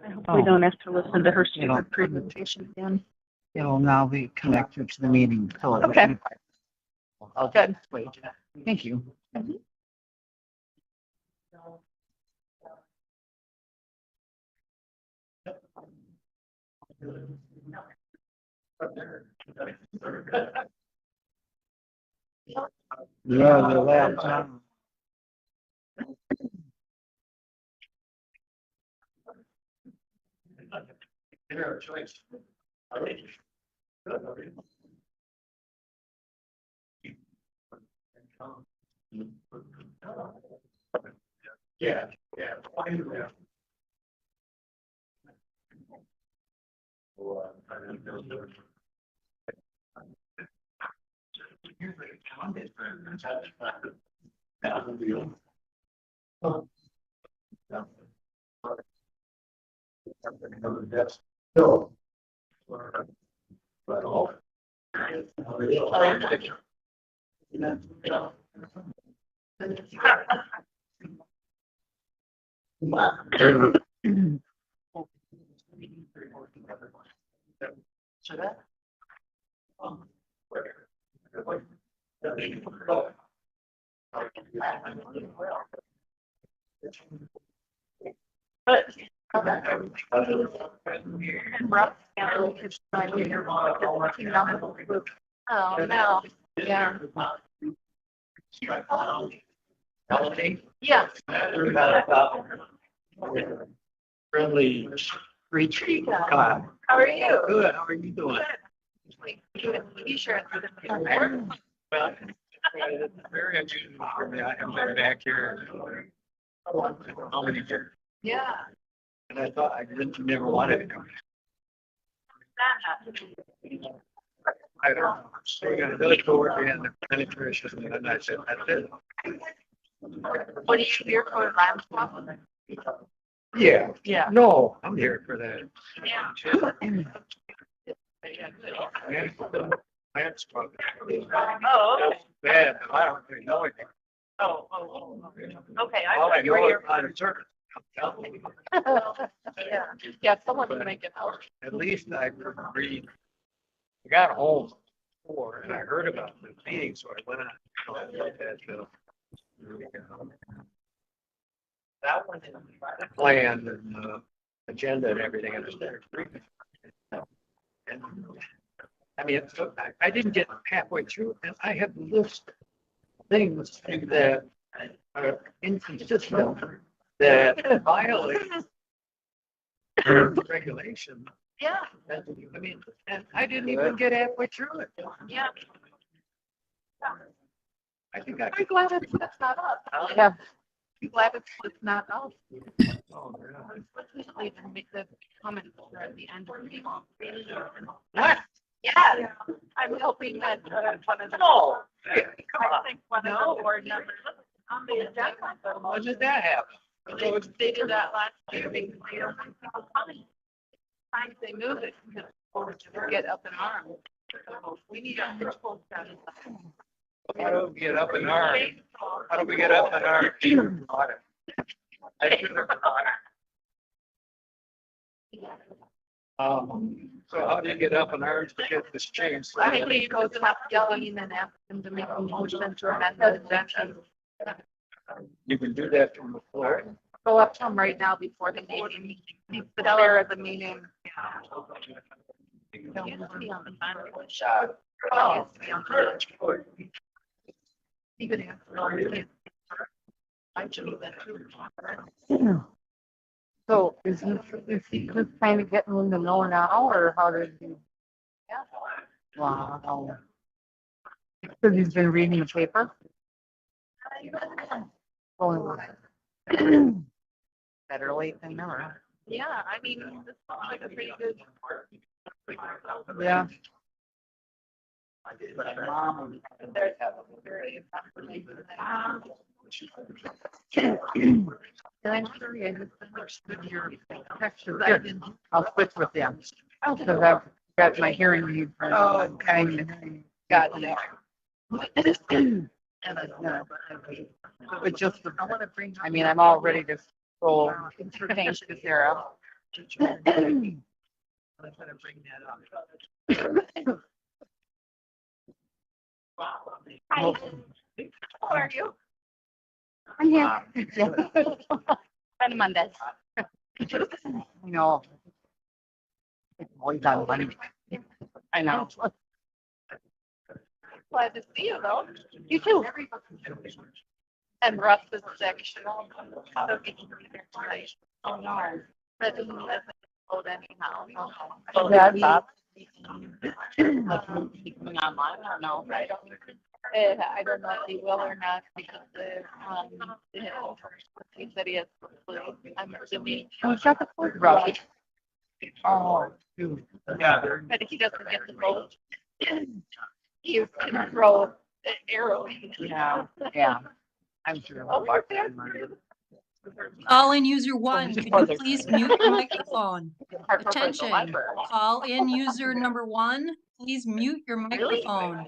I hope we don't have to listen to her stupid presentation again. It'll now be connected to the meeting. Okay. I'll Good. wait. Thank you. Yeah, the laptop. Yeah, yeah. So. Oh, no. Yeah. Yeah. Friendly retreat. How How are you? good. How are you doing? T-shirt. Well, it's very unusual for me. I haven't been back here how many years? Yeah. And I thought I didn't never wanted to come. I don't know. So we're gonna go toward the end of penetration, and then I said, that's it. What do you here for laptop? Yeah. Yeah. No, I'm here for that. Yeah. That's probably Oh, okay. bad, but I don't really know anything. Oh. Okay, I All I thought you were know is here. on a service. Yeah. Yeah, someone can make it help. At least I could read. I got home before and I heard about the meeting, so I went on. That one, the plan and agenda and everything, and I started reading. And, I mean, I didn't get halfway through, and I had list things that are inconsistent, that violate regulation. Yeah. I mean, and I didn't even get halfway through it. Yeah. I think I I'm could. glad it's not us. Yeah. I'm glad it's not us. Oh, yeah. Usually they make the comment at the end of the meeting. What? Yeah. I'm hoping that one of the. No. Hey, come I on. think one of the board members on the agenda. When did that happen? They did that last year because they don't want people coming. Times they move it because people get up in arms. So we need a control strategy. How do we get up in our? How do we get up in our? I should have brought it. So how do you get up in ours to get this changed? I think you go to that yelling and ask them to make a motion to amend the agenda. You can do that from the floor. Go up to them right now before the meeting. He's the chair of the meeting. Don't be on the phone. Oh, be on the- You could answer. I should do that too. So is he just kind of getting in the know now, or how did he? Yeah. Wow. Because he's been reading the paper. Oh, better late than never. Yeah, I mean, this looks like a pretty good. Yeah. Mom. There's very I'm sorry, I misunderstood your texture. Here, I'll switch with them. Because I've got my hearing aid. Oh, okay. Got it. But just, I mean, I'm all ready to roll. Thanks, Sarah. I gotta bring that up. Hi. How are you? I'm here. On a Monday. No. It's always on Monday. I know. Glad to see you though. You too. And Russ is sick. So he can be there tonight. Oh, no. But he lives in Old anyhow. So Yeah, he- Bob. he coming online or no? I don't know if he will or not because he said he has the flu. I'm assuming, Oh, shut the food rush. Oh, dude. Yeah. but he doesn't get the vote. You can throw arrows. Yeah, yeah. I'm sure. Oh, you're there. Call in user one, could you please mute your microphone? Attention, call in user number one, please mute your microphone.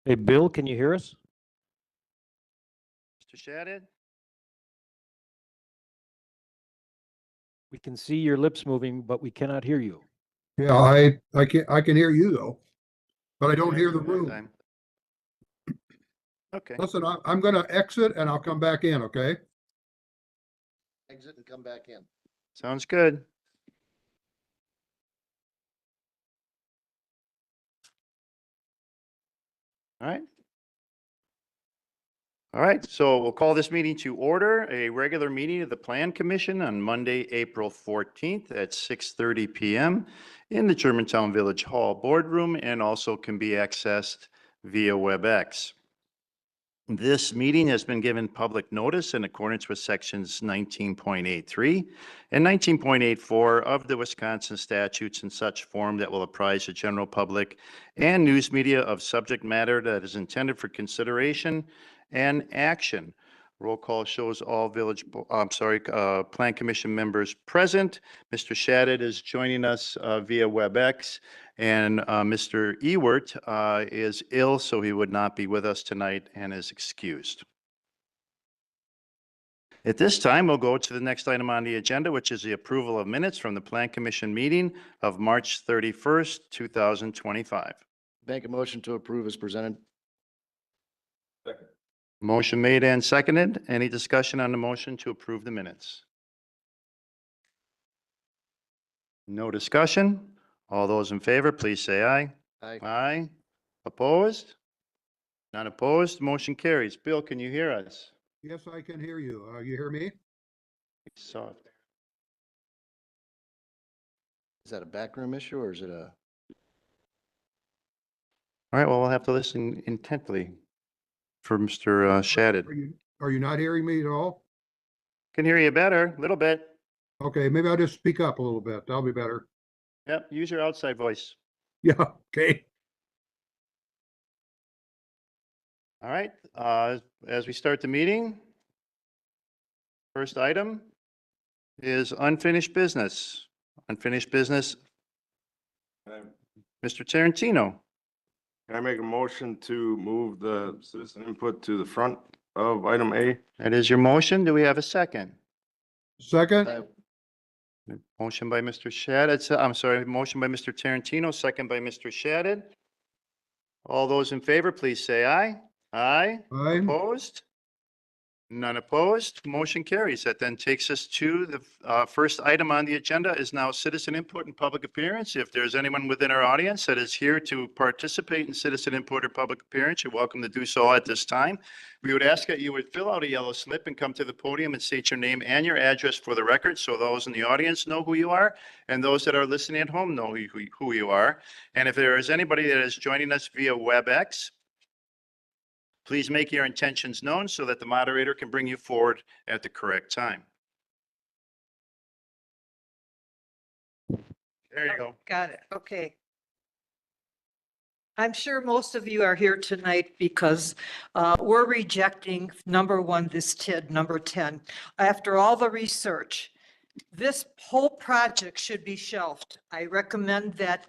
Hey, Bill, can you hear us? Mr. Shadid? We can see your lips moving, but we cannot hear you. Yeah, I can hear you though, but I don't hear the room. Time. Okay, Listen, I'm gonna exit and I'll come back in, okay? Exit and come back in. sounds good. All right. All right, so we'll call this meeting to order, a regular meeting of the Plan Commission on Monday, April 14th at 6:30 PM in the Germantown Village Hall Boardroom, and also can be accessed via WebEx. This meeting has been given public notice in accordance with sections 19.83 and 19.84 of the Wisconsin statutes in such form that will apprise the general public and news media of subject matter that is intended for consideration and action. Roll call shows all Plan Commission members present. Mr. Shadid is joining us via WebEx. And Mr. Ewert is ill, so he would not be with us tonight and is excused. At this time, we'll go to the next item on the agenda, which is the approval of minutes from the Plan Commission meeting of March 31st, 2025. Make a motion to approve as presented. Motion made and seconded. Any discussion on the motion to approve the minutes? No discussion. All those in favor, please say aye. Aye. Aye. Opposed? None opposed. Motion carries. Bill, can you hear us? Yes, I can hear you. You hear me? Soft. Is that a backroom issue or is it a? All right, well, we'll have to listen intently for Mr. Shadid. Are you not hearing me at all? Can hear you better, a little bit. Okay, maybe I'll just speak up a little bit. That'll be better. Yep, use your outside voice. Yeah, okay. All right, as we start the meeting, first item is unfinished business. Unfinished business. Mr. Tarantino. Can I make a motion to move the citizen input to the front of item A? That is your motion. Do we have a second? Second? Motion by Mr. Shadid. I'm sorry, motion by Mr. Tarantino, second by Mr. Shadid. All those in favor, please say aye. Aye. Aye. Opposed? None opposed. Motion carries. That then takes us to the first item on the agenda is now citizen input and public appearance. If there's anyone within our audience that is here to participate in citizen input or public appearance, you're welcome to do so at this time. We would ask that you would fill out a yellow slip and come to the podium and state your name and your address for the record, so those in the audience know who you are and those that are listening at home know who you are. And if there is anybody that is joining us via WebEx, please make your intentions known so that the moderator can bring you forward at the correct time. There you go. Got it. Okay. I'm sure most of you are here tonight because we're rejecting, number one, this TID, number 10. After all the research, this whole project should be shelved. I recommend that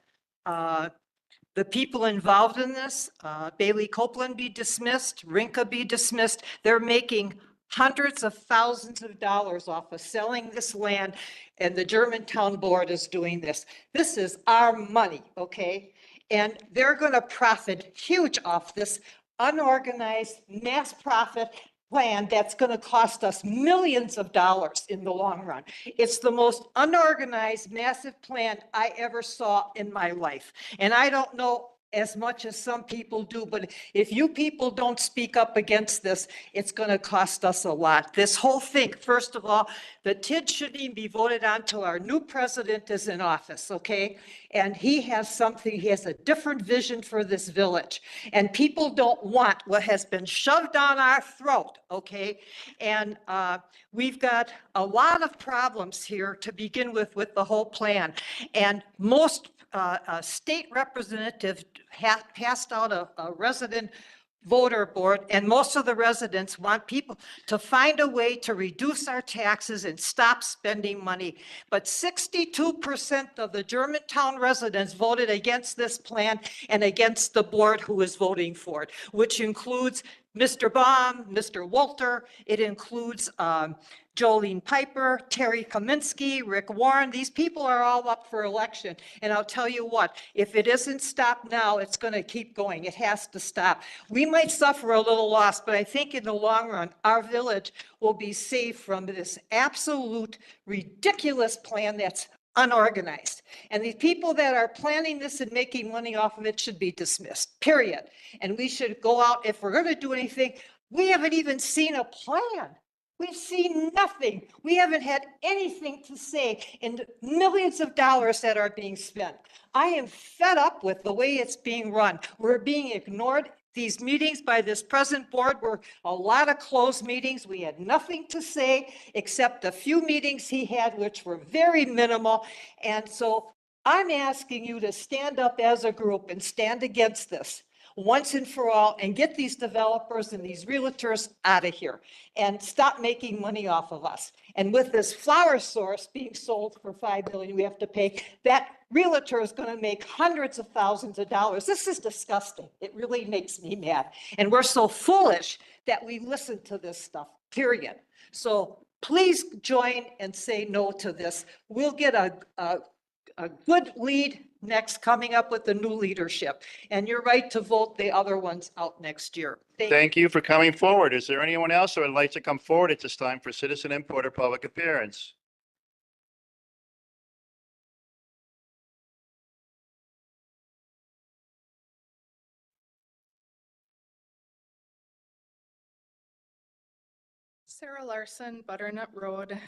the people involved in this, Bailey Copeland be dismissed, Rinka be dismissed. They're making hundreds of thousands of dollars off of selling this land, and the Germantown board is doing this. This is our money, okay? And they're going to profit huge off this unorganized mass profit plan that's going to cost us millions of dollars in the long run. It's the most unorganized, massive plan I ever saw in my life. And I don't know as much as some people do, but if you people don't speak up against this, it's going to cost us a lot. This whole thing, first of all, the TID shouldn't even be voted on until our new president is in office, okay? And he has something, he has a different vision for this village. And people don't want what has been shoved down our throat, okay? And we've got a lot of problems here to begin with the whole plan. And most state representative passed out a resident voter board, and most of the residents want people to find a way to reduce our taxes and stop spending money. But 62% of the Germantown residents voted against this plan and against the board who is voting for it, which includes Mr. Baum, Mr. Walter, it includes Jolene Piper, Terry Kaminsky, Rick Warren. These people are all up for election. And I'll tell you what, if it isn't stopped now, it's going to keep going. It has to stop. We might suffer a little loss, but I think in the long run, our village will be saved from this absolute ridiculous plan that's unorganized. And the people that are planning this and making money off of it should be dismissed, period. And we should go out, if we're going to do anything, we haven't even seen a plan. We've seen nothing. We haven't had anything to say in the millions of dollars that are being spent. I am fed up with the way it's being run. We're being ignored. These meetings by this present board were a lot of closed meetings. We had nothing to say except a few meetings he had, which were very minimal. And so I'm asking you to stand up as a group and stand against this once and for all, and get these developers and these realtors out of here and stop making money off of us. And with this flower source being sold for $5 million, we have to pay, that realtor is going to make hundreds of thousands of dollars. This is disgusting. It really makes me mad. And we're so foolish that we listen to this stuff, period. So please join and say no to this. We'll get a good lead next, coming up with the new leadership. And you're right to vote the other ones out next year. Thank you for coming forward. Is there anyone else who would like to come forward at this time for citizen input or public appearance? Sarah Larson, Butternut Road.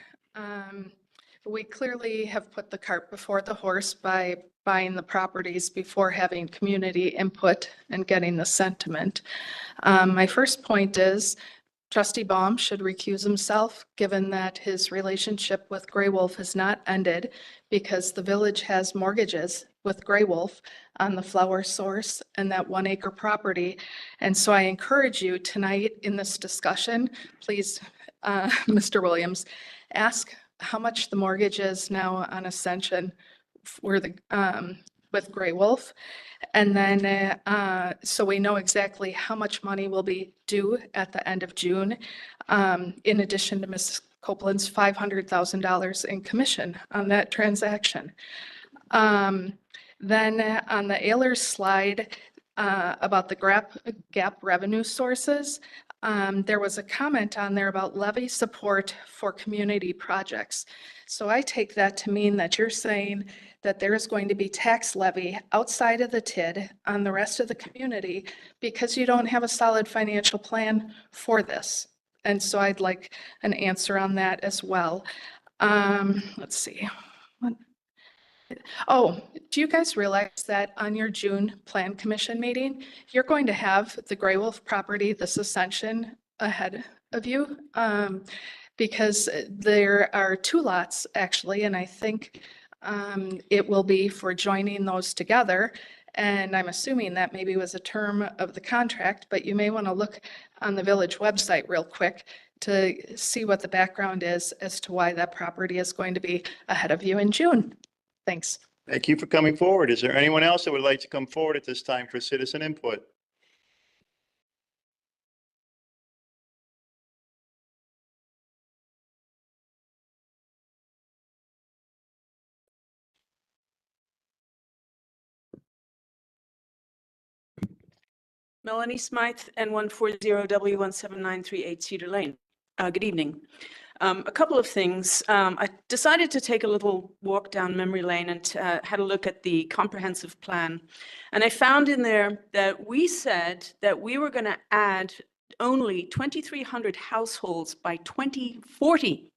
We clearly have put the cart before the horse by buying the properties before having community input and getting the sentiment. My first point is Trustee Baum should recuse himself, given that his relationship with Gray Wolf has not ended because the village has mortgages with Gray Wolf on the flower source and that 1 acre property. And so I encourage you tonight in this discussion, please, Mr. Williams, ask how much the mortgage is now on Ascension for the, with Gray Wolf. And then, so we know exactly how much money will be due at the end of June, in addition to Ms. Copeland's $500,000 in commission on that transaction. Then on the Ayler's slide about the gap revenue sources, there was a comment on there about levy support for community projects. So I take that to mean that you're saying that there is going to be tax levy outside of the TID on the rest of the community because you don't have a solid financial plan for this. And so I'd like an answer on that as well. Let's see. Oh, do you guys realize that on your June Plan Commission meeting, you're going to have the Gray Wolf property, this Ascension, ahead of you? Because there are 2 lots actually, and I think it will be for joining those together. And I'm assuming that maybe was a term of the contract, but you may want to look on the village website real quick to see what the background is as to why that property is going to be ahead of you in June. Thanks. Thank you for coming forward. Is there anyone else that would like to come forward at this time for citizen input? Melanie Smythe, N140W17938 Cedar Lane. Good evening. A couple of things. I decided to take a little walk down memory lane and had a look at the comprehensive plan. And I found in there that we said that we were going to add only 2,300 households by 2040.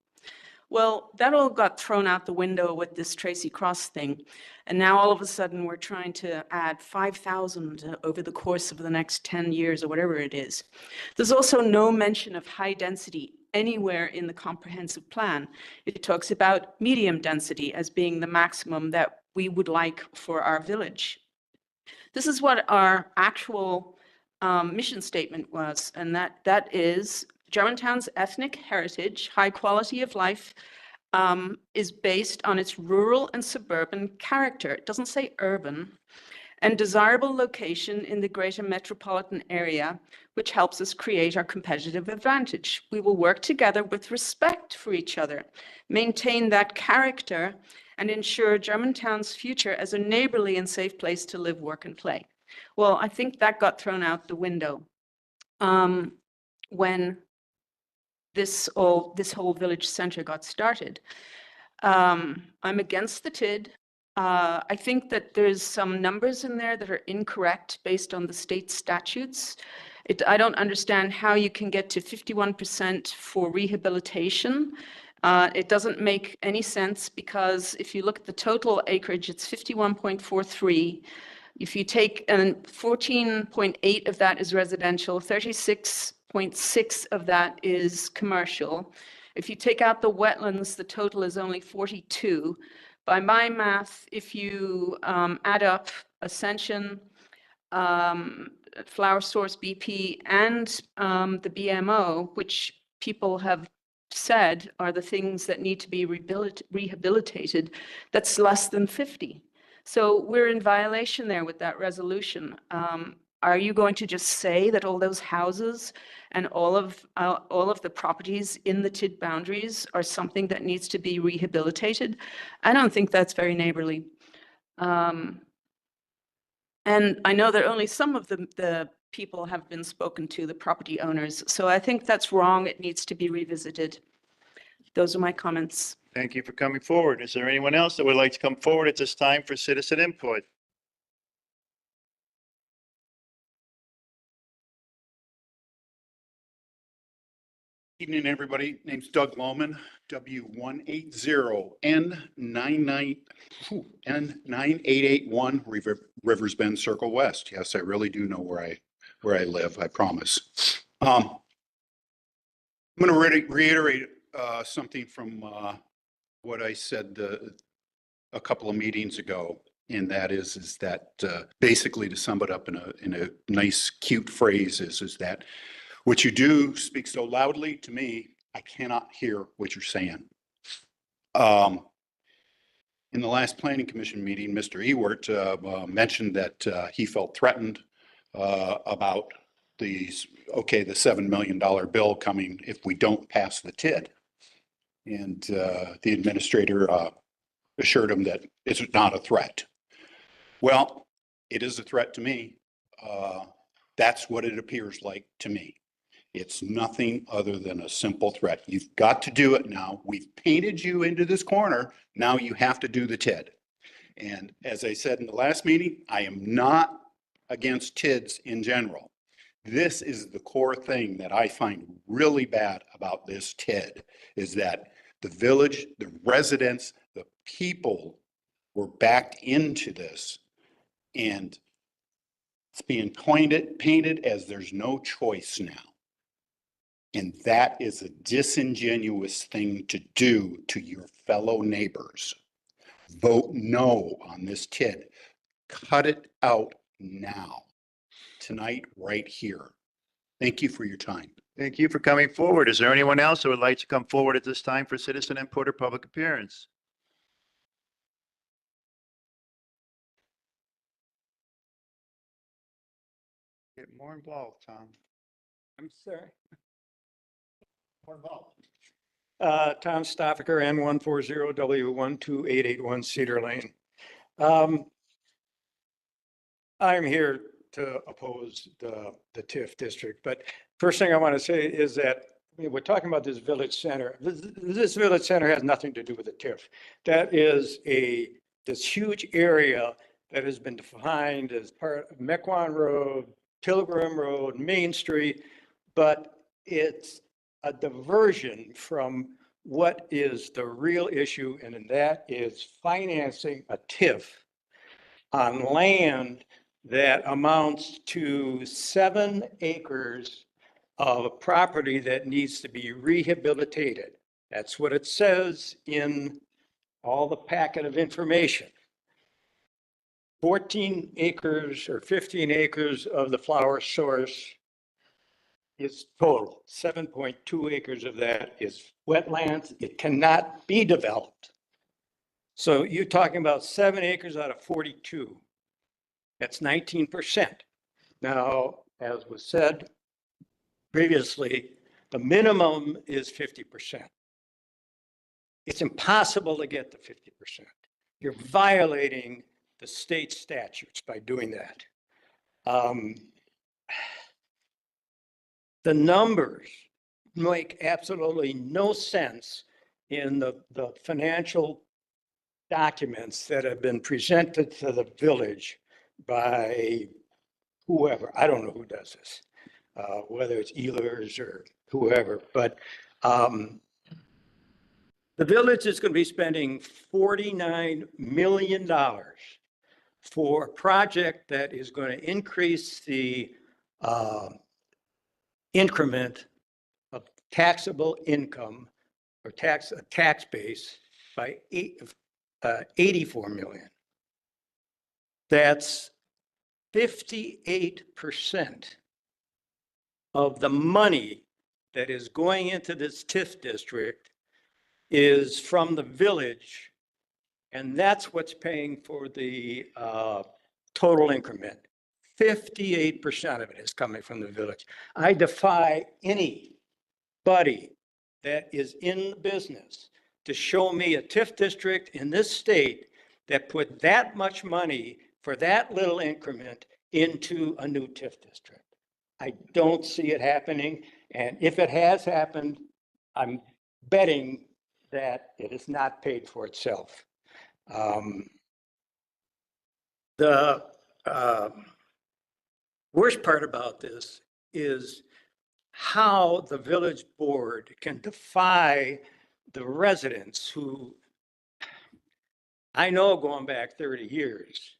Well, that all got thrown out the window with this Tracy Cross thing. And now all of a sudden we're trying to add 5,000 over the course of the next 10 years or whatever it is. There's also no mention of high density anywhere in the comprehensive plan. It talks about medium density as being the maximum that we would like for our village. This is what our actual mission statement was, and that is Germantown's ethnic heritage, high quality of life, is based on its rural and suburban character. It doesn't say urban. And desirable location in the greater metropolitan area, which helps us create our competitive advantage. We will work together with respect for each other, maintain that character, and ensure Germantown's future as a neighborly and safe place to live, work, and play. Well, I think that got thrown out the window when this whole village center got started. I'm against the TID. I think that there's some numbers in there that are incorrect based on the state statutes. I don't understand how you can get to 51% for rehabilitation. It doesn't make any sense because if you look at the total acreage, it's 51.43. If you take, and 14.8 of that is residential, 36.6 of that is commercial. If you take out the wetlands, the total is only 42. By my math, if you add up Ascension, Flower Source BP, and the BMO, which people have said are the things that need to be rehabilitated, that's less than 50. So we're in violation there with that resolution. Are you going to just say that all those houses and all of the properties in the TID boundaries are something that needs to be rehabilitated? I don't think that's very neighborly. And I know that only some of the people have been spoken to, the property owners. So I think that's wrong. It needs to be revisited. Those are my comments. Thank you for coming forward. Is there anyone else that would like to come forward at this time for citizen input? Evening, everybody. Name's Doug Lohman, W180N9881 Rivers Bend Circle West. Yes, I really do know where I live, I promise. I'm going to reiterate something from what I said a couple of meetings ago, and that is that basically, to sum it up in a nice, cute phrase, is that what you do speaks so loudly to me, I cannot hear what you're saying. In the last planning commission meeting, Mr. Ewert mentioned that he felt threatened about the $7 million bill coming if we don't pass the TID. And the administrator assured him that it's not a threat. Well, it is a threat to me. That's what it appears like to me. It's nothing other than a simple threat. You've got to do it now. We've painted you into this corner. Now you have to do the TID. And as I said in the last meeting, I am not against TIDs in general. This is the core thing that I find really bad about this TID, is that the village, the residents, the people were backed into this, and it's being painted as there's no choice now. And that is a disingenuous thing to do to your fellow neighbors. Vote no on this TID. Cut it out now, tonight, right here. Thank you for your time. Thank you for coming forward. Is there anyone else that would like to come forward at this time for citizen input or public appearance? Get more involved, Tom. I'm sorry. More involved. Tom Stoffaker, N140W12881 Cedar Lane. I'm here to oppose the TIF district, but first thing I want to say is that we're talking about this village center. This village center has nothing to do with the TIF. That is this huge area that has been defined as part of Mequon Road, Pilgrim Road, Main Street, but it's a diversion from what is the real issue, and that is financing a TIF on land that amounts to 7 acres of property that needs to be rehabilitated. That's what it says in all the packet of information. 14 acres or 15 acres of the flower source is total. 7.2 acres of that is wetlands. It cannot be developed. So you're talking about 7 acres out of 42. That's 19%. Now, as was said previously, the minimum is 50%. It's impossible to get to 50%. You're violating the state statutes by doing that. The numbers make absolutely no sense in the financial documents that have been presented to the village by whoever. I don't know who does this, whether it's Ehlers or whoever, but the village is going to be spending $49 million for a project that is going to increase the increment of taxable income or tax base by 84 million. That's 58% of the money that is going into this TIF district is from the village, and that's what's paying for the total increment. 58% of it is coming from the village. I defy anybody that is in the business to show me a TIF district in this state that put that much money for that little increment into a new TIF district. I don't see it happening. And if it has happened, I'm betting that it is not paid for itself. The worst part about this is how the village board can defy the residents who, I know going back 30 years,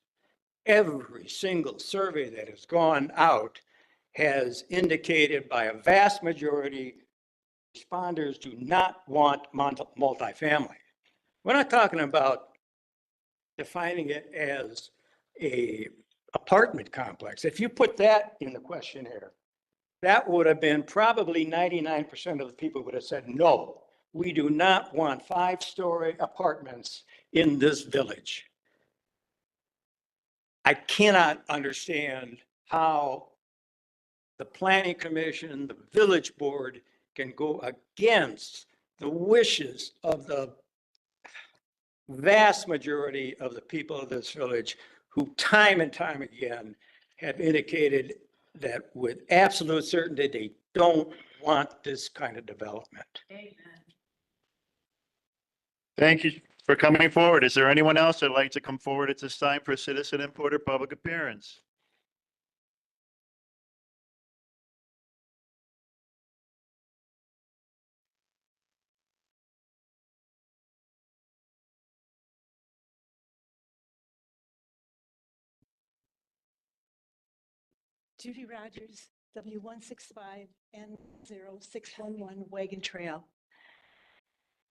every single survey that has gone out has indicated by a vast majority responders do not want multifamily. We're not talking about defining it as a apartment complex. If you put that in the questionnaire, that would have been probably 99% of the people would have said, no, we do not want 5-story apartments in this village. I cannot understand how the planning commission, the village board can go against the wishes of the vast majority of the people of this village who time and time again have indicated that with absolute certainty, they don't want this kind of development. Amen. Thank you for coming forward. Is there anyone else that'd like to come forward at this time for citizen input or public appearance? Judy Rogers, W165N0611 Wagon Trail.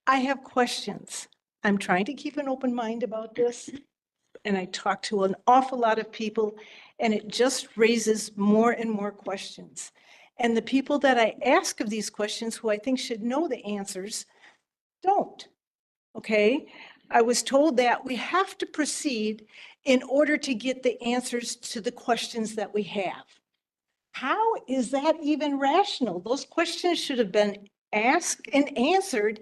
I have questions. I'm trying to keep an open mind about this, and I talk to an awful lot of people, and it just raises more and more questions. And the people that I ask of these questions, who I think should know the answers, don't. Okay? I was told that we have to proceed in order to get the answers to the questions that we have. How is that even rational? Those questions should have been asked and answered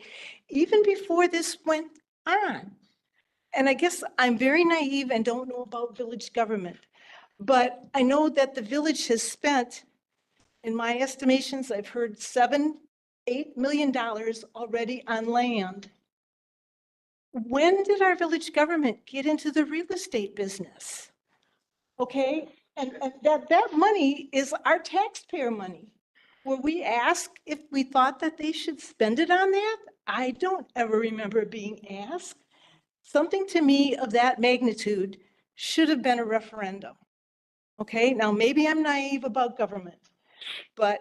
even before this went on. And I guess I'm very naive and don't know about village government, but I know that the village has spent, in my estimations, I've heard $7-8 million already on land. When did our village government get into the real estate business? Okay, and that money is our taxpayer money. Were we asked if we thought that they should spend it on that? I don't ever remember being asked. Something to me of that magnitude should have been a referendum. Okay, now maybe I'm naive about government, but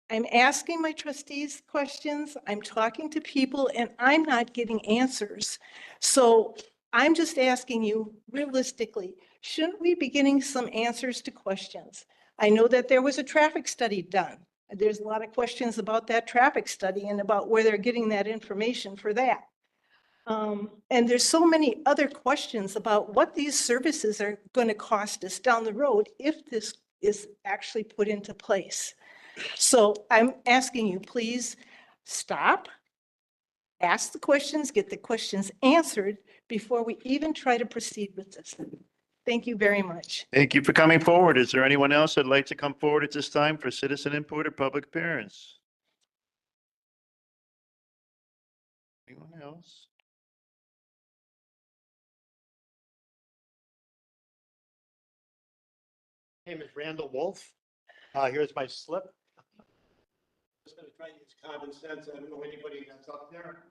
I'm asking my trustees questions, I'm talking to people, and I'm not getting answers. So I'm just asking you realistically, shouldn't we be getting some answers to questions? I know that there was a traffic study done. There's a lot of questions about that traffic study and about where they're getting that information for that. And there's so many other questions about what these services are going to cost us down the road if this is actually put into place. So I'm asking you, please stop, ask the questions, get the questions answered before we even try to proceed with this. Thank you very much. Thank you for coming forward. Is there anyone else that'd like to come forward at this time for citizen input or public appearance? Anyone else? My name is Randall Wolf. Here's my slip. Just gonna try to use common sense. I don't know anybody that's up there.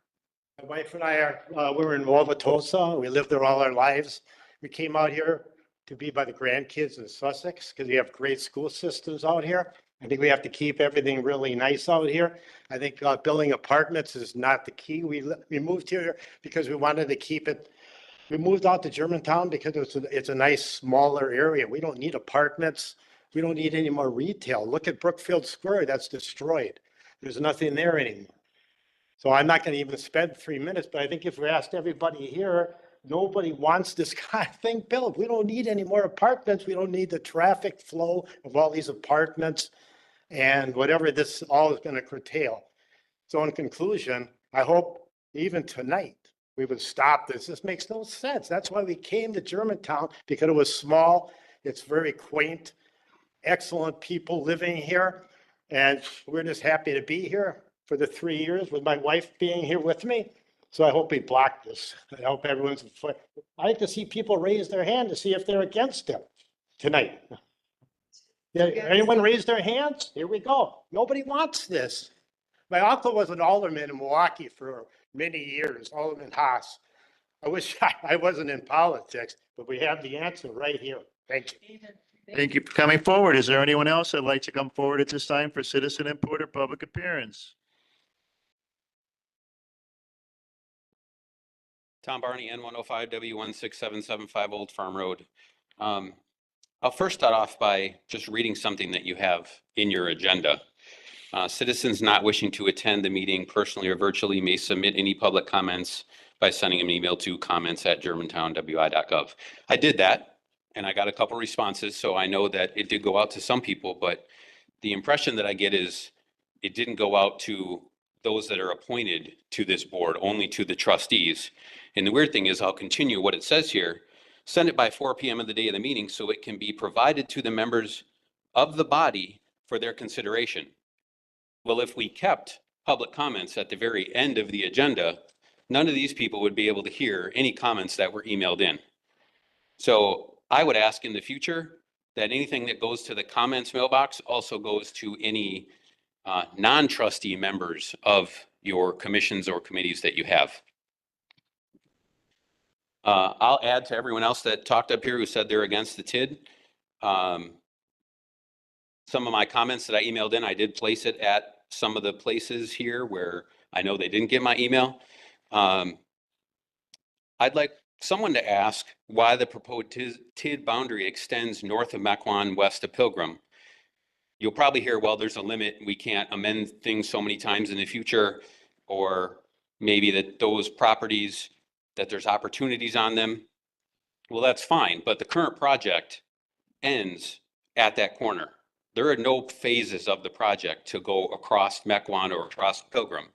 My wife and I are, we're in Wauwatosa. We lived there all our lives. We came out here to be by the grandkids in Sussex because we have great school systems out here. I think we have to keep everything really nice out here. I think building apartments is not the key. We moved here because we wanted to keep it. We moved out to Germantown because it's a nice smaller area. We don't need apartments. We don't need any more retail. Look at Brookfield Square, that's destroyed. There's nothing there anymore. So I'm not going to even spend 3 minutes, but I think if we asked everybody here, nobody wants this kind of thing built. We don't need any more apartments. We don't need the traffic flow of all these apartments and whatever this all is going to curtail. So in conclusion, I hope even tonight we would stop this. This makes no sense. That's why we came to Germantown, because it was small. It's very quaint, excellent people living here. And we're just happy to be here for the 3 years with my wife being here with me. So I hope we block this. I hope everyone's, I like to see people raise their hand to see if they're against it tonight. Yeah, anyone raise their hands? Here we go. Nobody wants this. My uncle was an alderman in Milwaukee for many years, Alderman Haas. I wish I wasn't in politics, but we have the answer right here. Thank you. Thank you for coming forward. Is there anyone else that'd like to come forward at this time for citizen input or public appearance? Tom Barney, N105W16775 Old Farm Road. I'll first start off by just reading something that you have in your agenda. Citizens not wishing to attend the meeting personally or virtually may submit any public comments by sending an email to comments@germantownwi.gov. I did that and I got a couple responses, so I know that it did go out to some people, but the impression that I get is it didn't go out to those that are appointed to this board, only to the trustees. And the weird thing is, I'll continue what it says here. Send it by 4 p.m. of the day of the meeting so it can be provided to the members of the body for their consideration. Well, if we kept public comments at the very end of the agenda, none of these people would be able to hear any comments that were emailed in. So I would ask in the future that anything that goes to the comments mailbox also goes to any non-trustee members of your commissions or committees that you have. I'll add to everyone else that talked up here who said they're against the TID. Some of my comments that I emailed in, I did place it at some of the places here where I know they didn't get my email. I'd like someone to ask why the proposed TID boundary extends north of Mequon, west of Pilgrim. You'll probably hear, well, there's a limit. We can't amend things so many times in the future, or maybe that those properties, that there's opportunities on them. Well, that's fine, but the current project ends at that corner. There are no phases of the project to go across Mequon or across Pilgrim.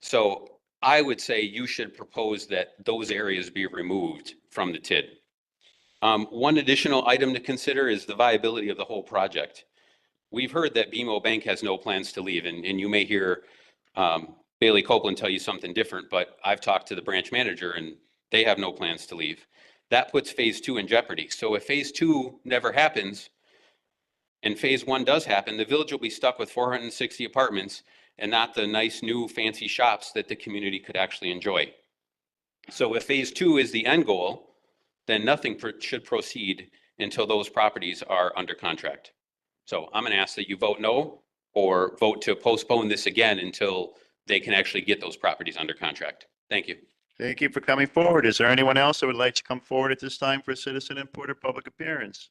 So I would say you should propose that those areas be removed from the TID. One additional item to consider is the viability of the whole project. We've heard that BMO Bank has no plans to leave, and you may hear Bailey Copeland tell you something different, but I've talked to the branch manager and they have no plans to leave. That puts phase 2 in jeopardy. So if phase 2 never happens and phase 1 does happen, the village will be stuck with 460 apartments and not the nice new fancy shops that the community could actually enjoy. So if phase 2 is the end goal, then nothing should proceed until those properties are under contract. So I'm going to ask that you vote no or vote to postpone this again until they can actually get those properties under contract. Thank you. Thank you for coming forward. Is there anyone else that would like to come forward at this time for citizen input or public appearance?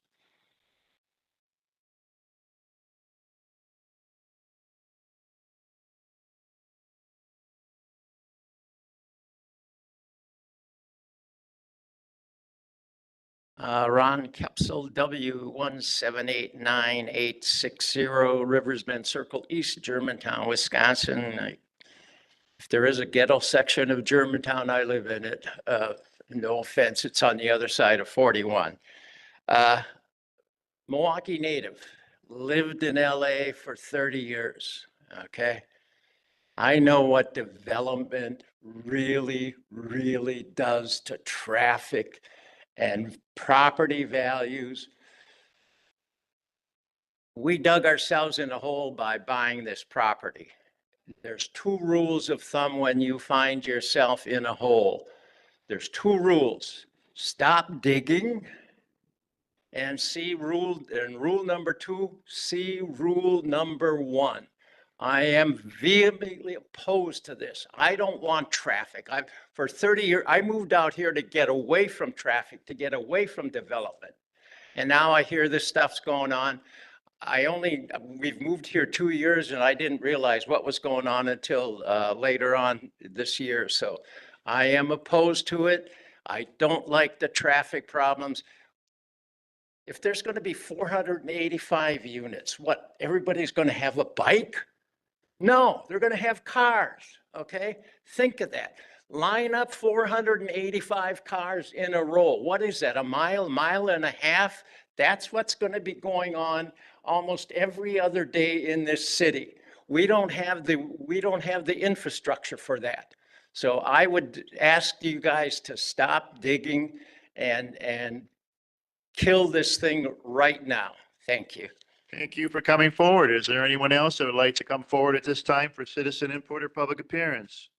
Ron Capsule, W178980 Rivers Bend Circle East, Germantown, Wisconsin. If there is a ghetto section of Germantown, I live in it. No offense, it's on the other side of 41. Milwaukee native, lived in LA for 30 years, okay? I know what development really, really does to traffic and property values. We dug ourselves in a hole by buying this property. There's two rules of thumb when you find yourself in a hole. There's two rules. Stop digging and rule number two, see rule number one. I am vehemently opposed to this. I don't want traffic. For 30 years, I moved out here to get away from traffic, to get away from development. And now I hear this stuff's going on. We've moved here 2 years and I didn't realize what was going on until later on this year. So I am opposed to it. I don't like the traffic problems. If there's going to be 485 units, what, everybody's going to have a bike? No, they're going to have cars, okay? Think of that. Line up 485 cars in a row. What is that, a mile and a half? That's what's going to be going on almost every other day in this city. We don't have the infrastructure for that. So I would ask you guys to stop digging and kill this thing right now. Thank you. Thank you for coming forward. Is there anyone else that would like to come forward at this time for citizen input or public appearance?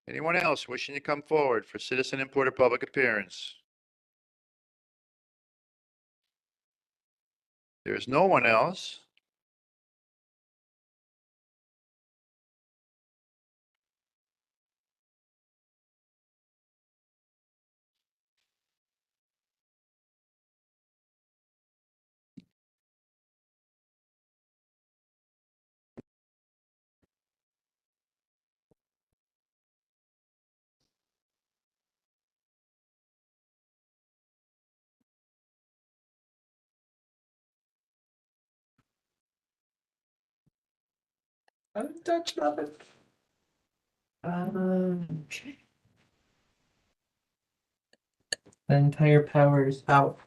Anyone else wishing to come forward for citizen input or public appearance? There's no one else. Untouched of it. The entire power is out.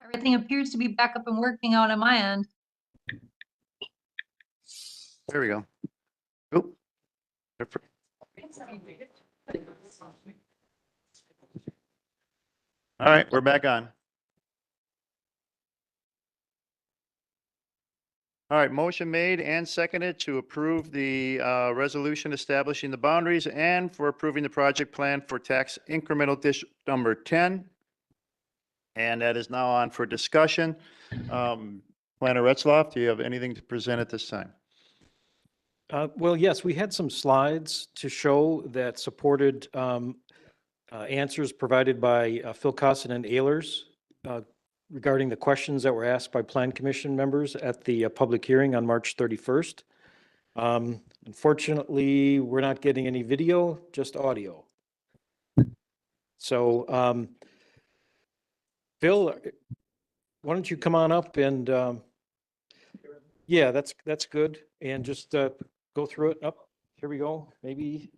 Everything appears to be back up and working out on my end. There we go. Oop. All right, we're back on. All right, motion made and seconded to approve the resolution establishing the boundaries and for approving the project plan for tax incremental district number 10. And that is now on for discussion. Planner Retzloff, do you have anything to present at this time? Well, yes, we had some slides to show that supported answers provided by Phil Costin and Ehlers regarding the questions that were asked by Plan Commission members at the public hearing on March 31st. Unfortunately, we're not getting any video, just audio. So, Phil, why don't you come on up and, yeah, that's good. And just go through it. Up, here we go. Maybe.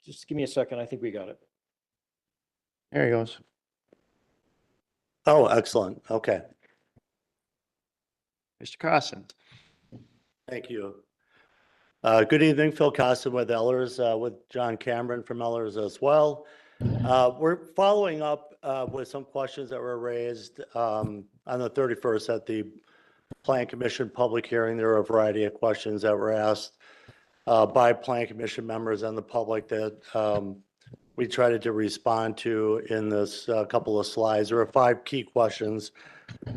Just give me a second. I think we got it. There he goes. Oh, excellent. Okay. Mr. Costin. Thank you. Good evening, Phil Costin with Ehlers, with John Cameron from Ehlers as well. We're following up with some questions that were raised on the 31st at the Plan Commission public hearing. There were a variety of questions that were asked by Plan Commission members and the public that we tried to respond to in this couple of slides. There are 5 key questions.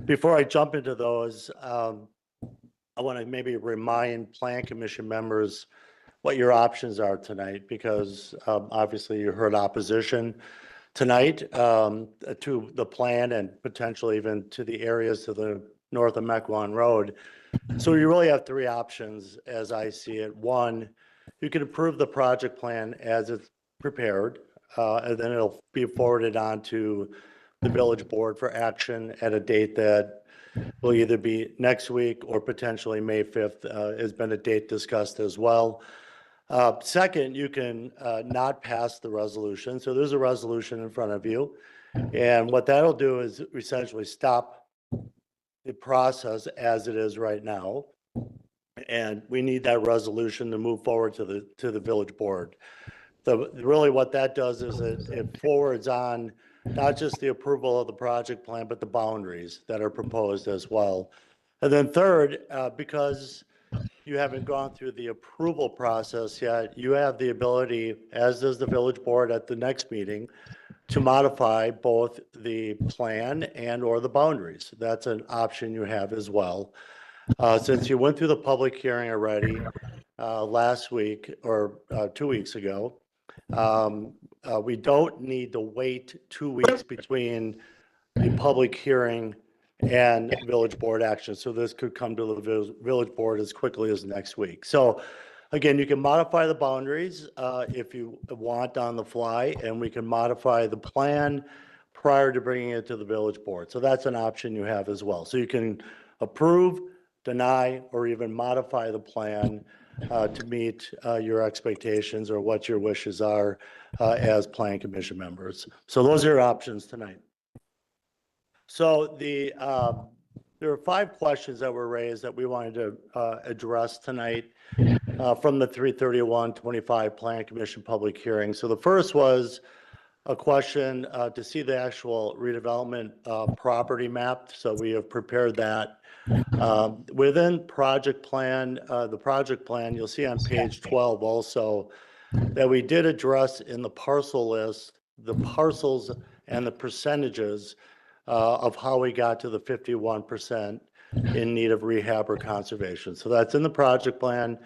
Before I jump into those, I want to maybe remind Plan Commission members what your options are tonight, because obviously you heard opposition tonight to the plan and potentially even to the areas to the north of Mequon Road. So you really have 3 options as I see it. 1, you can approve the project plan as it's prepared, and then it'll be forwarded on to the village board for action at a date that will either be next week or potentially May 5th has been a date discussed as well. Second, you can not pass the resolution. So there's a resolution in front of you. And what that'll do is essentially stop the process as it is right now. And we need that resolution to move forward to the village board. Really what that does is it forwards on not just the approval of the project plan, but the boundaries that are proposed as well. And then third, because you haven't gone through the approval process yet, you have the ability, as does the village board at the next meeting, to modify both the plan and or the boundaries. That's an option you have as well. Since you went through the public hearing already last week or 2 weeks ago, we don't need to wait 2 weeks between the public hearing and village board action. So this could come to the village board as quickly as next week. So again, you can modify the boundaries if you want on the fly, and we can modify the plan prior to bringing it to the village board. So that's an option you have as well. So you can approve, deny, or even modify the plan to meet your expectations or what your wishes are as Plan Commission members. So those are your options tonight. So there are 5 questions that were raised that we wanted to address tonight from the 3/31/25 Plan Commission public hearing. So the first was a question to see the actual redevelopment property map. So we have prepared that. Within project plan, the project plan, you'll see on page 12 also that we did address in the parcel list, the parcels and the percentages of how we got to the 51% in need of rehab or conservation. So that's in the project plan.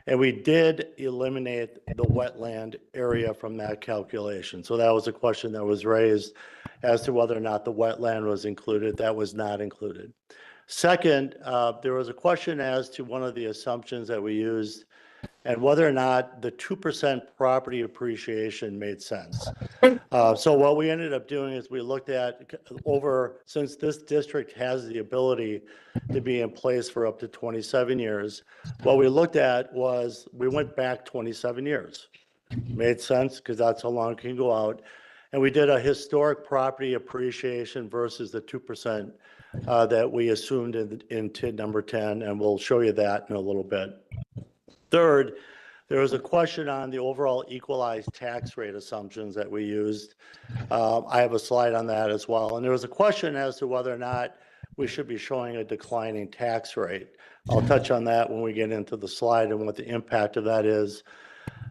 And we did eliminate the wetland area from that calculation. So that was a question that was raised as to whether or not the wetland was included. That was not included. Second, there was a question as to one of the assumptions that we used and whether or not the 2% property appreciation made sense. So what we ended up doing is we looked at since this district has the ability to be in place for up to 27 years, what we looked at was we went back 27 years. Made sense because that's how long it can go out. And we did a historic property appreciation versus the 2% that we assumed in TID number 10, and we'll show you that in a little bit. Third, there was a question on the overall equalized tax rate assumptions that we used. I have a slide on that as well. And there was a question as to whether or not we should be showing a declining tax rate. I'll touch on that when we get into the slide and what the impact of that is.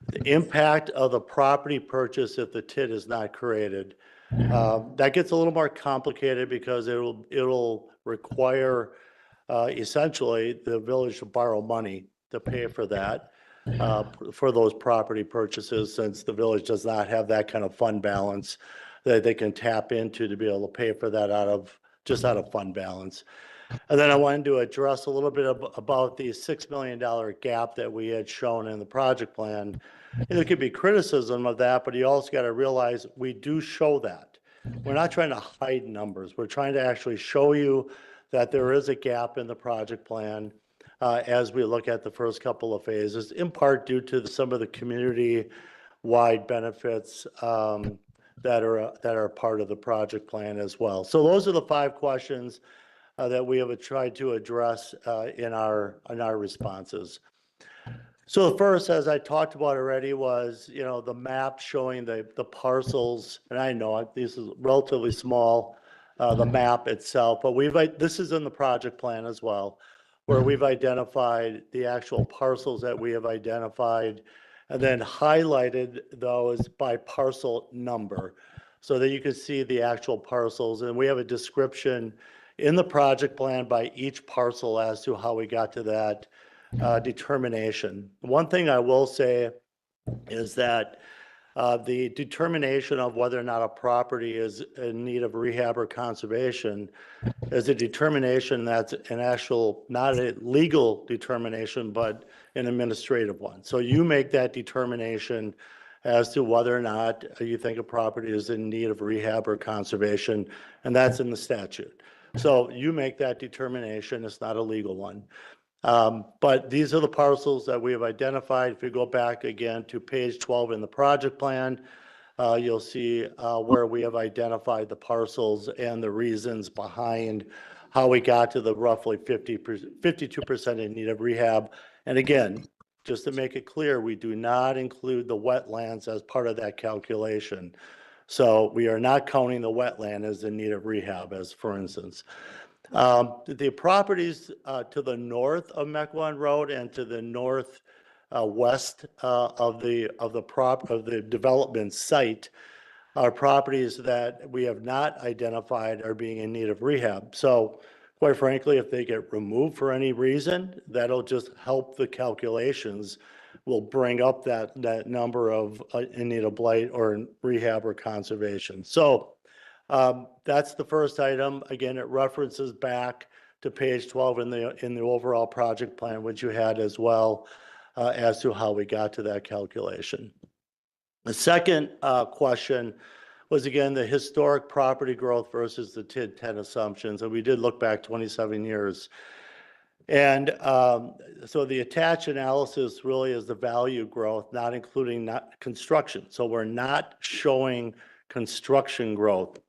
The impact of the property purchase if the TID is not created. That gets a little more complicated because it'll require essentially the village to borrow money to pay for that, for those property purchases, since the village does not have that kind of fund balance that they can tap into to be able to pay for that out of fund balance. And then I wanted to address a little bit about the $6 million gap that we had shown in the project plan. And there could be criticism of that, but you also got to realize we do show that. We're not trying to hide numbers. We're trying to actually show you that there is a gap in the project plan as we look at the first couple of phases, in part due to some of the community-wide benefits that are part of the project plan as well. So those are the 5 questions that we have tried to address in our responses. So the first, as I talked about already, was the map showing the parcels, and I know this is relatively small, the map itself, but this is in the project plan as well, where we've identified the actual parcels that we have identified, and then highlighted those by parcel number, so that you can see the actual parcels, and we have a description in the project plan by each parcel as to how we got to that determination. One thing I will say is that the determination of whether or not a property is in need of rehab or conservation is a determination that's not a legal determination, but an administrative one. So you make that determination as to whether or not you think a property is in need of rehab or conservation, and that's in the statute. So you make that determination. It's not a legal one. But these are the parcels that we have identified. If you go back again to page 12 in the project plan, you'll see where we have identified the parcels and the reasons behind how we got to the roughly 52% in need of rehab. And again, just to make it clear, we do not include the wetlands as part of that calculation. So we are not counting the wetland as in need of rehab, as for instance. The properties to the north of Mequon Road and to the north west of the development site are properties that we have not identified are being in need of rehab. So quite frankly, if they get removed for any reason, that'll just help the calculations. Will bring up that number of in need of blight or rehab or conservation. So that's the first item. Again, it references back to page 12 in the overall project plan, which you had as well, as to how we got to that calculation. The second question was, again, the historic property growth versus the TID 10 assumptions. And we did look back 27 years. And so the attached analysis really is the value growth, not including construction. So we're not showing construction growth,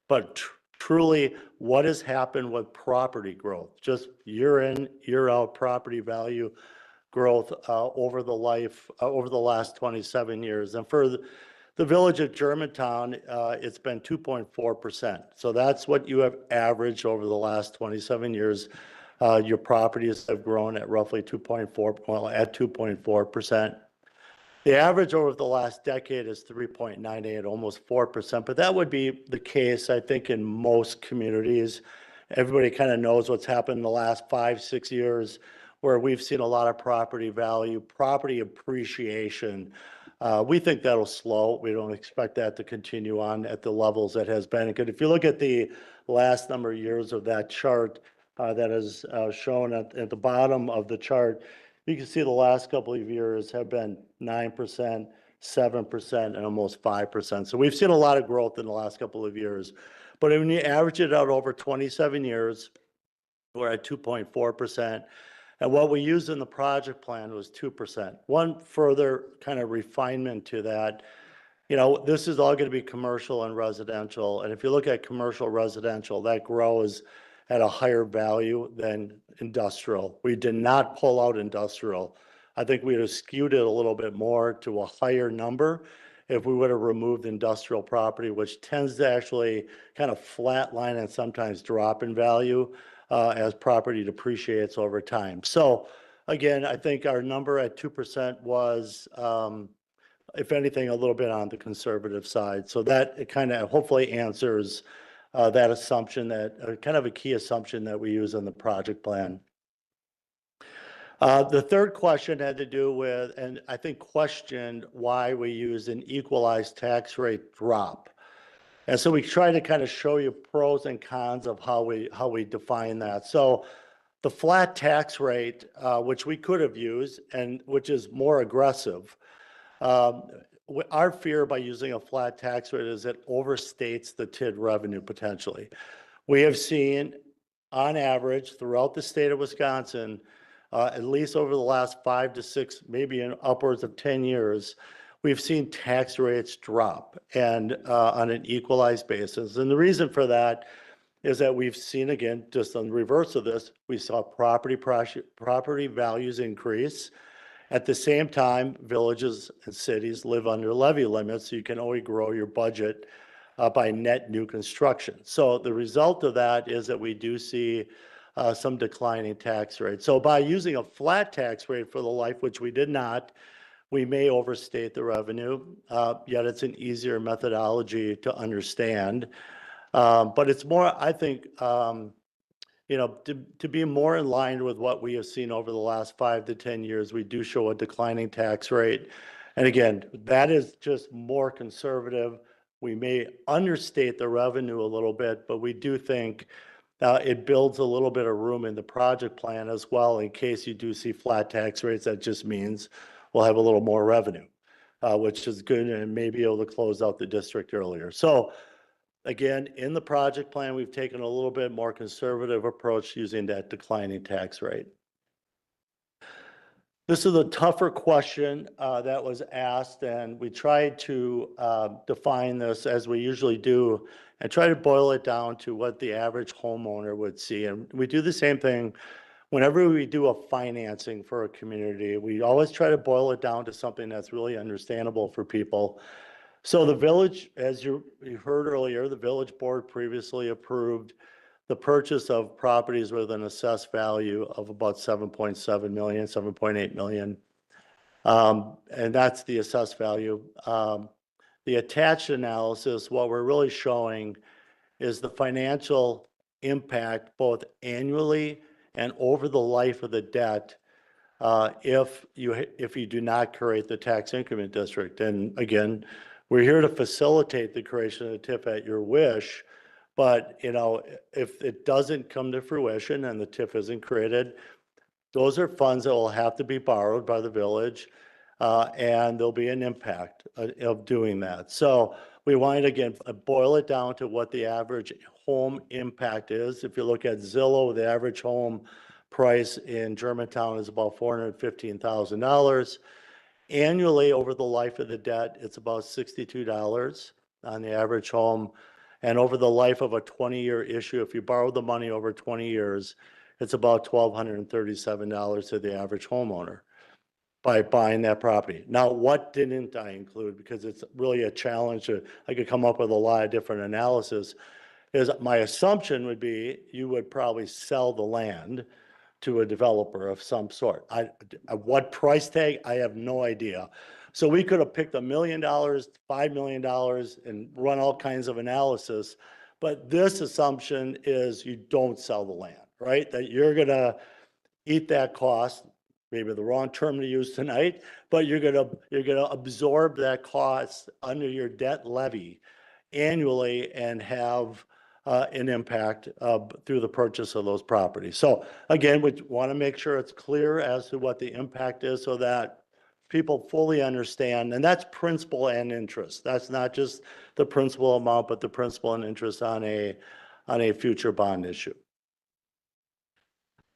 but truly what has happened with property growth, just year in, year out property value growth over the last 27 years. And for the village of Germantown, it's been 2.4%. So that's what you have averaged over the last 27 years. Your properties have grown at roughly 2.4%. The average over the last decade is 3.98, almost 4%, but that would be the case, I think, in most communities. Everybody kind of knows what's happened in the last 5-6 years, where we've seen a lot of property value, property appreciation. We think that'll slow. We don't expect that to continue on at the levels that has been. Because if you look at the last number of years of that chart, that is shown at the bottom of the chart, you can see the last couple of years have been 9%, 7%, and almost 5%. So we've seen a lot of growth in the last couple of years. But when you average it out over 27 years, we're at 2.4%. And what we used in the project plan was 2%. One further kind of refinement to that, you know, this is all going to be commercial and residential. And if you look at commercial residential, that grows at a higher value than industrial. We did not pull out industrial. I think we'd have skewed it a little bit more to a higher number if we would have removed industrial property, which tends to actually kind of flatline and sometimes drop in value as property depreciates over time. So again, I think our number at 2% was, if anything, a little bit on the conservative side. So that it kind of hopefully answers that assumption, that kind of a key assumption that we use in the project plan. The third question had to do with, and I think questioned why we use an equalized tax rate drop. And so we try to kind of show you pros and cons of how we define that. So the flat tax rate, which we could have used and which is more aggressive, our fear by using a flat tax rate is it overstates the TID revenue potentially. We have seen on average throughout the state of Wisconsin, at least over the last 5 to 6, maybe in upwards of 10 years, we've seen tax rates drop and on an equalized basis. And the reason for that is that we've seen, again, just on the reverse of this, we saw property values increase. At the same time, villages and cities live under levy limits, so you can only grow your budget by net new construction. So the result of that is that we do see some declining tax rates. So by using a flat tax rate for the life, which we did not, we may overstate the revenue, yet it's an easier methodology to understand. But it's more, I think, you know, to be more in line with what we have seen over the last 5 to 10 years, we do show a declining tax rate. And again, that is just more conservative. We may understate the revenue a little bit, but we do think it builds a little bit of room in the project plan as well. In case you do see flat tax rates, that just means we'll have a little more revenue, which is good, and may be able to close out the district earlier. So again, in the project plan, we've taken a little bit more conservative approach using that declining tax rate. This is a tougher question that was asked, and we tried to define this as we usually do and try to boil it down to what the average homeowner would see. And we do the same thing whenever we do a financing for a community. We always try to boil it down to something that's really understandable for people. So the village, as you heard earlier, the village board previously approved the purchase of properties with an assessed value of about 7.7 million, 7.8 million. And that's the assessed value. The attached analysis, what we're really showing is the financial impact both annually and over the life of the debt if you do not create the tax increment district. And again, we're here to facilitate the creation of the TIF at your wish, but you know, if it doesn't come to fruition and the TIF isn't created, those are funds that will have to be borrowed by the village, and there'll be an impact of doing that. So we want to, again, boil it down to what the average home impact is. If you look at Zillow, the average home price in Germantown is about $415,000. Annually, over the life of the debt, it's about $62 on the average home. And over the life of a 20-year issue, if you borrow the money over 20 years, it's about $1,237 to the average homeowner by buying that property. Now, what didn't I include, because it's really a challenge, I could come up with a lot of different analysis, is my assumption would be you would probably sell the land to a developer of some sort. What price tag, I have no idea. So we could have picked $1 million, $5 million, and run all kinds of analysis. But this assumption is you don't sell the land, right? That you're gonna eat that cost, maybe the wrong term to use tonight, but you're gonna absorb that cost under your debt levy annually and have an impact through the purchase of those properties. So again, we want to make sure it's clear as to what the impact is so that people fully understand, and that's principal and interest. That's not just the principal amount, but the principal and interest on a future bond issue.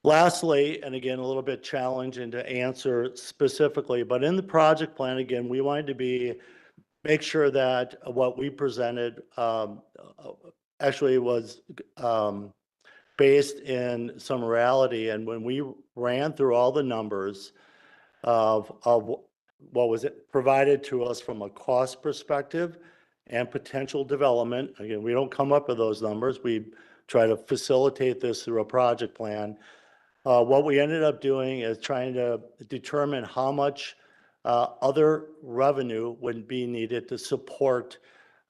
Lastly, and again, a little bit challenging to answer specifically, but in the project plan, again, we wanted to make sure that what we presented actually was based in some reality. And when we ran through all the numbers of what was it provided to us from a cost perspective and potential development, again, we don't come up with those numbers. We try to facilitate this through a project plan. What we ended up doing is trying to determine how much other revenue would be needed to support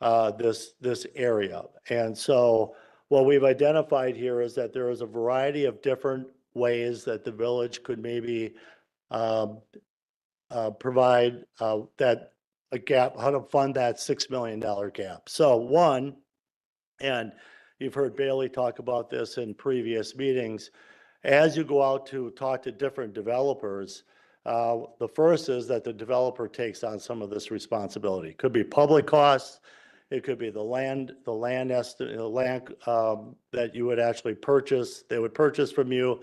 this area. And so what we've identified here is that there is a variety of different ways that the village could maybe provide that a gap, how to fund that $6 million gap. So one, and you've heard Bailey talk about this in previous meetings, as you go out to talk to different developers, the first is that the developer takes on some of this responsibility. It could be public costs, it could be the land estimate, the land that you would actually purchase, they would purchase from you.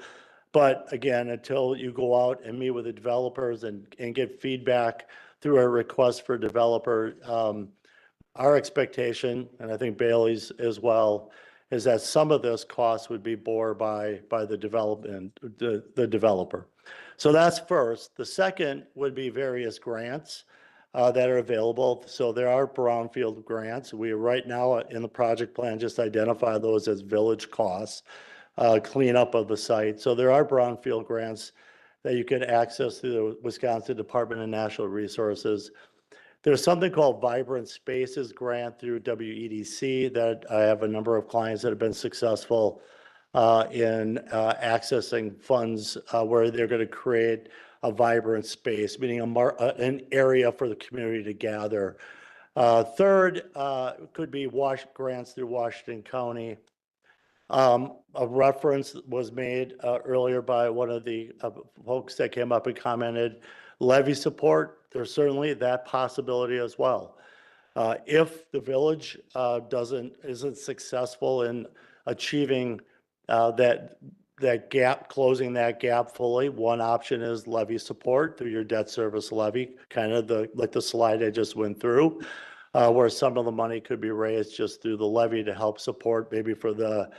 But again, until you go out and meet with the developers and get feedback through a request for developer, our expectation, and I think Bailey's as well, is that some of this cost would be bore by the developer. So that's first. The second would be various grants that are available. So there are brownfield grants. We right now in the project plan just identify those as village costs, cleanup of the site. So there are brownfield grants that you can access through the Wisconsin Department of Natural Resources. There's something called Vibrant Spaces Grant through WEDC that I have a number of clients that have been successful in accessing funds where they're going to create a vibrant space, meaning an area for the community to gather. Third could be grants through Washington County. A reference was made earlier by one of the folks that came up and commented, levy support. There's certainly that possibility as well. If the village isn't successful in achieving that gap, closing that gap fully, one option is levy support through your debt service levy, kind of like the slide I just went through, where some of the money could be raised just through the levy to help support maybe for the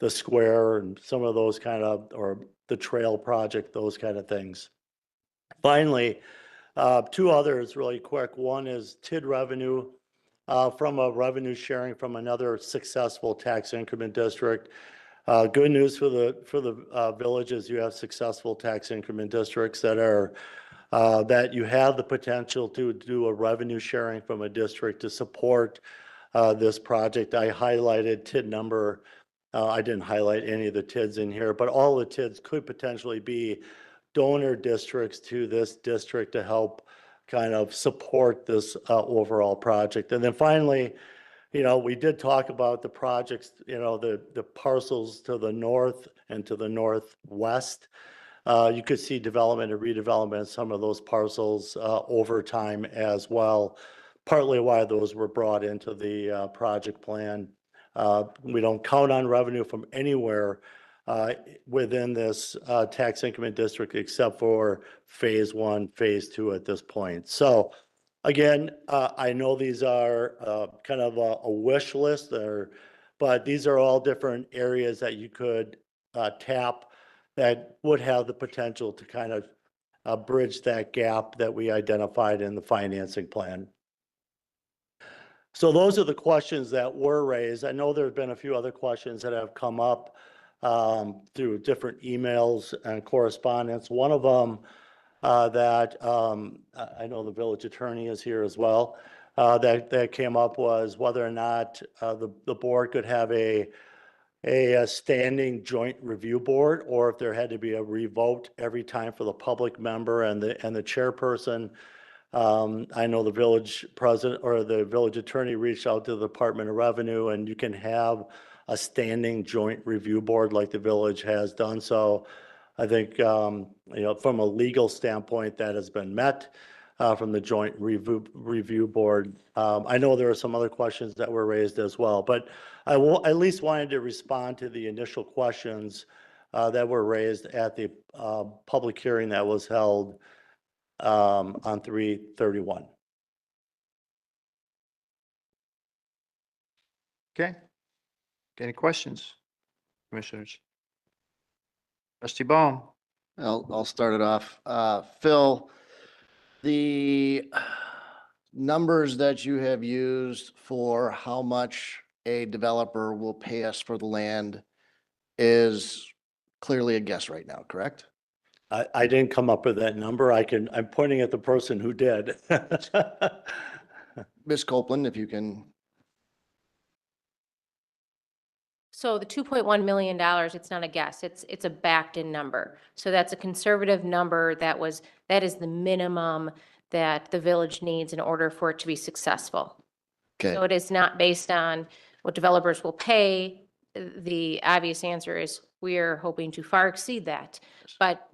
square and some of those kind of, or the trail project, those kind of things. Finally, two others really quick. One is TID revenue from a revenue sharing from another successful tax increment district. Good news for the villages, you have successful tax increment districts that are that you have the potential to do a revenue sharing from a district to support this project. I highlighted TID number. I didn't highlight any of the TIDs in here, but all the TIDs could potentially be donor districts to this district to help kind of support this overall project. And then finally, we did talk about the projects, the parcels to the north and to the northwest. You could see development and redevelopment of some of those parcels over time as well, partly why those were brought into the project plan. We don't count on revenue from anywhere within this tax increment district except for phase one, phase two at this point. So again, I know these are kind of a wish list there, but these are all different areas that you could tap that would have the potential to kind of bridge that gap that we identified in the financing plan. So those are the questions that were raised. I know there have been a few other questions that have come up through different emails and correspondence. One of them that I know the village attorney is here as well, that came up was whether or not the board could have a standing joint review board, or if there had to be a revote every time for the public member and the chairperson. I know the village president or the village attorney reached out to the Department of Revenue, and you can have a standing joint review board like the village has done. So I think, from a legal standpoint, that has been met from the joint review board. I know there are some other questions that were raised as well, but I at least wanted to respond to the initial questions that were raised at the public hearing that was held on 3/31. Okay. Any questions, commissioners? Trustee Baum? I'll start it off. Phil, the numbers that you have used for how much a developer will pay us for the land is clearly a guess right now, correct? I didn't come up with that number. I'm pointing at the person who did. Ms. Copeland, if you can. So the $2.1 million, it's not a guess, it's a backed-in number. So that's a conservative number that is the minimum that the village needs in order for it to be successful. Okay. So it is not based on what developers will pay. The obvious answer is we are hoping to far exceed that. But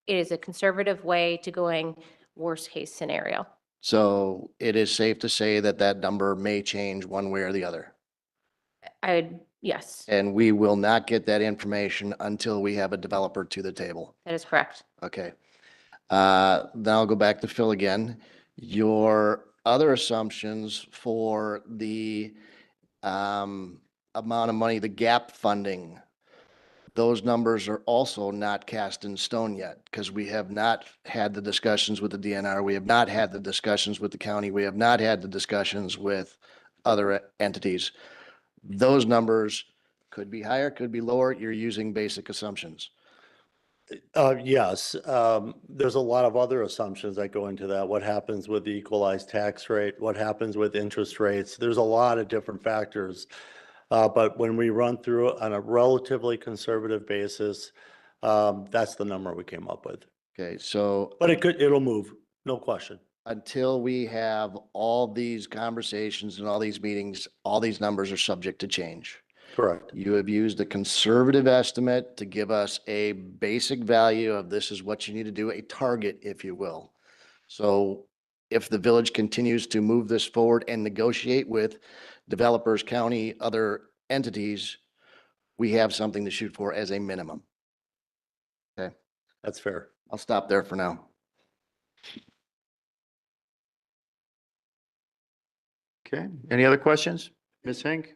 it is a conservative way to going worst-case scenario. So it is safe to say that that number may change one way or the other. Yes, And we will not get that information until we have a developer to the table. that is correct. Okay. Then I'll go back to Phil again. Your other assumptions for the amount of money, the gap funding, those numbers are also not cast in stone yet because we have not had the discussions with the DNR. We have not had the discussions with the county. We have not had the discussions with other entities. Those numbers could be higher, could be lower. You're using basic assumptions. Yes, there's a lot of other assumptions that go into that. What happens with the equalized tax rate? What happens with interest rates? There's a lot of different factors. But when we run through it on a relatively conservative basis, that's the number we came up with. Okay, so. But it'll move, no question. Until we have all these conversations and all these meetings, all these numbers are subject to change. Correct. You have used a conservative estimate to give us a basic value of this is what you need to do, a target, if you will. So if the village continues to move this forward and negotiate with developers, county, other entities, we have something to shoot for as a minimum. Okay. That's fair. I'll stop there for now. Okay, any other questions? Ms. Henk?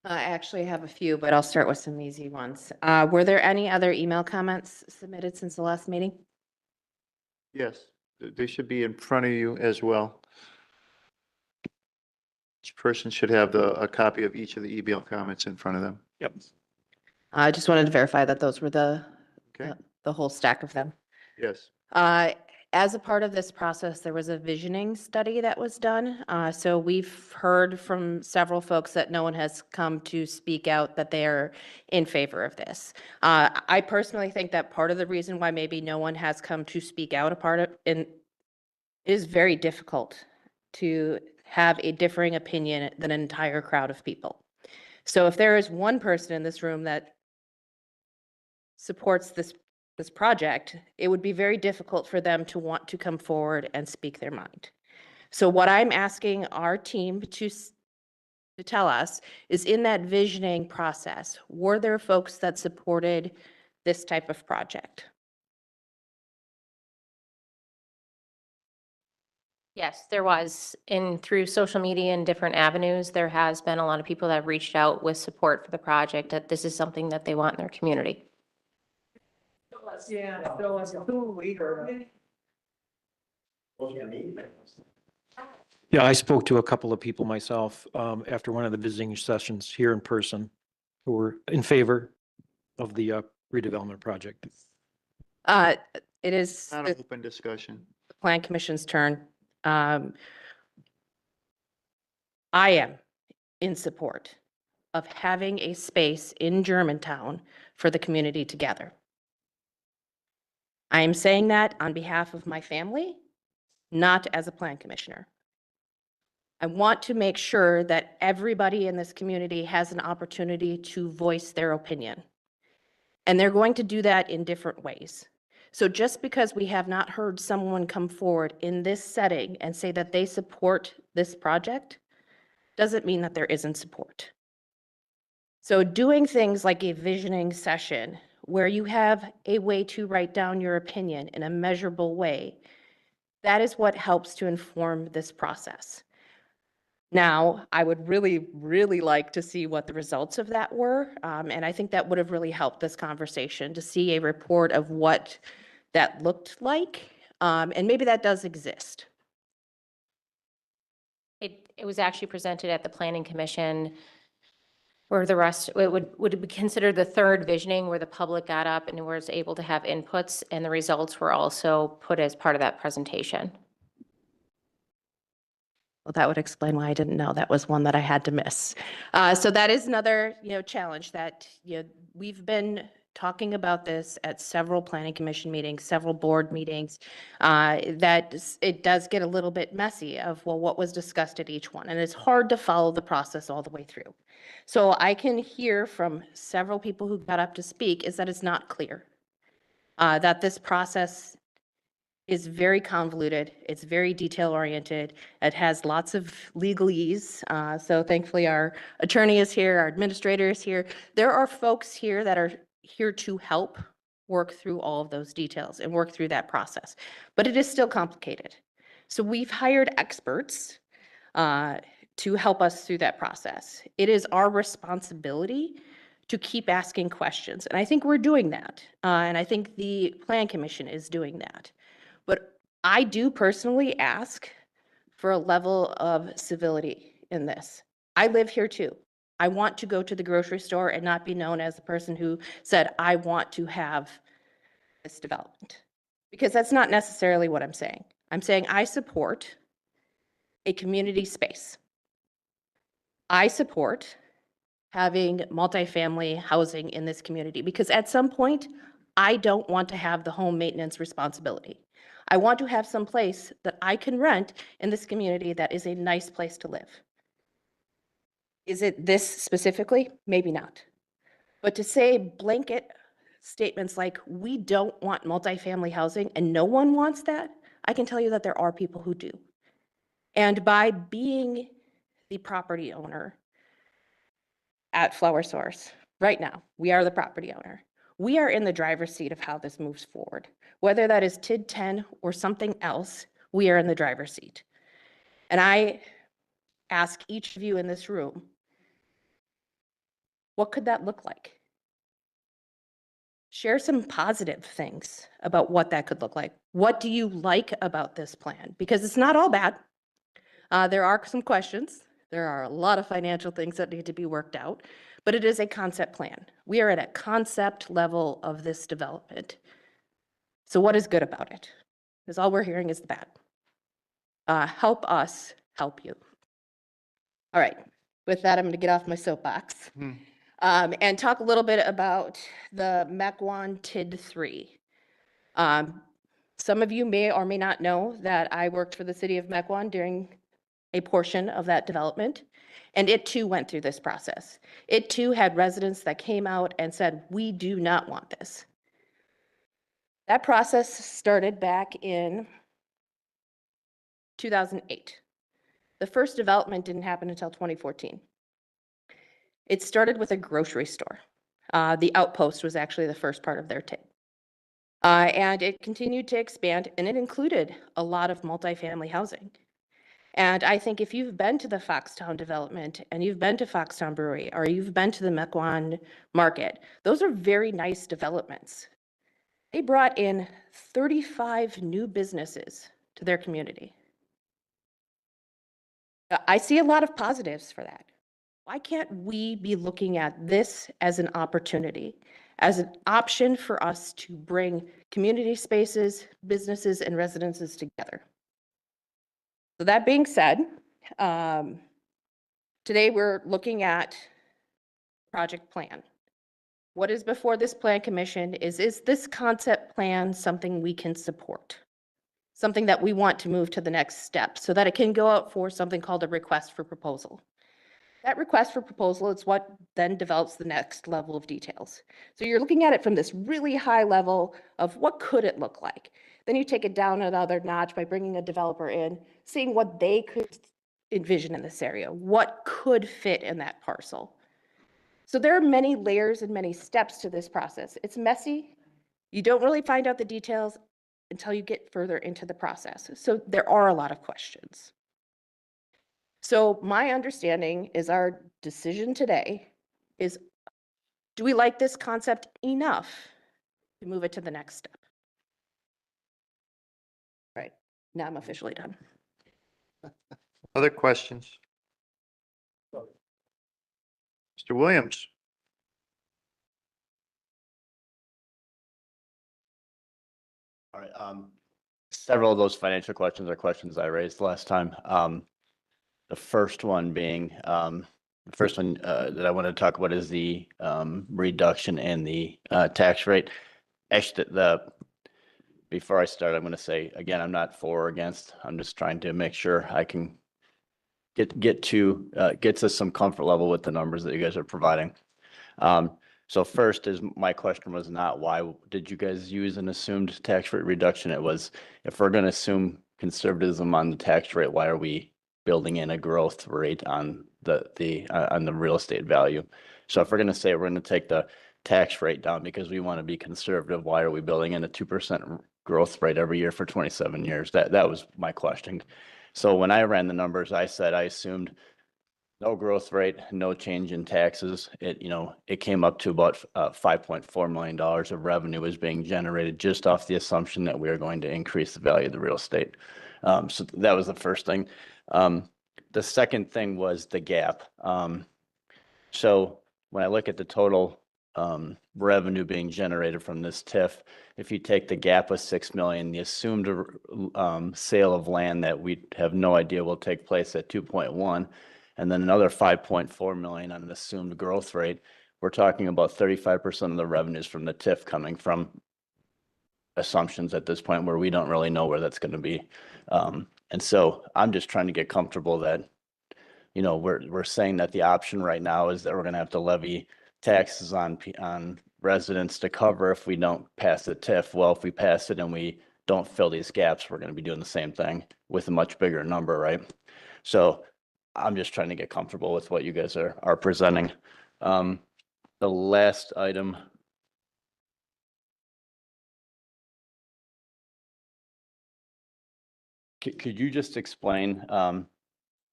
I actually have a few, but I'll start with some easy ones. Were there any other email comments submitted since the last meeting? Yes, they should be in front of you as well. Each person should have a copy of each of the email comments in front of them. Yep. I just wanted to verify that those were the whole stack of them. Yes. As a part of this process, there was a visioning study that was done. So we've heard from several folks that no one has come to speak out that they are in favor of this. I personally think that part of the reason why maybe no one has come to speak out it is very difficult to have a differing opinion than an entire crowd of people. So if there is one person in this room that supports this project, it would be very difficult for them to want to come forward and speak their mind. So what I'm asking our team to tell us is, in that visioning process, were there folks that supported this type of project? Yes, there was. Through social media and different avenues, there has been a lot of people that have reached out with support for the project, that this is something that they want in their community. Yeah, there was a leader. Yeah, I spoke to a couple of people myself after one of the visiting sessions here in person who were in favor of the redevelopment project. It is Not an open discussion. the Plan Commission's turn. I am in support of having a space in Germantown for the community together. I am saying that on behalf of my family, not as a plan commissioner. I want to make sure that everybody in this community has an opportunity to voice their opinion. And they're going to do that in different ways. So just because we have not heard someone come forward in this setting and say that they support this project, doesn't mean that there isn't support. So doing things like a visioning session where you have a way to write down your opinion in a measurable way, that is what helps to inform this process. Now, I would really, really like to see what the results of that were. And I think that would have really helped this conversation to see a report of what that looked like. And maybe that does exist. It was actually presented at the Planning Commission, or the rest, it would be considered the third visioning, where the public got up and was able to have inputs, and the results were also put as part of that presentation. Well, that would explain why I didn't know. That was one that I had to miss. So that is another, challenge that, we've been talking about this at several planning commission meetings, several board meetings, that it does get a little bit messy of, well, what was discussed at each one. And it's hard to follow the process all the way through. So I can hear from several people who got up to speak is that it's not clear, that this process is very convoluted. It's very detail oriented. It has lots of legalese. So thankfully our attorney is here, our administrator is here. There are folks here that are here to help work through all of those details and work through that process. But it is still complicated. So we've hired experts to help us through that process. It is our responsibility to keep asking questions. And I think we're doing that. And I think the Plan Commission is doing that. But I do personally ask for a level of civility in this. I live here too. I want to go to the grocery store and not be known as the person who said, I want to have this development. Because that's not necessarily what I'm saying. I'm saying I support a community space. I support having multifamily housing in this community because at some point, I don't want to have the home maintenance responsibility. I want to have some place that I can rent in this community that is a nice place to live. Is it this specifically? Maybe not. But to say blanket statements like, we don't want multifamily housing and no one wants that, I can tell you that there are people who do. And by being the property owner at Flower Source, right now, we are the property owner. We are in the driver's seat of how this moves forward. Whether that is TID 10 or something else, we are in the driver's seat. And I ask each of you in this room, what could that look like? Share some positive things about what that could look like. What do you like about this plan? Because it's not all bad. There are some questions. There are a lot of financial things that need to be worked out, but it is a concept plan. We are at a concept level of this development. So what is good about it? Because all we're hearing is the bad. Help us help you. All right, with that, I'm going to get off my soapbox and talk a little bit about the Mequon TID 3. Some of you may or may not know that I worked for the city of Mequon during a portion of that development, and it too went through this process. It too had residents that came out and said, we do not want this. That process started back in 2008. The first development didn't happen until 2014. It started with a grocery store. The Outpost was actually the first part of their TID. And it continued to expand, and it included a lot of multifamily housing. And I think if you've been to the Foxtown development and you've been to Foxtown Brewery or you've been to the Mequon Market, those are very nice developments. They brought in 35 new businesses to their community. I see a lot of positives for that. Why can't we be looking at this as an opportunity, as an option for us to bring community spaces, businesses, and residences together? So that being said, today we're looking at project plan. What is before this plan commission is this concept plan something we can support? Something that we want to move to the next step so that it can go out for something called a request for proposal. That request for proposal is what then develops the next level of details. So you're looking at it from this really high level of what could it look like? Then you take it down another notch by bringing a developer in, seeing what they could envision in this area, what could fit in that parcel. So there are many layers and many steps to this process. It's messy. You don't really find out the details until you get further into the process. So there are a lot of questions. So my understanding is our decision today is, do we like this concept enough to move it to the next step? Right, now I'm officially done. Other questions? Mr. Williams? All right, several of those financial questions are questions I raised last time. The first one being, that I want to talk about is the reduction in the tax rate. Actually, before I start, I'm going to say, again, I'm not for or against. I'm just trying to make sure I can get to some comfort level with the numbers that you guys are providing. So first is, my question was not why did you guys use an assumed tax rate reduction? It was, if we're going to assume conservatism on the tax rate, why are we building in a growth rate on the real estate value? So if we're going to say we're going to take the tax rate down because we want to be conservative, why are we building in a 2% growth rate every year for 27 years? That was my question. So when I ran the numbers, I said I assumed no growth rate, no change in taxes. It came up to about $5.4 million of revenue is being generated just off the assumption that we are going to increase the value of the real estate. So that was the first thing. The second thing was the gap. So when I look at the total revenue being generated from this TIF, if you take the gap of 6 million, the assumed sale of land that we have no idea will take place at 2.1, and then another 5.4 million on an assumed growth rate, we're talking about 35% of the revenues from the TIF coming from assumptions at this point where we don't really know where that's going to be. And so I'm just trying to get comfortable that, we're saying that the option right now is that we're going to have to levy taxes on residents to cover if we don't pass the TIF. Well, if we pass it and we don't fill these gaps, we're going to be doing the same thing with a much bigger number, right? So I'm just trying to get comfortable with what you guys are presenting. The last item. Could you just explain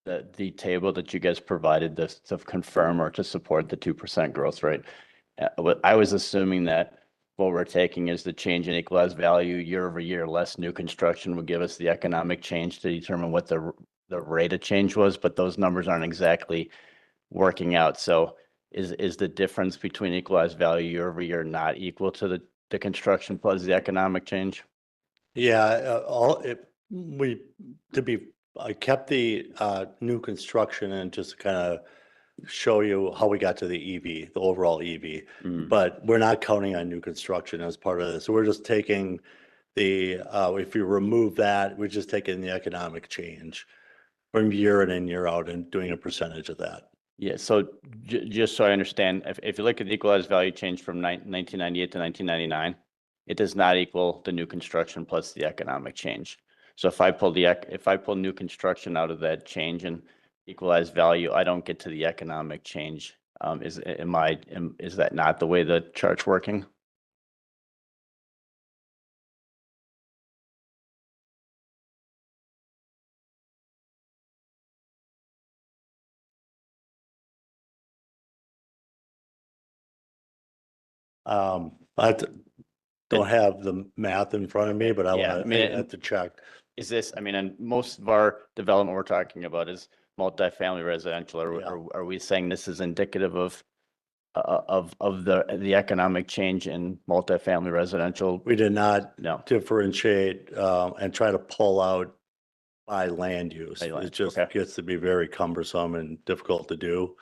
the table that you guys provided this to confirm or to support the 2% growth rate? I was assuming that what we're taking is the change in equalized value year over year, less new construction would give us the economic change to determine what the rate of change was, but those numbers aren't exactly working out. So is the difference between equalized value year over year not equal to the construction plus the economic change? Yeah, I kept the new construction and just kind of show you how we got to the EV, the overall EV. But we're not counting on new construction as part of this. So we're just taking if you remove that, we're just taking the economic change from year in and year out and doing a percentage of that. Yeah, so just so I understand, if you look at the equalized value change from 1998 to 1999, it does not equal the new construction plus the economic change. So if I pull new construction out of that change and equalized value, I don't get to the economic change. Is that not the way the chart's working? I don't have the math in front of me, but I have to check. Is this, and most of our development we're talking about is multifamily residential. Are we saying this is indicative of the economic change in multifamily residential? We did not differentiate and try to pull out by land use. It just gets to be very cumbersome and difficult to do.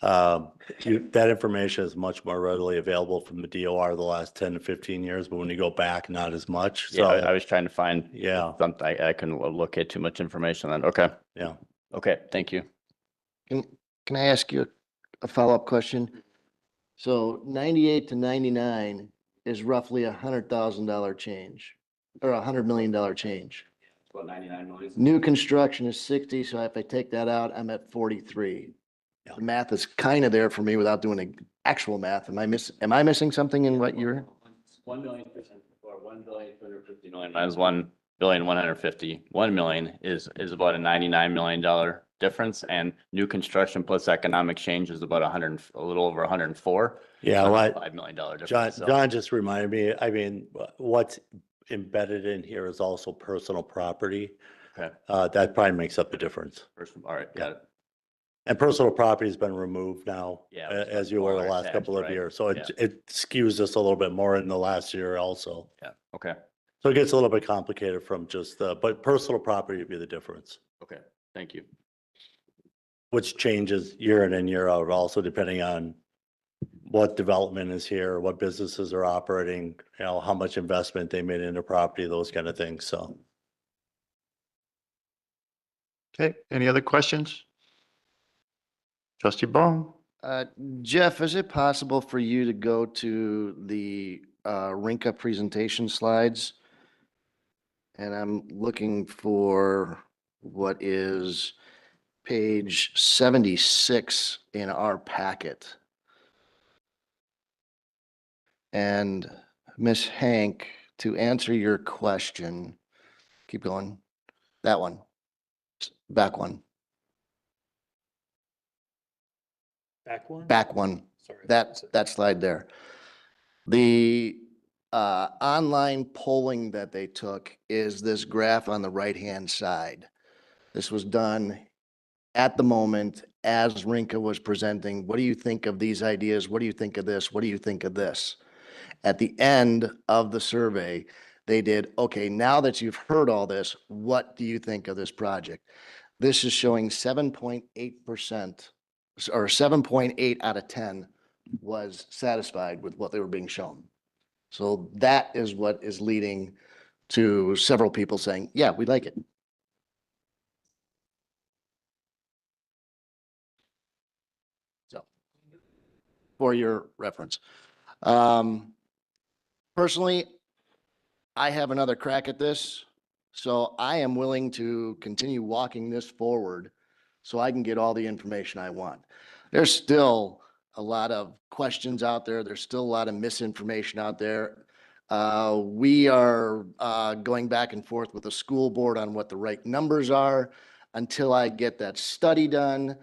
That information is much more readily available from the DOR the last 10 to 15 years, but when you go back, not as much. Yeah, I was trying to find something. I couldn't look at too much information on. Okay. Yeah. Okay, thank you. Can I ask you a follow-up question? So 98 to 99 is roughly $100,000 change or $100 million change. About 99 million. New construction is 60, so if I take that out, I'm at 43. The math is kind of there for me without doing the actual math. Am I missing something in what you're? 1,000,000% or 1,250,000,000 minus 1,150,000. 1 million is about a $99 million difference, and new construction plus economic change is about a little over 104. Yeah, So what? $5 million John, difference. So, John just reminded me, I mean, what's embedded in here is also personal property. okay, That probably makes up the difference. all right, got it. And personal property's been removed now, Yeah, it was as you were the smaller last tax, couple of right? years. So Yeah. it skews us a little bit more in the last year also. Yeah, okay, So it gets a little bit complicated from just but personal property would be the difference, okay, thank you. which changes year in and year out also depending on what development is here, what businesses are operating, how much investment they made into property, those kind of things. So. Okay, any other questions? Trustee Bone? Jeff, is it possible for you to go to the Rinka presentation slides? And I'm looking for what is page 76 in our packet. And Miss Hank, to answer your question, keep going. That one. Back one. Back one? Back one. Sorry. That slide there. The online polling that they took is this graph on the right-hand side. This was done at the moment as Rinka was presenting. What do you think of these ideas? What do you think of this? What do you think of this? At the end of the survey, they did, okay, now that you've heard all this, what do you think of this project? This is showing 7.8% or 7.8 out of 10 was satisfied with what they were being shown. So that is what is leading to several people saying, yeah, we like it. So for your reference. Personally, I have another crack at this, so I am willing to continue walking this forward so I can get all the information I want. There's still a lot of questions out there. There's still a lot of misinformation out there. We are going back and forth with the school board on what the right numbers are. Until I get that study done,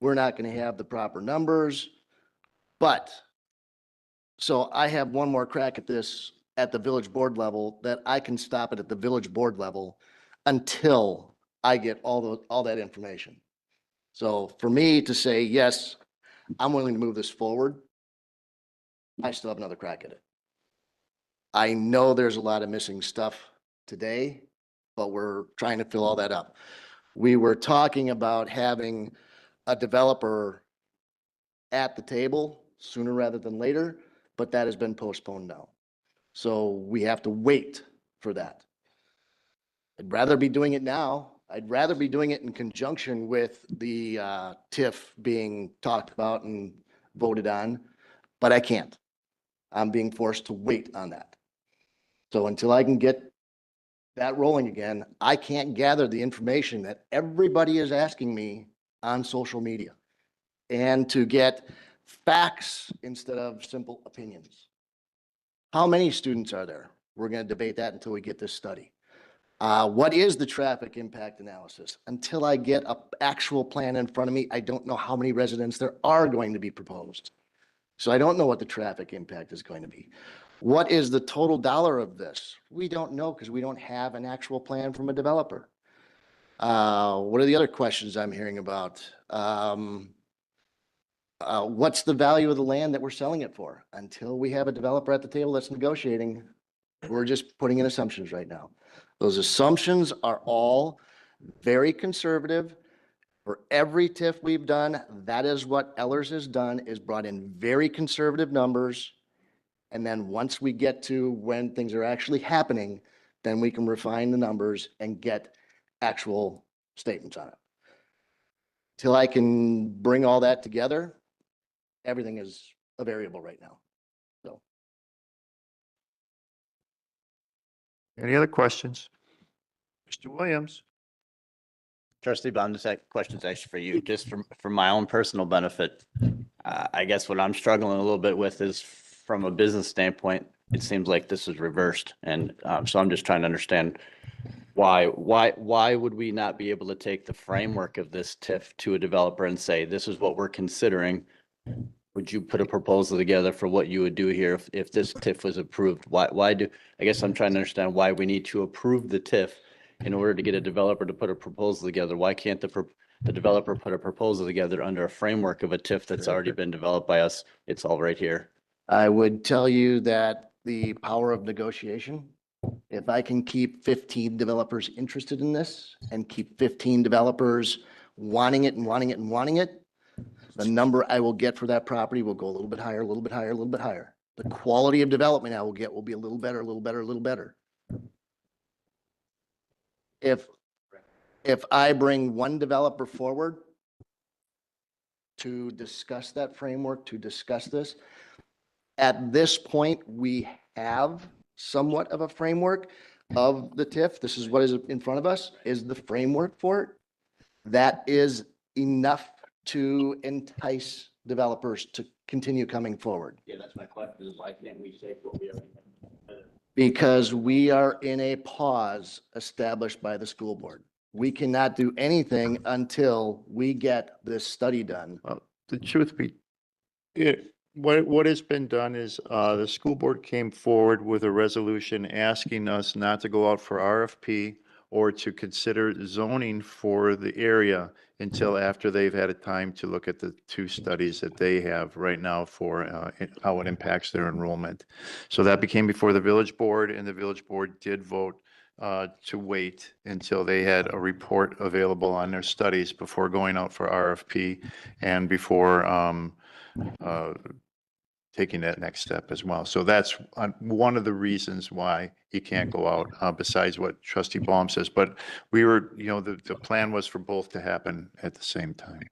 we're not going to have the proper numbers. But, so I have one more crack at this at the village board level, that I can stop it at the village board level until I get all that information. So for me to say, yes, I'm willing to move this forward, I still have another crack at it. I know there's a lot of missing stuff today, but we're trying to fill all that up. We were talking about having a developer at the table sooner rather than later, but that has been postponed now. So we have to wait for that. I'd rather be doing it now. I'd rather be doing it in conjunction with the TIF being talked about and voted on, but I can't. I'm being forced to wait on that. So until I can get that rolling again, I can't gather the information that everybody is asking me on social media and to get facts instead of simple opinions. How many students are there? We're going to debate that until we get this study. What is the traffic impact analysis? Until I get an actual plan in front of me, I don't know how many residents there are going to be proposed. So I don't know what the traffic impact is going to be. What is the total dollar of this? We don't know because we don't have an actual plan from a developer. What are the other questions I'm hearing about? What's the value of the land that we're selling it for? Until we have a developer at the table that's negotiating, we're just putting in assumptions right now. Those assumptions are all very conservative. For every TIF we've done, that is what Ellers has done, is brought in very conservative numbers. And then once we get to when things are actually happening, then we can refine the numbers and get actual statements on it. Till I can bring all that together, everything is a variable right now. So. Any other questions? Mr. Williams? Trustee Bond, this question's actually for you, just for my own personal benefit. I guess what I'm struggling a little bit with is from a business standpoint, it seems like this is reversed. And so I'm just trying to understand why would we not be able to take the framework of this TIF to a developer and say, this is what we're considering? Would you put a proposal together for what you would do here if this TIF was approved? I guess I'm trying to understand why we need to approve the TIF in order to get a developer to put a proposal together. Why can't the developer put a proposal together under a framework of a TIF that's already been developed by us? It's all right here. I would tell you that the power of negotiation, if I can keep 15 developers interested in this and keep 15 developers wanting it and wanting it and wanting it, the number I will get for that property will go a little bit higher, a little bit higher, a little bit higher. The quality of development I will get will be a little better, a little better, a little better. If I bring one developer forward to discuss that framework, to discuss this, at this point, we have somewhat of a framework of the TIF. This is what is in front of us, is the framework for it. That is enough to entice developers to continue coming forward. Yeah, that's my question, is why can't we say what we already have? Because we are in a pause established by the school board. We cannot do anything until we get this study done. The truth be, what has been done is, the school board came forward with a resolution asking us not to go out for RFP or to consider zoning for the area until after they've had a time to look at the two studies that they have right now for how it impacts their enrollment. So that became before the village board, and the village board did vote to wait until they had a report available on their studies before going out for RFP and before taking that next step as well. So that's one of the reasons why you can't go out, besides what Trustee Baum says. But we were, the plan was for both to happen at the same time.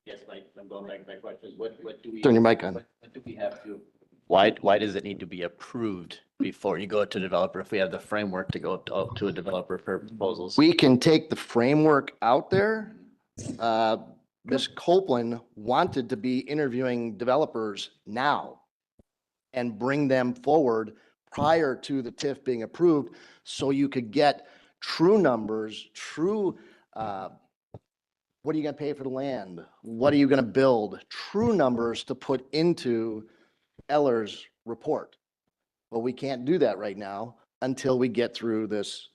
Yes, I'm going back to my question. What do we? Turn your mic on. What do we have to? Why does it need to be approved before you go to developer if we have the framework to go to a developer for proposals? We can take the framework out there. Ms. Copeland wanted to be interviewing developers now and bring them forward prior to the TIF being approved, so you could get true numbers, true, what are you going to pay for the land? What are you going to build? True numbers to put into Eller's report. But we can't do that right now until we get through this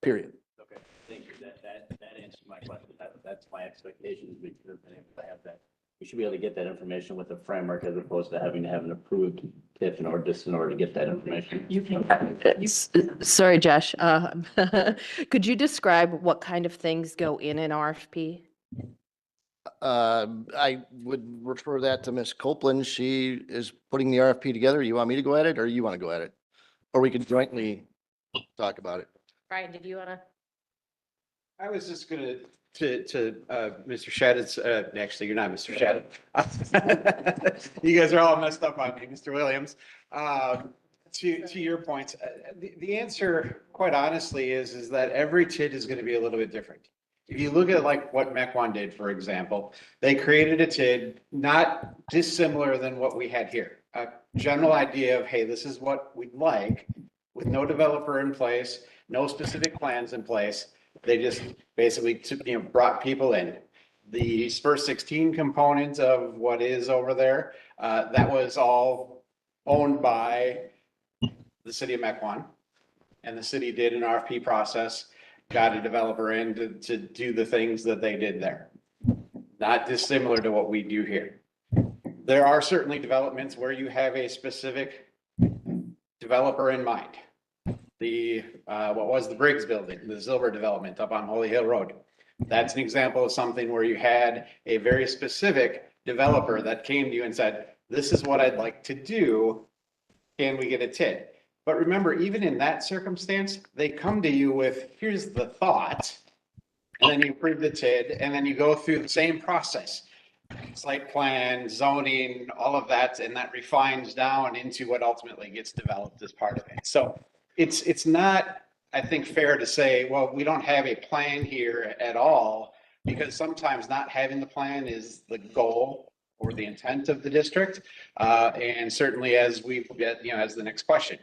period. Okay, thank you. That answers my question. That's my expectation. We should have that. We should be able to get that information with a framework as opposed to having to have an approved TIF in order to get that information. Sorry, Josh. Could you describe what kind of things go in an RFP? I would refer that to Ms. Copeland. She is putting the RFP together. You want me to go at it, or you want to go at it? Or we can jointly talk about it. Brian, did you want to? I was just gonna, to Mr. Shadid's, actually, you're not Mr. Shadid. You guys are all messed up on me, Mr. Williams. To your points, the answer, quite honestly, is that every TID is gonna be a little bit different. If you look at like what Mequon did, for example, they created a TID not dissimilar than what we had here. A general idea of, hey, this is what we'd like, with no developer in place, no specific plans in place. They just basically brought people in. The first 16 components of what is over there, that was all owned by the city of Mequon. And the city did an RFP process, got a developer in to do the things that they did there. Not dissimilar to what we do here. There are certainly developments where you have a specific developer in mind. The, what was the Briggs building, the Silver development up on Holy Hill Road. That's an example of something where you had a very specific developer that came to you and said, this is what I'd like to do. Can we get a TID? But remember, even in that circumstance, they come to you with, here's the thought, and then you approve the TID, and then you go through the same process. Site plan, zoning, all of that, and that refines down into what ultimately gets developed as part of it. So it's not I think, fair to say, well, we don't have a plan here at all, because sometimes not having the plan is the goal or the intent of the district. And certainly as we get, as the next question,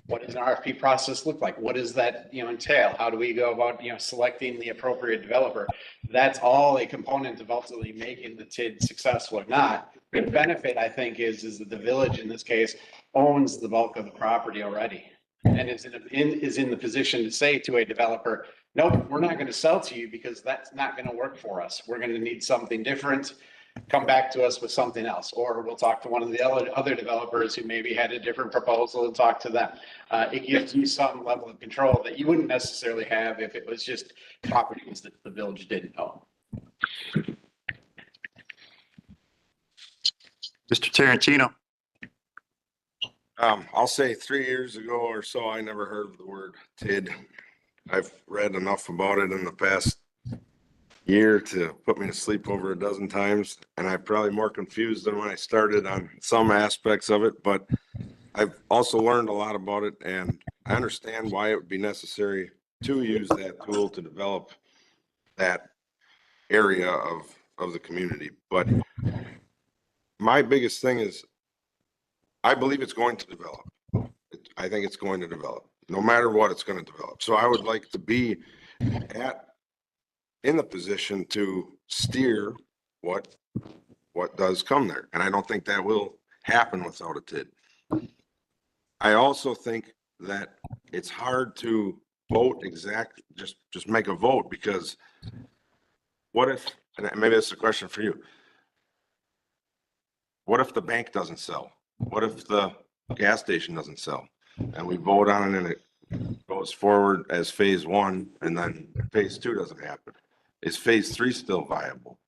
what does an RFP process look like? What does that, entail? How do we go about, selecting the appropriate developer? That's all a component of ultimately making the TID successful or not. The benefit, I think, is that the village in this case owns the bulk of the property already, and is in the position to say to a developer, nope, we're not going to sell to you because that's not going to work for us. We're going to need something different. Come back to us with something else, or we'll talk to one of the other developers who maybe had a different proposal and talk to them. It gives you some level of control that you wouldn't necessarily have if it was just properties that the village didn't own. Mr. Tarantino. I'll say 3 years ago or so, I never heard of the word TID. I've read enough about it in the past year to put me to sleep over a dozen times, and I'm probably more confused than when I started on some aspects of it, but I've also learned a lot about it, and I understand why it would be necessary to use that tool to develop that area of the community. But my biggest thing is, I believe it's going to develop. I think it's going to develop. No matter what, it's going to develop. So I would like to be in the position to steer what does come there. And I don't think that will happen without a TID. I also think that it's hard to vote just make a vote, because what if, and maybe that's a question for you, what if the bank doesn't sell? What if the gas station doesn't sell? And we vote on it and it goes forward as phase 1, and then phase 2 doesn't happen. Is phase 3 still viable?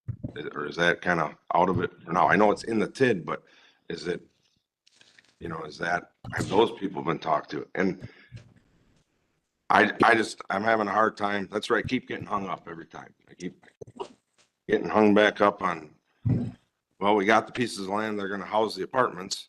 Or is that kind of out of it for now? I know it's in the TID, but is it, have those people been talked to? And I'm having a hard time. That's right. I keep getting hung up every time. I keep getting hung back up on, well, we got the pieces of land, they're going to house the apartments,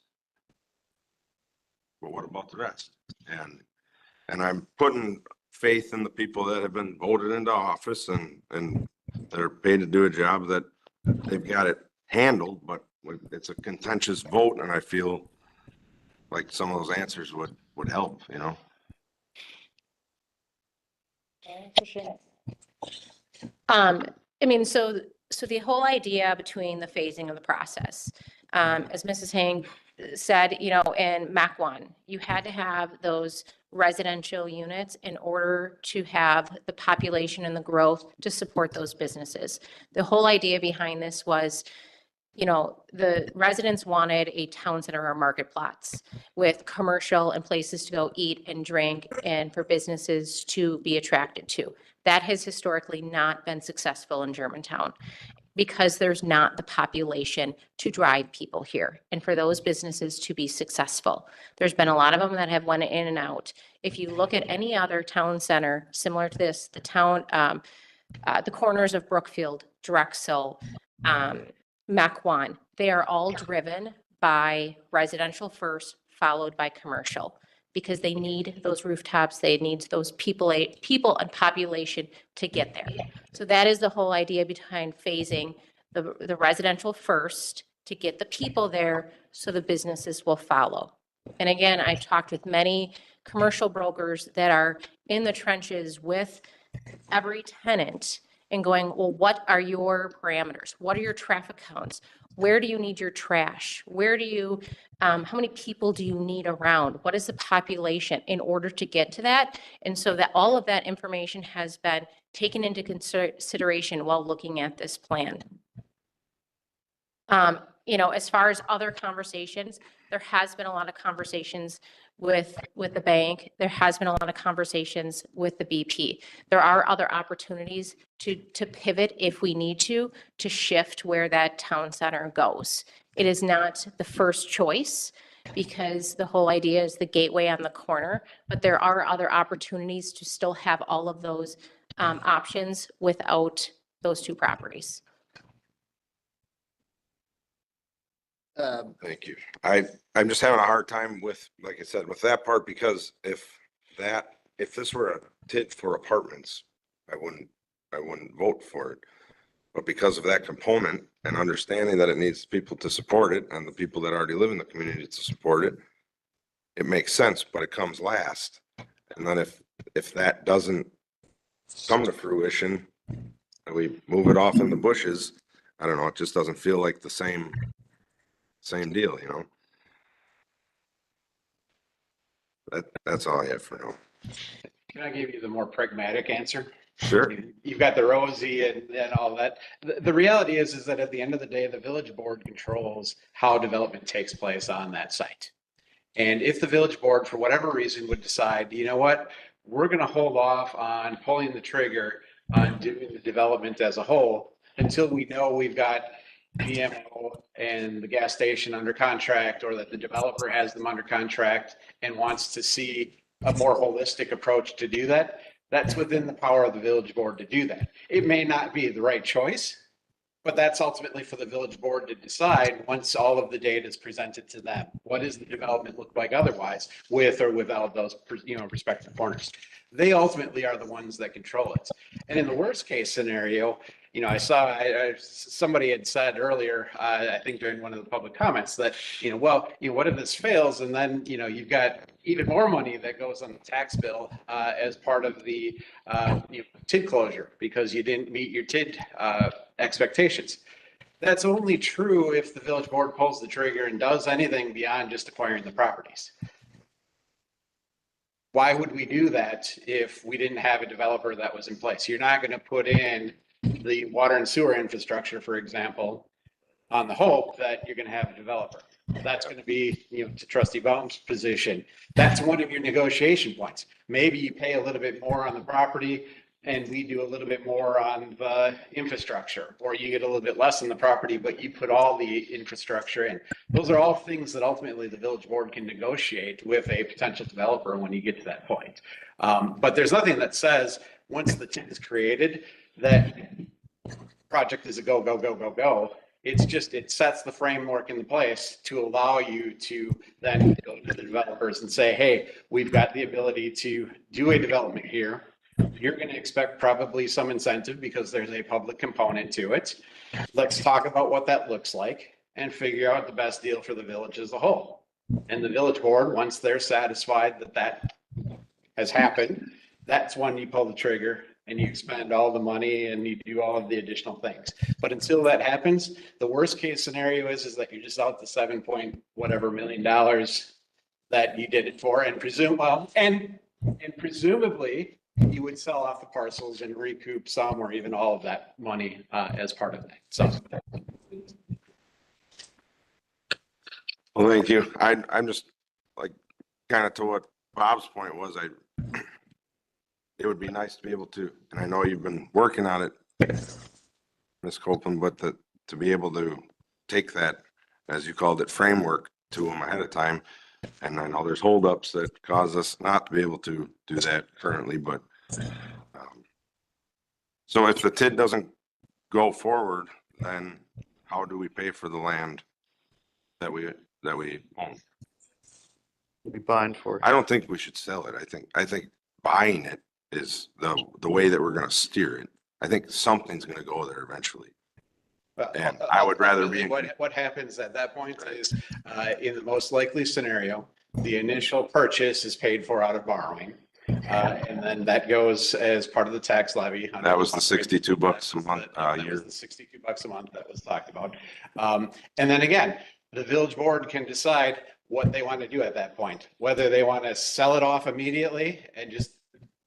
but what about the rest? And I'm putting faith in the people that have been voted into office and that are paid to do a job that they've got it handled, but it's a contentious vote, and I feel like some of those answers would help, I mean, so the whole idea between the phasing of the process, as Mrs. Hang said, in MAC 1, you had to have those residential units in order to have the population and the growth to support those businesses. The whole idea behind this was, the residents wanted a town center or market plots with commercial and places to go eat and drink and for businesses to be attracted to. That has historically not been successful in Germantown because there's not the population to drive people here and for those businesses to be successful. There's been a lot of them that have went in and out. If you look at any other town center similar to this, the corners of Brookfield, Drexel, Macwan, they are all driven by residential first, followed by commercial, because they need those rooftops, they need those people and population to get there. So that is the whole idea behind phasing the residential first to get the people there so the businesses will follow. And again, I've talked with many commercial brokers that are in the trenches with every tenant and going, well, what are your parameters? What are your traffic counts? Where do you need your trash? Where do you, how many people do you need around? What is the population in order to get to that? And so that all of that information has been taken into consideration while looking at this plan. As far as other conversations, there has been a lot of conversations with the bank. There has been a lot of conversations with the BP. There are other opportunities to pivot if we need to shift where that town center goes. It is not the first choice because the whole idea is the gateway on the corner, but there are other opportunities to still have all of those options without those two properties. Thank you. I'm just having a hard time with, like I said, with that part, because if that if this were a TID for apartments, I wouldn't vote for it. But because of that component and understanding that it needs people to support it and the people that already live in the community to support it, it makes sense, but it comes last. And then if that doesn't come to fruition, and we move it off in the bushes, I don't know, it just doesn't feel like the same deal, you know? That's all I have for now. Can I give you the more pragmatic answer? Sure. You've got the Rosie and all that. The reality is that at the end of the day, the village board controls how development takes place on that site. And if the village board, for whatever reason, would decide, you know what, we're going to hold off on pulling the trigger on doing the development as a whole until we know we've got BMO and the gas station under contract, or that the developer has them under contract and wants to see a more holistic approach to do that, that's within the power of the village board to do that. It may not be the right choice, but that's ultimately for the village board to decide once all of the data is presented to them. What does the development look like otherwise, with or without those, respective corners? They ultimately are the ones that control it. And in the worst case scenario, I saw somebody had said earlier, I think during one of the public comments, that, what if this fails? And then, you've got even more money that goes on the tax bill as part of the TID closure because you didn't meet your TID expectations. That's only true if the village board pulls the trigger and does anything beyond just acquiring the properties. Why would we do that if we didn't have a developer that was in place? You're not going to put in the water and sewer infrastructure, for example, on the hope that you're going to have a developer. That's going to be, to Trustee Baum's position, that's one of your negotiation points. Maybe you pay a little bit more on the property and we do a little bit more on the infrastructure, or you get a little bit less on the property, but you put all the infrastructure in. Those are all things that ultimately the village board can negotiate with a potential developer when you get to that point. But there's nothing that says once the TID is created that project is a go, go, go, go, go. It's just, it sets the framework in place to allow you to then go to the developers and say, hey, we've got the ability to do a development here. You're going to expect probably some incentive because there's a public component to it. Let's talk about what that looks like and figure out the best deal for the village as a whole. And the village board, once they're satisfied that that has happened, that's when you pull the trigger and you spend all the money and you do all of the additional things. But until that happens, the worst case scenario is that you're just out the $7 million that you did it for, and presumably you would sell off the parcels and recoup some or even all of that money as part of that. So. Well, thank you. I'm just like, kind of to what Bob's point was, it would be nice to be able to, and I know you've been working on it, Ms. Copeland, but to be able to take that, as you called it, framework to them ahead of time. And I know there's holdups that cause us not to be able to do that currently, but so if the TID doesn't go forward, then how do we pay for the land that we own? We bond for. I don't think we should sell it. I think buying it is the way that we're going to steer it. I think something's going to go there eventually. And I would rather be. What happens at that point is, in the most likely scenario, the initial purchase is paid for out of borrowing. And then that goes as part of the tax levy. That was the $62 a month a year. The $62 a month that was talked about. And then again, the village board can decide what they want to do at that point, whether they want to sell it off immediately and just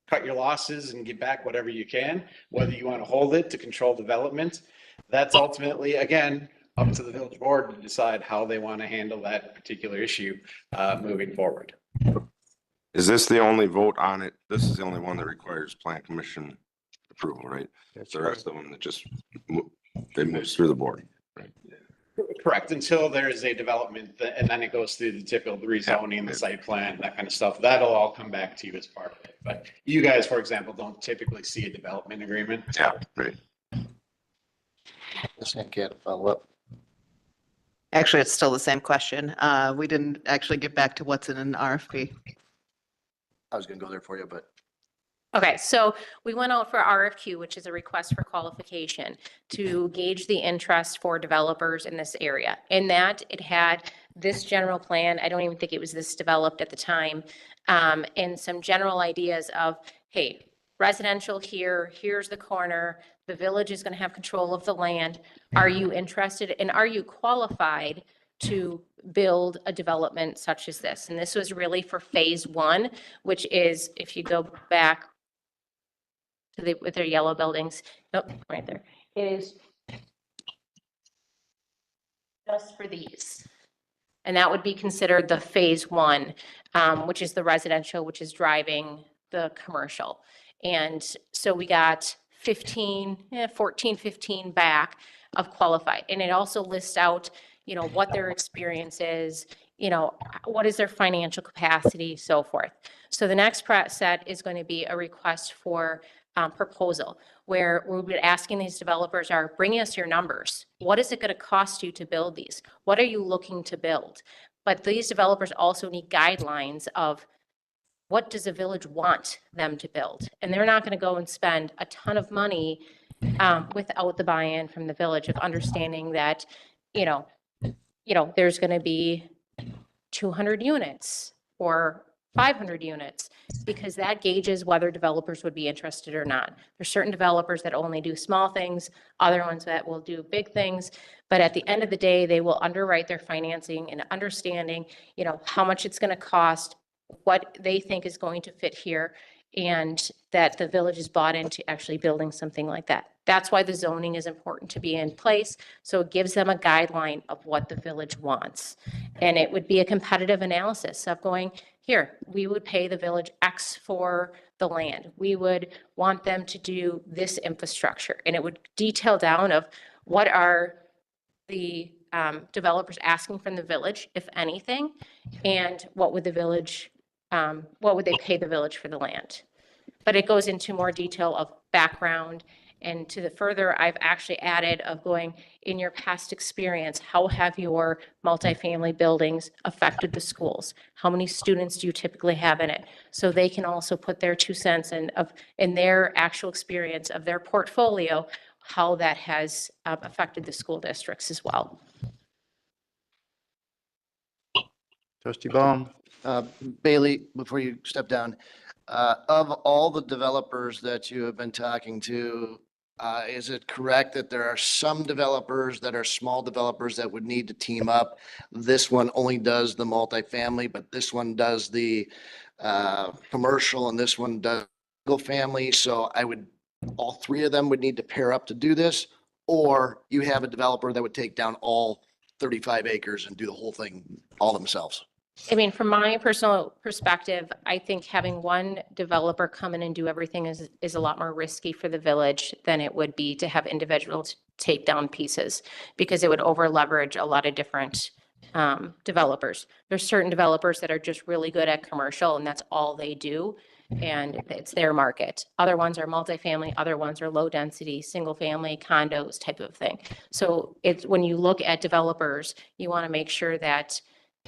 cut your losses and get back whatever you can, whether you want to hold it to control development. That's ultimately, again, up to the village board to decide how they want to handle that particular issue moving forward. Is this the only vote on it? This is the only one that requires plan commission approval, right? It's the rest of them that just, they move through the board. Right? Correct, until there is a development, and then it goes through the typical rezoning, the site plan, that kind of stuff. That'll all come back to you as part of it. But you guys, for example, don't typically see a development agreement. Yeah, right. Just can't follow up. Actually, it's still the same question. We didn't actually get back to what's in an RFP. I was gonna go there for you, but Okay, so we went out for RFQ, which is a request for qualification, to gauge the interest for developers in this area. In that, it had this general plan. I don't even think it was this developed at the time. And some general ideas of, hey, residential here, here's the corner, the village is going to have control of the land. Are you interested and are you qualified to build a development such as this? And this was really for phase one, which is, if you go back to the, with their yellow buildings, nope, right there. It is just for these. And that would be considered the phase one, which is the residential, which is driving the commercial. And so we got 14, 15 back of qualified. And it also lists out, you know, what their experience is, you know, what is their financial capacity, so forth. So the next set is going to be a request for proposal, where we'll be asking these developers are, bring us your numbers. What is it going to cost you to build these? What are you looking to build? But these developers also need guidelines of what does a village want them to build? And they're not going to go and spend a ton of money without the buy-in from the village of understanding that, you know, there's going to be 200 units or 500 units, because that gauges whether developers would be interested or not. There's certain developers that only do small things, other ones that will do big things. But at the end of the day, they will underwrite their financing and understanding, you know, how much it's going to cost, what they think is going to fit here, and that the village is bought into actually building something like that. That's why the zoning is important to be in place. So it gives them a guideline of what the village wants. And it would be a competitive analysis of going, here, we would pay the village X for the land. We would want them to do this infrastructure. And it would detail down of what are the developers asking from the village, if anything, and what would the village, what would they pay the village for the land? But it goes into more detail of background. And to the further, I've actually added of going, in your past experience, how have your multifamily buildings affected the schools? How many students do you typically have in it? So they can also put their 2 cents in their actual experience of their portfolio, how that has affected the school districts as well. Trustee Baum. Bailey, before you step down, of all the developers that you have been talking to, is it correct that there are some developers that are small developers that would need to team up? This one only does the multifamily, but this one does the commercial, and this one does single family. So all three of them would need to pair up to do this, or you have a developer that would take down all 35 acres and do the whole thing all themselves. I mean, from my personal perspective, I think having one developer come in and do everything is a lot more risky for the village than it would be to have individuals take down pieces, because it would over leverage a lot of different developers. There's certain developers that are just really good at commercial and that's all they do, and it's their market. Other ones are multifamily, other ones are low density, single family condos type of thing. So it's, when you look at developers, you want to make sure that,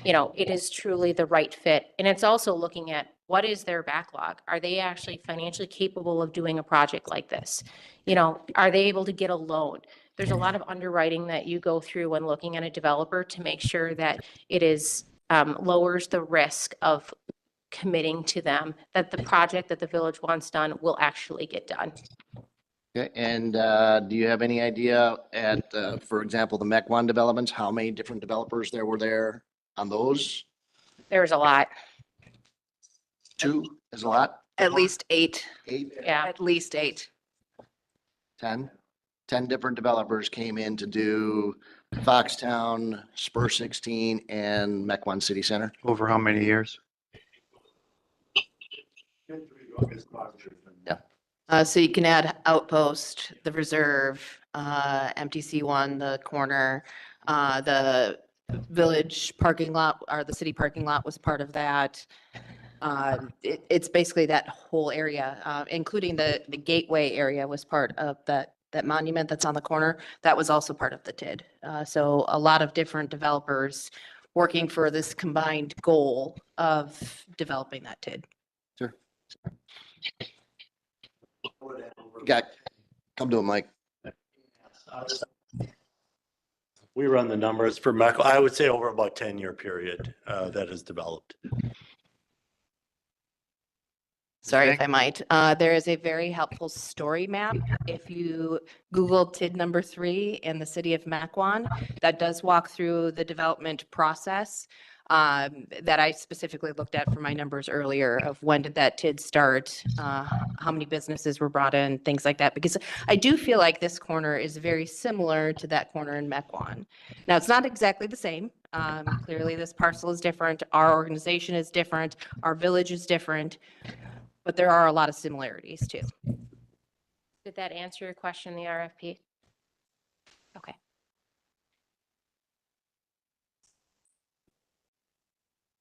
you know, it is truly the right fit. And it's also looking at what is their backlog? Are they actually financially capable of doing a project like this? You know, are they able to get a loan? There's a lot of underwriting that you go through when looking at a developer to make sure that it is lowers the risk of committing to them, that the project that the village wants done will actually get done. Okay, and do you have any idea at, for example, the MEC1 developments, how many different developers there were there on those? There's a lot. 2 is a lot? At least 8. 8? Yeah. At least 8. 10? 10 different developers came in to do Foxtown, Spur 16, and MEC1 City Center. Over how many years? Yeah. So you can add Outpost, the Reserve, MTC1, the corner, the village parking lot, or the city parking lot was part of that. It's basically that whole area, including the gateway area was part of that monument that's on the corner. That was also part of the TID. So a lot of different developers working for this combined goal of developing that TID. Sure. Got, come to a mic. We run the numbers for Mecklenburg, I would say over about 10-year period that is developed. Sorry if I might. There is a very helpful story map. If you Google TID number 3 in the city of Mequon, that does walk through the development process that I specifically looked at for my numbers earlier of when did that TID start, how many businesses were brought in, things like that. Because I do feel like this corner is very similar to that corner in Mequon. Now, it's not exactly the same. Clearly, this parcel is different. Our organization is different. Our village is different. But there are a lot of similarities too. Did that answer your question, the RFP? Okay.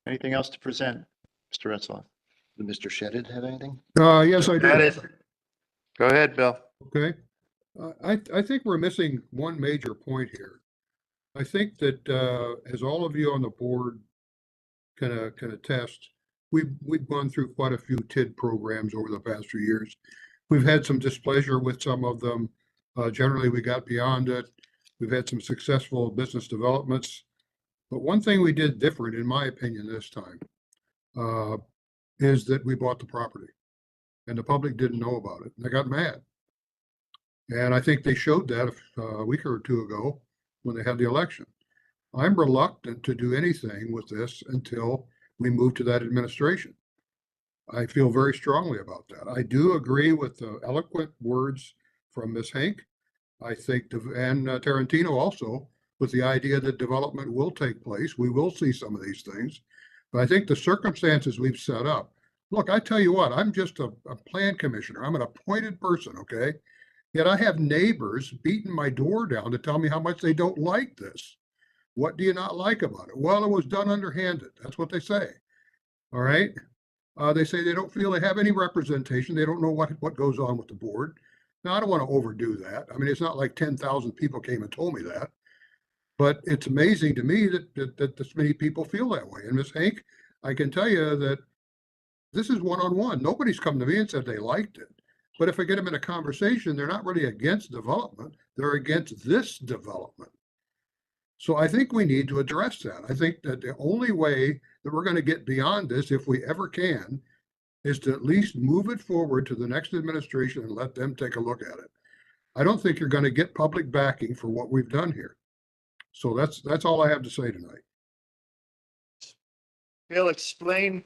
Anything else to present, Mr. Retzloff? Did Mr. Shedid have anything? Yes, I That do. is. Go ahead, Bill. Okay. I think we're missing one major point here. I think that, as all of you on the board can attest, we've gone through quite a few TID programs over the past few years. We've had some displeasure with some of them. Generally, we got beyond it. We've had some successful business developments. But one thing we did different, in my opinion, this time, is that we bought the property. And the public didn't know about it. And they got mad. And I think they showed that a week or two ago when they had the election. I'm reluctant to do anything with this until we move to that administration. I feel very strongly about that. I do agree with the eloquent words from Ms. Hank. I think, and Tarantino also, with the idea that development will take place. We will see some of these things. But I think the circumstances we've set up, look, I tell you what, I'm just a plan commissioner. I'm an appointed person, okay? Yet I have neighbors beating my door down to tell me how much they don't like this. What do you not like about it? Well, it was done underhanded. That's what they say. All right. They say they don't feel they have any representation. They don't know what goes on with the board. Now, I don't want to overdo that. I mean, it's not like 10,000 people came and told me that. But it's amazing to me that this many people feel that way. And Ms. Hank, I can tell you that this is one-on-one. Nobody's come to me and said they liked it. But if I get them in a conversation, they're not really against development. They're against this development. So I think we need to address that. I think that the only way that we're going to get beyond this, if we ever can, is to at least move it forward to the next administration and let them take a look at it. I don't think you're going to get public backing for what we've done here. So that's all I have to say tonight. Bill, explain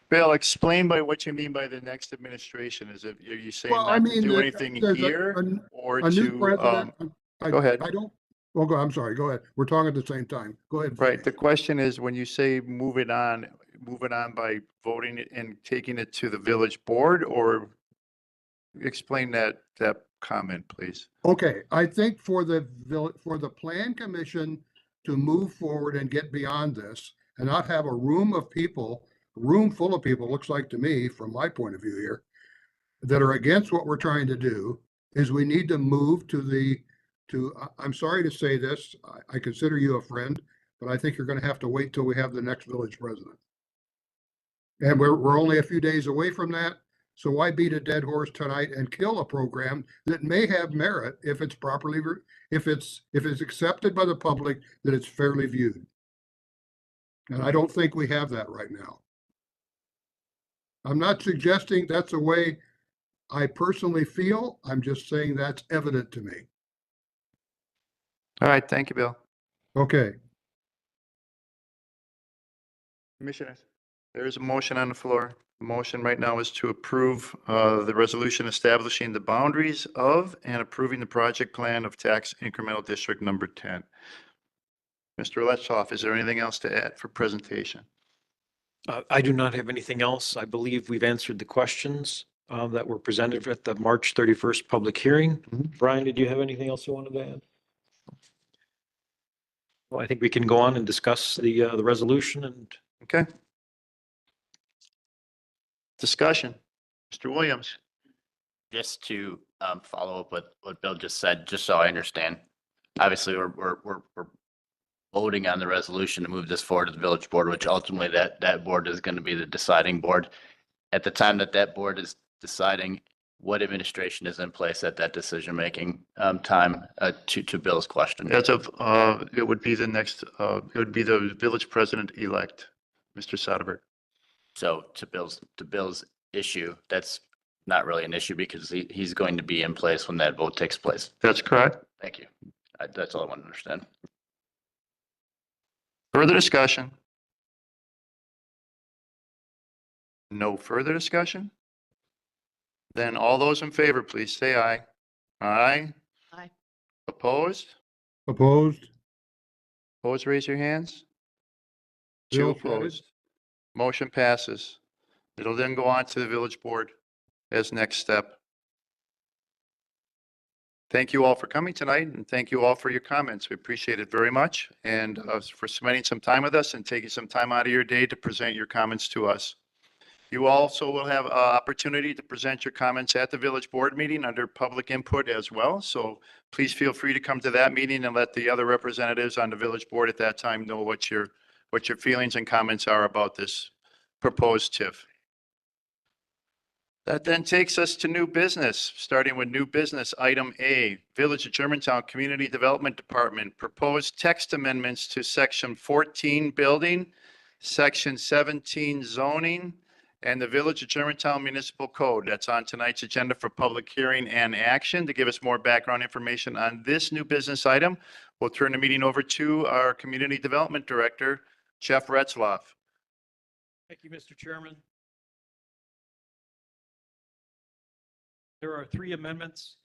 by what you mean by the next administration. Are you saying not to do anything here or a new to, president? go ahead. I'm sorry, go ahead. We're talking at the same time. Go ahead. Right. The question is, when you say move it on by voting it and taking it to the village board, or explain that comment, please. Okay, I think for the plan commission to move forward and get beyond this and not have a room full of people, looks like to me, from my point of view here, that are against what we're trying to do, is we need to move I'm sorry to say this, I consider you a friend, but I think you're going to have to wait till we have the next village president. And we're only a few days away from that. So why beat a dead horse tonight and kill a program that may have merit if it's properly, if it's accepted by the public, that it's fairly viewed. And I don't think we have that right now. I'm not suggesting that's the way I personally feel. I'm just saying that's evident to me. All right. Thank you, Bill. Okay. Commissioners, there is a motion on the floor. The motion right now is to approve the resolution establishing the boundaries of and approving the project plan of tax incremental district number 10. Mr. Letchoff, is there anything else to add for presentation? I do not have anything else. I believe we've answered the questions that were presented at the March 31st public hearing. Brian, did you have anything else you wanted to add? Well, I think we can go on and discuss the resolution and. Okay. Discussion. Mr. Williams. Just to follow up with what Bill just said, just so I understand. Obviously, we're voting on the resolution to move this forward to the village board, which ultimately that board is going to be the deciding board. At the time that board is deciding, what administration is in place at that decision-making time, to Bill's question. As of, it would be the next, it would be the village president-elect, Mr. Soderberg. So to Bill's issue, that's not really an issue because he's going to be in place when that vote takes place. That's correct. Thank you. That's all I want to understand. Further discussion? No further discussion? Then all those in favor, please say aye. Aye. Aye. Opposed? Opposed? Opposed, raise your hands. Bill Two Shadid. opposed. Motion passes. It'll then go on to the village board as next step. Thank you all for coming tonight, and thank you all for your comments. We appreciate it very much, and for spending some time with us and taking some time out of your day to present your comments to us. You also will have an opportunity to present your comments at the village board meeting under public input as well. So please feel free to come to that meeting and let the other representatives on the village board at that time know what your feelings and comments are about this proposed TIF. That then takes us to new business, starting with new business. Item A, Village of Germantown Community Development Department proposed text amendments to Section 14 building, Section 17 zoning, and the Village of Germantown Municipal Code. That's on tonight's agenda for public hearing and action. To give us more background information on this new business item, we'll turn the meeting over to our Community Development Director, Jeff Retzloff. Thank you, Mr. Chairman. There are 3 amendments.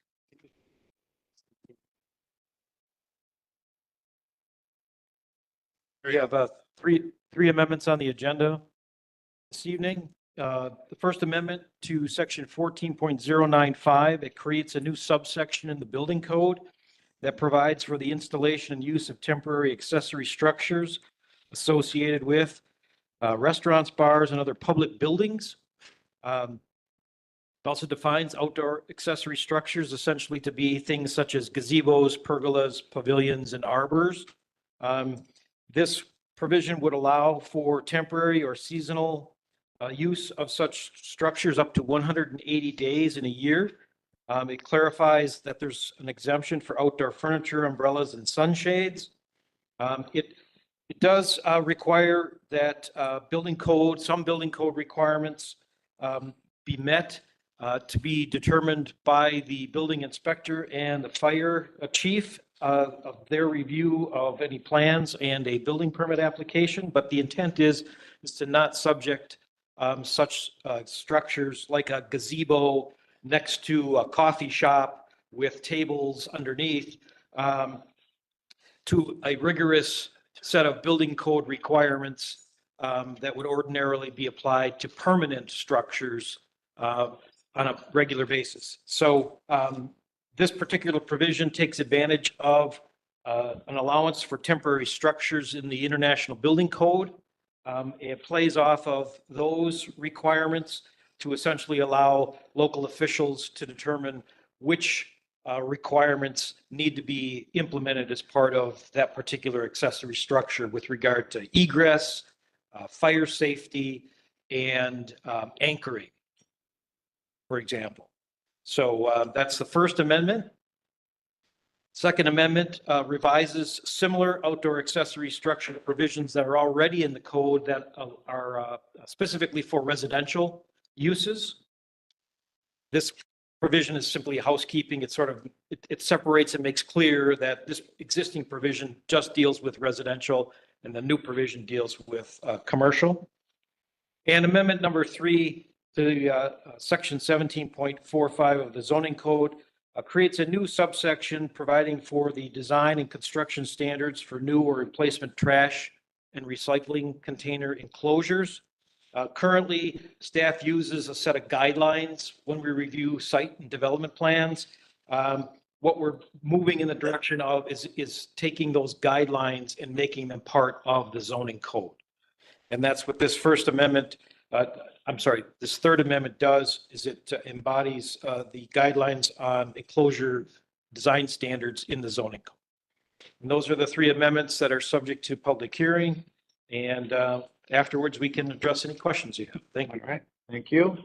We have three amendments on the agenda this evening. The first amendment to section 14.095, it creates a new subsection in the building code that provides for the installation and use of temporary accessory structures associated with restaurants, bars, and other public buildings. It also defines outdoor accessory structures essentially to be things such as gazebos, pergolas, pavilions, and arbors. This provision would allow for temporary or seasonal use of such structures up to 180 days in a year. It clarifies that there's an exemption for outdoor furniture, umbrellas, and sunshades. It does require that some building code requirements be met to be determined by the building inspector and the fire chief of their review of any plans and a building permit application. But the intent is to not subject such structures like a gazebo next to a coffee shop with tables underneath to a rigorous set of building code requirements that would ordinarily be applied to permanent structures on a regular basis. So this particular provision takes advantage of an allowance for temporary structures in the International Building Code. It plays off of those requirements to essentially allow local officials to determine which requirements need to be implemented as part of that particular accessory structure with regard to egress, fire safety, and anchoring, for example. So that's the First Amendment. Second Amendment revises similar outdoor accessory structure provisions that are already in the code that are specifically for residential uses. This provision is simply housekeeping. It separates and makes clear that this existing provision just deals with residential and the new provision deals with commercial. And Amendment number 3 to section 17.45 of the zoning code creates a new subsection providing for the design and construction standards for new or replacement trash and recycling container enclosures. Currently, staff uses a set of guidelines when we review site and development plans. What we're moving in the direction of is taking those guidelines and making them part of the zoning code. And that's what this First Amendment, this Third Amendment does, is it embodies the guidelines on enclosure design standards in the zoning code. And those are the 3 amendments that are subject to public hearing. And afterwards, we can address any questions you have. Thank you. All right, thank you.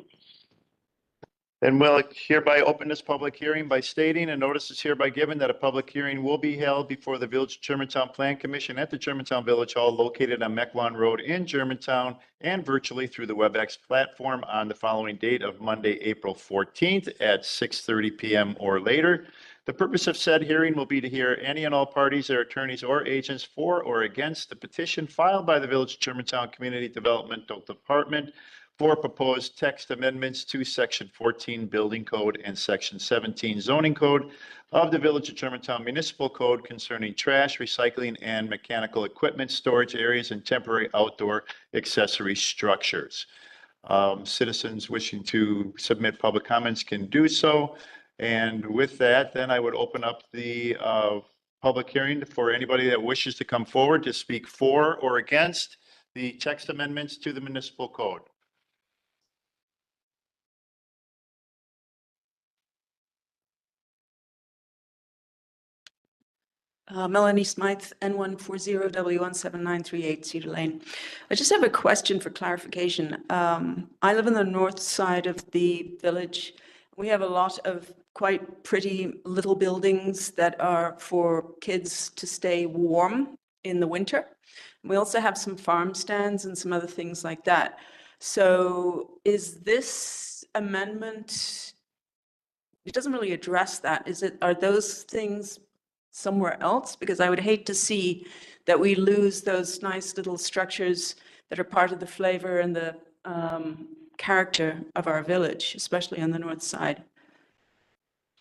Then we'll hereby open this public hearing by stating a notice is hereby given that a public hearing will be held before the Village of Germantown Plan Commission at the Germantown Village Hall located on Mequon Road in Germantown and virtually through the WebEx platform on the following date of Monday, April 14th at 6:30 PM or later. The purpose of said hearing will be to hear any and all parties, their attorneys or agents for or against the petition filed by the Village of Germantown Community Developmental Department for proposed text amendments to Section 14 Building Code and Section 17 Zoning Code of the Village of Germantown Municipal Code concerning trash, recycling, and mechanical equipment storage areas and temporary outdoor accessory structures. Citizens wishing to submit public comments can do so. And with that, then I would open up the public hearing for anybody that wishes to come forward to speak for or against the text amendments to the municipal code. Melanie Smythe, N140W17938 Cedar Lane. I just have a question for clarification. I live on the north side of the village. We have a lot of quite pretty little buildings that are for kids to stay warm in the winter. We also have some farm stands and some other things like that. So is this amendment, it doesn't really address that. Are those things somewhere else? Because I would hate to see that we lose those nice little structures that are part of the flavor and the character of our village, especially on the north side.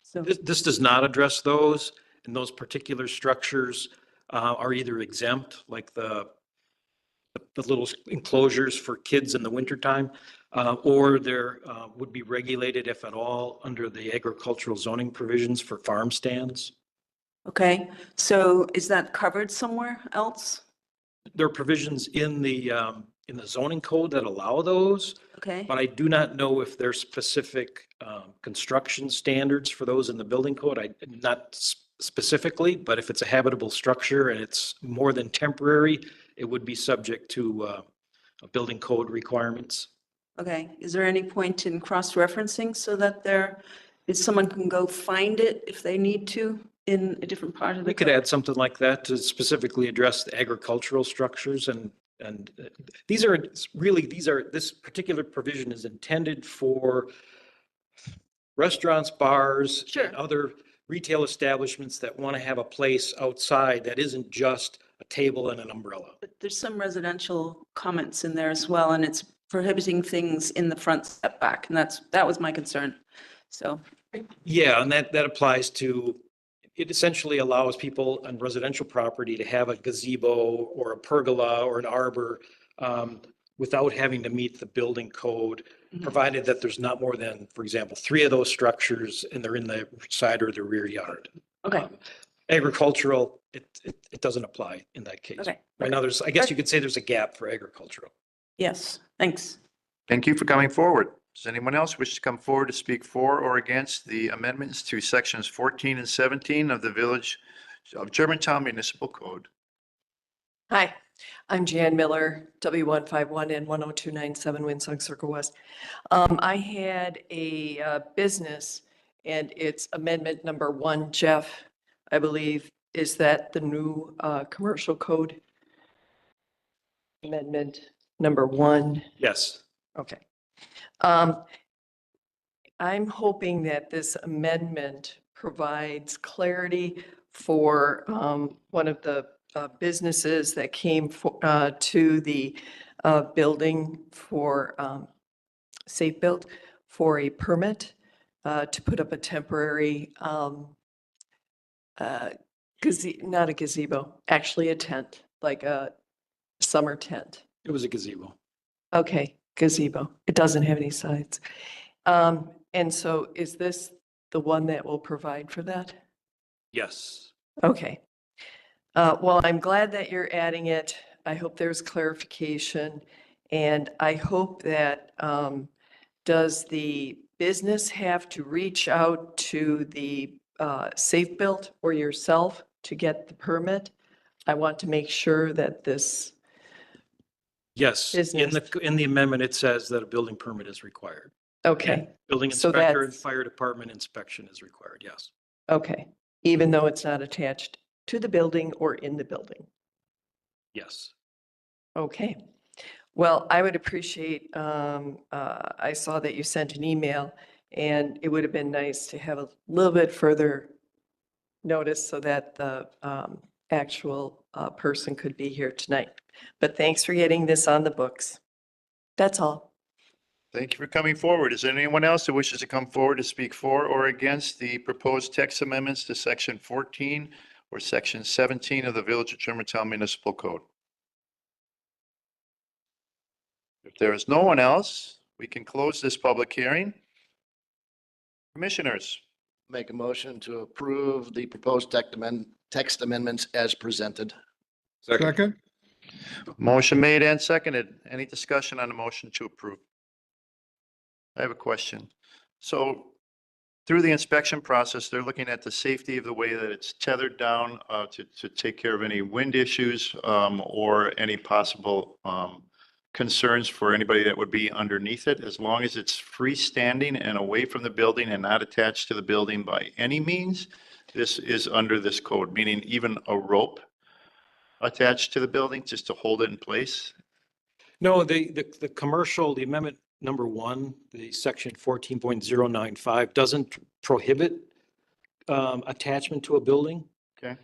So This does not address those, and those particular structures are either exempt, like the little enclosures for kids in the wintertime, or there would be regulated, if at all, under the agricultural zoning provisions for farm stands. okay, so is that covered somewhere else? There are provisions in the zoning code that allow those, Okay, but I do not know if there's specific construction standards for those in the building code. Not specifically, but if it's a habitable structure and it's more than temporary, it would be subject to building code requirements. okay. Is there any point in cross-referencing so that someone can go find it if they need to in a different part of the We could code? add something like that to specifically address the agricultural structures and this particular provision is intended for restaurants, bars, and other retail establishments that want to have a place outside that isn't just a table and an umbrella. But there's some residential comments in there as well, and it's prohibiting things in the front setback, and that was my concern. So, Yeah, and that applies to, it essentially allows people on residential property to have a gazebo or a pergola or an arbor without having to meet the building code, provided that there's not more than, for example, 3 of those structures and they're in the side or the rear yard. okay, Agricultural, it doesn't apply in that case. okay. Right now, I guess you could say there's a gap for agricultural. Yes, thanks. Thank you for coming forward. Does anyone else wish to come forward to speak for or against the amendments to sections 14 and 17 of the Village of Germantown Municipal Code? Hi, I'm Jan Miller, W151N10297 Winsong Circle West. I had a business and it's amendment number 1, Jeff, I believe. Is that the new commercial code? Amendment number 1? Yes. Okay. I'm hoping that this amendment provides clarity for one of the businesses that came to the building for Safe Built for a permit to put up a temporary not a gazebo, actually a tent, like a summer tent. It was a gazebo. Okay, gazebo. It doesn't have any sides. And so is this the one that will provide for that? Yes. Okay. Well, I'm glad that you're adding it. I hope there's clarification. And I hope that, does the business have to reach out to the Safe Built or yourself to get the permit? I want to make sure that this Yes, in the amendment, it says that a building permit is required. Okay, Building So inspector and that's- fire department inspection is required, yes. okay, even though it's not attached to the building or in the building. Yes. Okay. Well, I would appreciate, I saw that you sent an email, and it would have been nice to have a little bit further notice so that the actual person could be here tonight. But thanks for getting this on the books. That's all. Thank you for coming forward. Is there anyone else who wishes to come forward to speak for or against the proposed text amendments to section 14 or section 17 of the Village of Germantown Municipal Code? If there is no one else, we can close this public hearing. Commissioners, Make a motion to approve the proposed text amendments as presented. Second? motion made and seconded. Any discussion on the motion to approve? I have a question. So through the inspection process, they're looking at the safety of the way that it's tethered down to take care of any wind issues or any possible concerns for anybody that would be underneath it, as long as it's freestanding and away from the building and not attached to the building by any means. This is under this code, meaning even a rope attached to the building just to hold it in place. No, the commercial, the amendment number 1, the section 14.095 doesn't prohibit attachment to a building. Okay.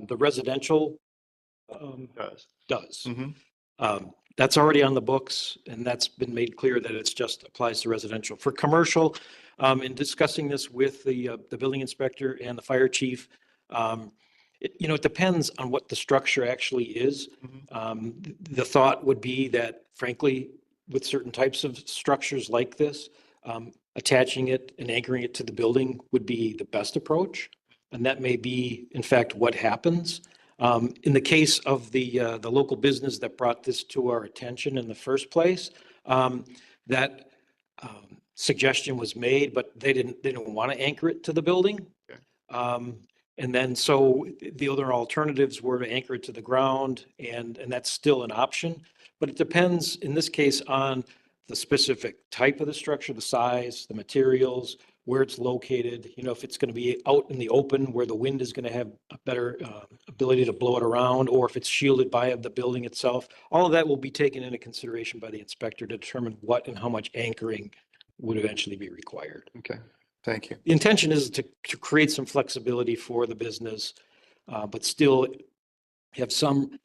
The residential does. That's already on the books, and that's been made clear that it's just applies to residential. For commercial, in discussing this with the building inspector and the fire chief, it depends on what the structure actually is. The thought would be that, frankly, with certain types of structures like this, attaching it and anchoring it to the building would be the best approach. And that may be, in fact, what happens. In the case of the local business that brought this to our attention in the first place, that suggestion was made, but they didn't want to anchor it to the building. And then so the other alternatives were to anchor it to the ground, and that's still an option. But it depends, in this case, on the specific type of the structure, the size, the materials, where it's located. If it's going to be out in the open where the wind is going to have a better ability to blow it around, or if it's shielded by the building itself. All of that will be taken into consideration by the inspector to determine what and how much anchoring would eventually be required. Okay, thank you. The intention is to create some flexibility for the business, but still have some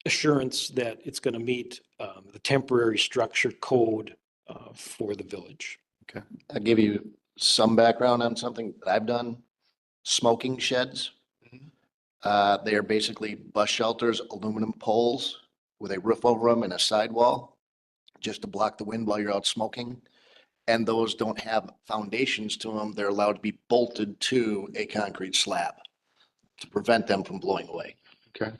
assurance that it's going to meet the temporary structure code for the village. Okay. I'll give you some background on something that I've done. Smoking sheds. They are basically bus shelters, aluminum poles with a roof over them and a sidewall, just to block the wind while you're out smoking. And those don't have foundations to them. They're allowed to be bolted to a concrete slab to prevent them from blowing away. Okay.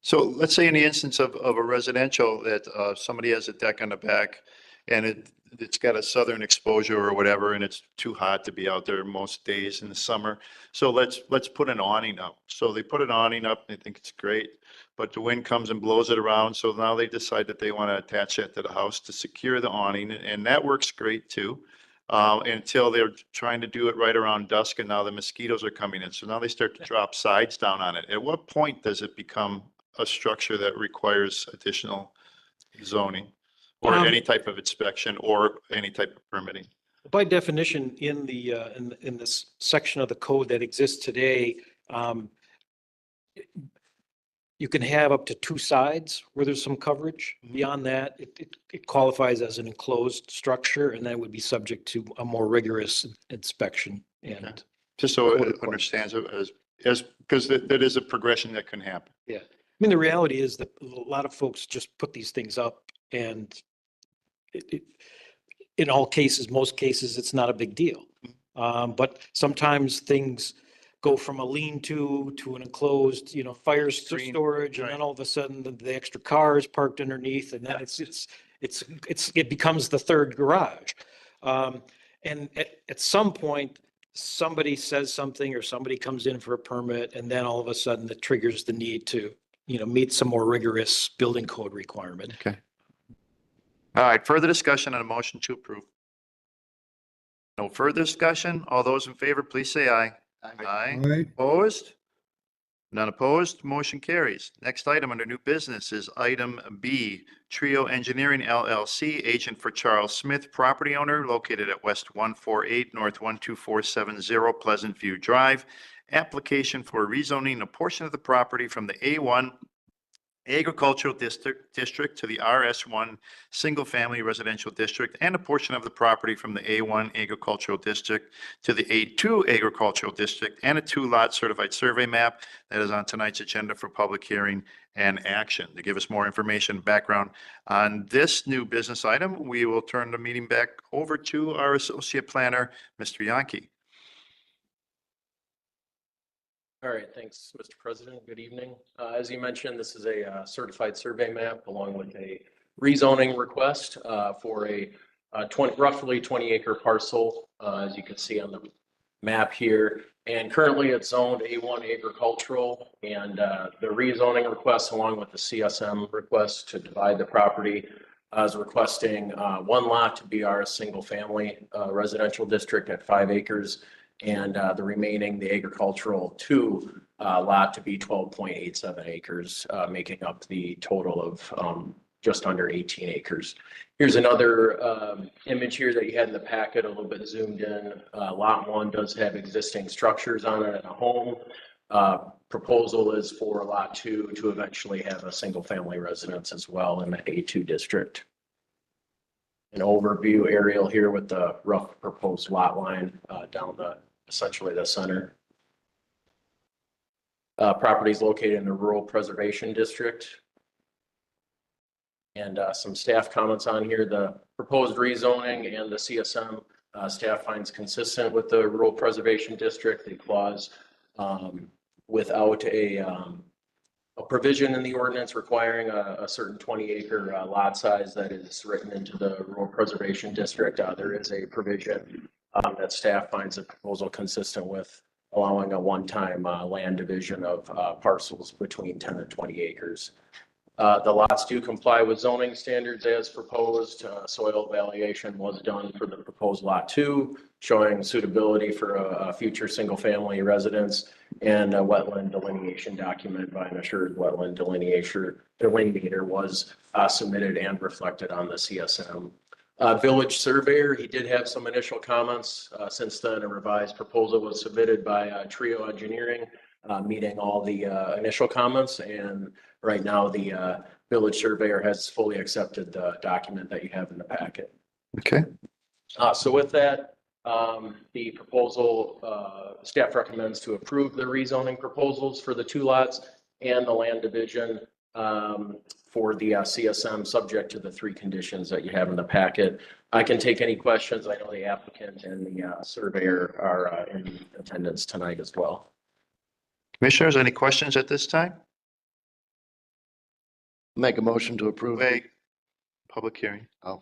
So let's say in the instance of a residential that somebody has a deck on the back and it's got a southern exposure or whatever, and it's too hot to be out there most days in the summer. So let's put an awning up. So they put an awning up, they think it's great, but the wind comes and blows it around. So now they decide that they want to attach it to the house to secure the awning, and that works great too. Until they're trying to do it right around dusk, and now the mosquitoes are coming in. So now they start to drop sides down on it. At what point does it become a structure that requires additional zoning or any type of inspection or any type of permitting? By definition, in this section of the code that exists today, you can have up to 2 sides where there's some coverage. Beyond that, it qualifies as an enclosed structure, and that would be subject to a more rigorous inspection. And just so it understands it as because that is a progression that can happen. Yeah. I mean, the reality is that a lot of folks just put these things up, and in all cases, most cases, it's not a big deal. But sometimes things go from a lean-to an enclosed, fire storage, and then all of a sudden the extra car is parked underneath, and then it becomes the third garage. And at some point, somebody says something or somebody comes in for a permit, and then all of a sudden it triggers the need to meet some more rigorous building code requirement. Okay. All right, further discussion on a motion to approve. No further discussion. All those in favor, please say aye. Aye. Aye. Opposed? None opposed. Motion carries. Next item under new business is item B, Trio Engineering LLC, agent for Charles Smith, property owner located at West 148 North 12470 Pleasant View Drive. Application for rezoning a portion of the property from the A1 Agricultural District to the RS1 Single Family Residential District, and a portion of the property from the A1 Agricultural District to the A2 Agricultural District, and a 2-lot certified survey map that is on tonight's agenda for public hearing and action. To give us more information and background on this new business item, we will turn the meeting back over to our Associate Planner, Mr. Yankee. All right, thanks, Mr. President. Good evening. As you mentioned, this is a certified survey map along with a rezoning request for a roughly 20-acre parcel, as you can see on the map here. And currently it's zoned A1 agricultural, and the rezoning request along with the CSM request to divide the property is requesting 1 lot to be our single family residential district at 5 acres. And the remaining, the agricultural 2 lot to be 12.87 acres, making up the total of just under 18 acres. Here's another image here that you had in the packet, a little bit zoomed in. Lot 1 does have existing structures on it and a home. Proposal is for lot 2 to eventually have a single family residence as well in the A2 district. An overview aerial here with the rough proposed lot line down essentially the center. Property is located in the Rural Preservation District. And some staff comments on here. The proposed rezoning and the CSM staff finds consistent with the Rural Preservation District. The clause without a provision in the ordinance requiring a certain 20-acre lot size that is written into the Rural Preservation District. There is a provision that staff finds the proposal consistent with allowing a one-time land division of parcels between 10 and 20 acres. The lots do comply with zoning standards as proposed. Soil evaluation was done for the proposed lot 2, showing suitability for a future single-family residence, and a wetland delineation document by an assured wetland delineator was submitted and reflected on the CSM. Village surveyor, he did have some initial comments. Since then, a revised proposal was submitted by Trio Engineering, meeting all the initial comments. And right now, the village surveyor has fully accepted the document that you have in the packet. Okay. So with that, the proposal, staff recommends to approve the rezoning proposals for the 2 lots and the land division for the CSM, subject to the 3 conditions that you have in the packet. I can take any questions. I know the applicant and the surveyor are in attendance tonight as well. Commissioners, any questions at this time? Make a motion to approve. Wait, public hearing. Oh,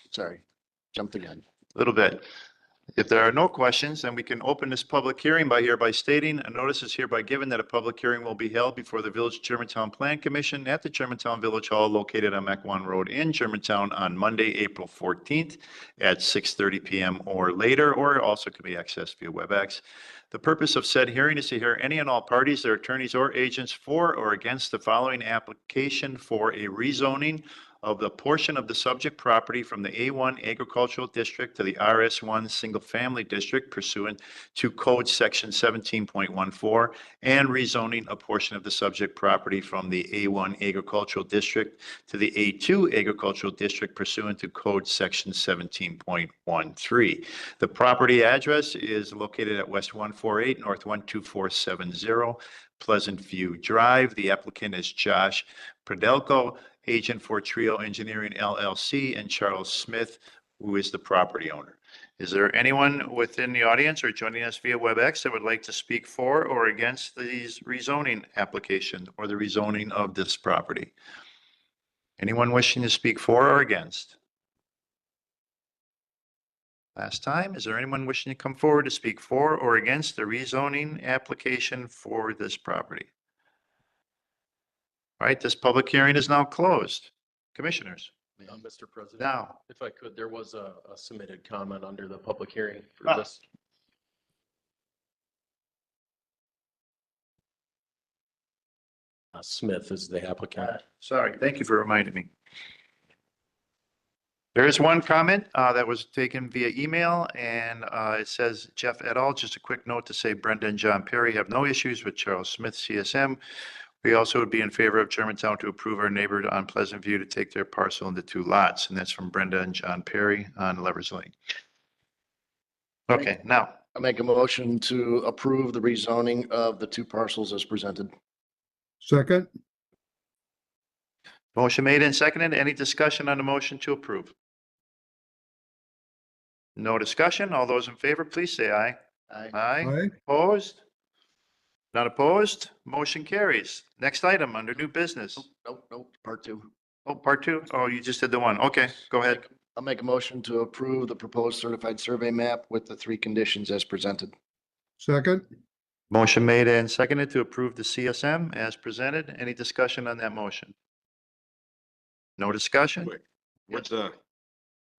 sorry, jumped the gun. A little bit. If there are no questions, then we can open this public hearing by hereby stating a notice is hereby given that a public hearing will be held before the Village Germantown Plan Commission at the Germantown Village Hall located on Mequon Road in Germantown on Monday, April 14th at 6:30 p.m. or later, or also can be accessed via WebEx. The purpose of said hearing is to hear any and all parties, their attorneys or agents for or against the following application for a rezoning of the portion of the subject property from the A1 Agricultural District to the RS1 Single Family District pursuant to Code Section 17.14, and rezoning a portion of the subject property from the A1 Agricultural District to the A2 Agricultural District pursuant to Code Section 17.13. The property address is located at West 148 North 12470 Pleasant View Drive. The applicant is Josh Predelko, agent for Trio Engineering LLC, and Charles Smith, who is the property owner. Is there anyone within the audience or joining us via WebEx that would like to speak for or against these rezoning application or the rezoning of this property? Anyone wishing to speak for or against? Last time, is there anyone wishing to come forward to speak for or against the rezoning application for this property? All right, this public hearing is now closed. Commissioners, Mr. President. Now. If I could, there was a submitted comment under the public hearing for Ah. this. Smith is the applicant. Sorry, thank you for reminding me. There is one comment that was taken via email, and it says, Jeff et al., just a quick note to say Brenda and John Perry have no issues with Charles Smith, CSM. We also would be in favor of Germantown to approve our neighbor on Pleasant View to take their parcel into 2 lots, and that's from Brenda and John Perry on Lovers Lane. Okay, now, I make a motion to approve the rezoning of the 2 parcels as presented. Second, motion made and seconded. Any discussion on the motion to approve? No discussion. All those in favor, please say aye. Aye. Aye. aye, Opposed? Not opposed? Motion carries. Next item under new business. Nope, part 2. Oh, part 2? Oh, you just did the 1. Okay, go ahead. I'll make a motion to approve the proposed certified survey map with the 3 conditions as presented. second, Motion made and seconded to approve the CSM as presented. Any discussion on that motion? No discussion? Wait,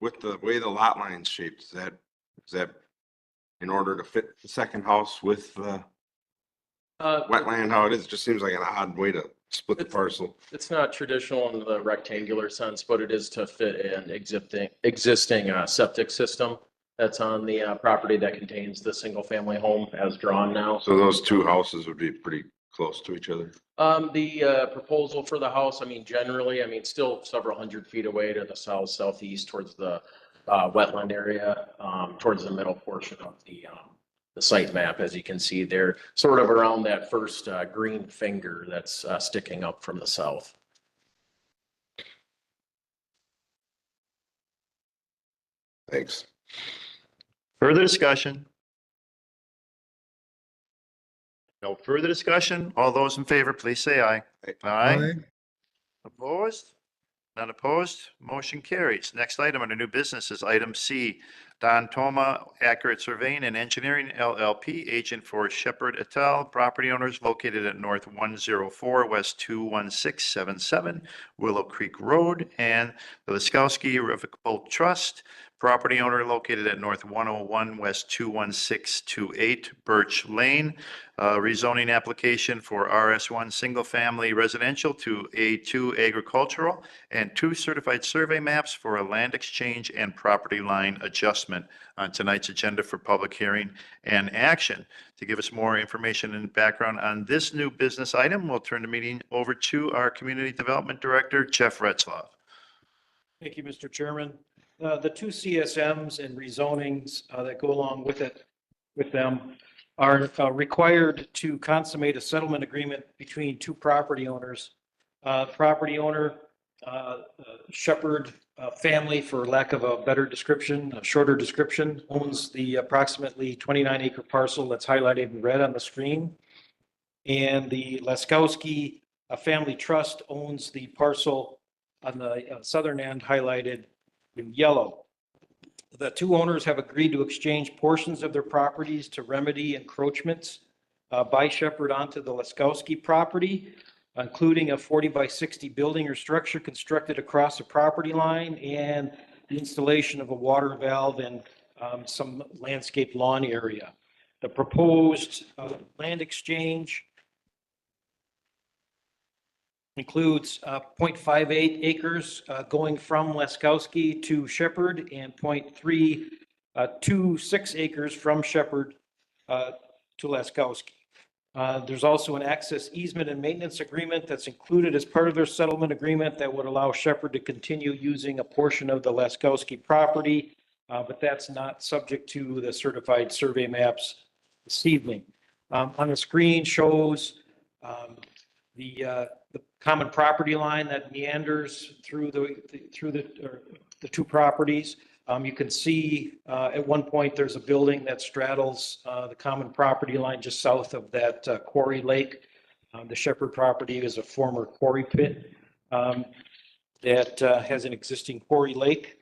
with the way the lot line's shaped, is that in order to fit the second house with the wetland, how it is? It just seems like an odd way to split the parcel. It's not traditional in the rectangular sense, but it is to fit an existing septic system that's on the property that contains the single family home as drawn now. So those 2 houses would be pretty close to each other. The proposal for the house, I mean, generally, I mean, still several hundred feet away to the south, southeast towards the wetland area, towards the middle portion of the site map, as you can see there, sort of around that first green finger that's sticking up from the south. Thanks. Further discussion? No further discussion. All those in favor, please say aye. aye, Opposed? None opposed? Motion carries. Next item under new business is item C. Don Toma, Accurate Surveying and Engineering LLP, agent for Shepherd et al., property owners located at North 104, West 21677, Willow Creek Road, and the Laskowski Irrevocable Trust, property owner located at North 101, West 21628, Birch Lane. Rezoning application for RS1 Single Family Residential to A2 Agricultural, and 2 certified survey maps for a land exchange and property line adjustment on tonight's agenda for public hearing and action. To give us more information and background on this new business item, we'll turn the meeting over to our Community Development Director, Jeff Retzloff. Thank you, Mr. Chairman. The 2 CSMs and rezonings that go along with them are required to consummate a settlement agreement between 2 property owners. Property owner, Shepherd family, for lack of a better description, a shorter description, owns the approximately 29-acre parcel that's highlighted in red on the screen. And the Laskowski family trust owns the parcel on the southern end highlighted in yellow. The 2 owners have agreed to exchange portions of their properties to remedy encroachments by Shepherd onto the Laskowski property, including a 40 by 60 building or structure constructed across the property line and the installation of a water valve and some landscape lawn area. The proposed land exchange includes 0.58 acres going from Laskowski to Shepherd and 0.326 acres from Shepherd to Laskowski. There's also an access easement and maintenance agreement that's included as part of their settlement agreement that would allow Shepherd to continue using a portion of the Laskowski property, but that's not subject to the certified survey maps this evening. On the screen shows the common property line that meanders through the 2 properties. You can see at one point there's a building that straddles the common property line just south of that quarry lake. The Shepherd property is a former quarry pit that has an existing quarry lake.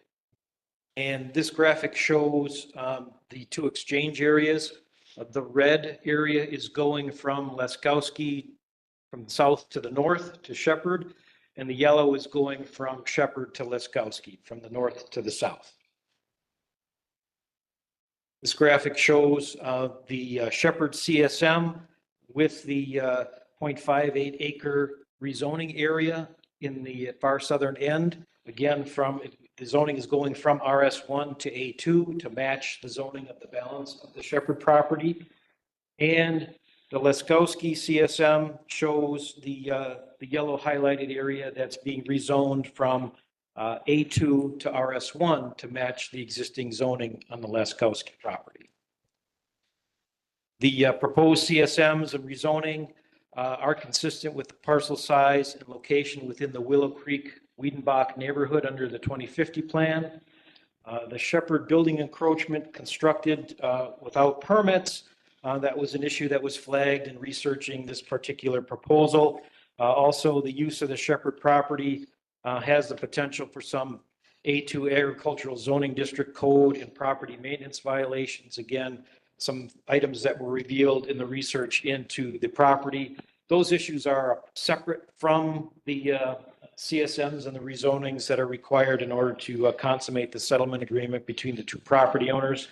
And this graphic shows the 2 exchange areas. The red area is going from Laskowski from south to the north to Shepherd, and the yellow is going from Shepherd to Leskowski, from the north to the south. This graphic shows the Shepherd CSM with the 0.58 acre rezoning area in the far southern end. Again, the zoning is going from RS1 to A2 to match the zoning of the balance of the Shepherd property. And the Leskowski CSM shows the yellow highlighted area that's being rezoned from A2 to RS1 to match the existing zoning on the Leskowski property. The proposed CSMs and rezoning are consistent with the parcel size and location within the Willow Creek Wiedenbach neighborhood under the 2050 plan. The Shepherd building encroachment constructed without permits, that was an issue that was flagged in researching this particular proposal. Also, the use of the Shepherd property has the potential for some A2 agricultural zoning district code and property maintenance violations. Again, some items that were revealed in the research into the property. Those issues are separate from the CSMs and the rezonings that are required in order to consummate the settlement agreement between the two property owners.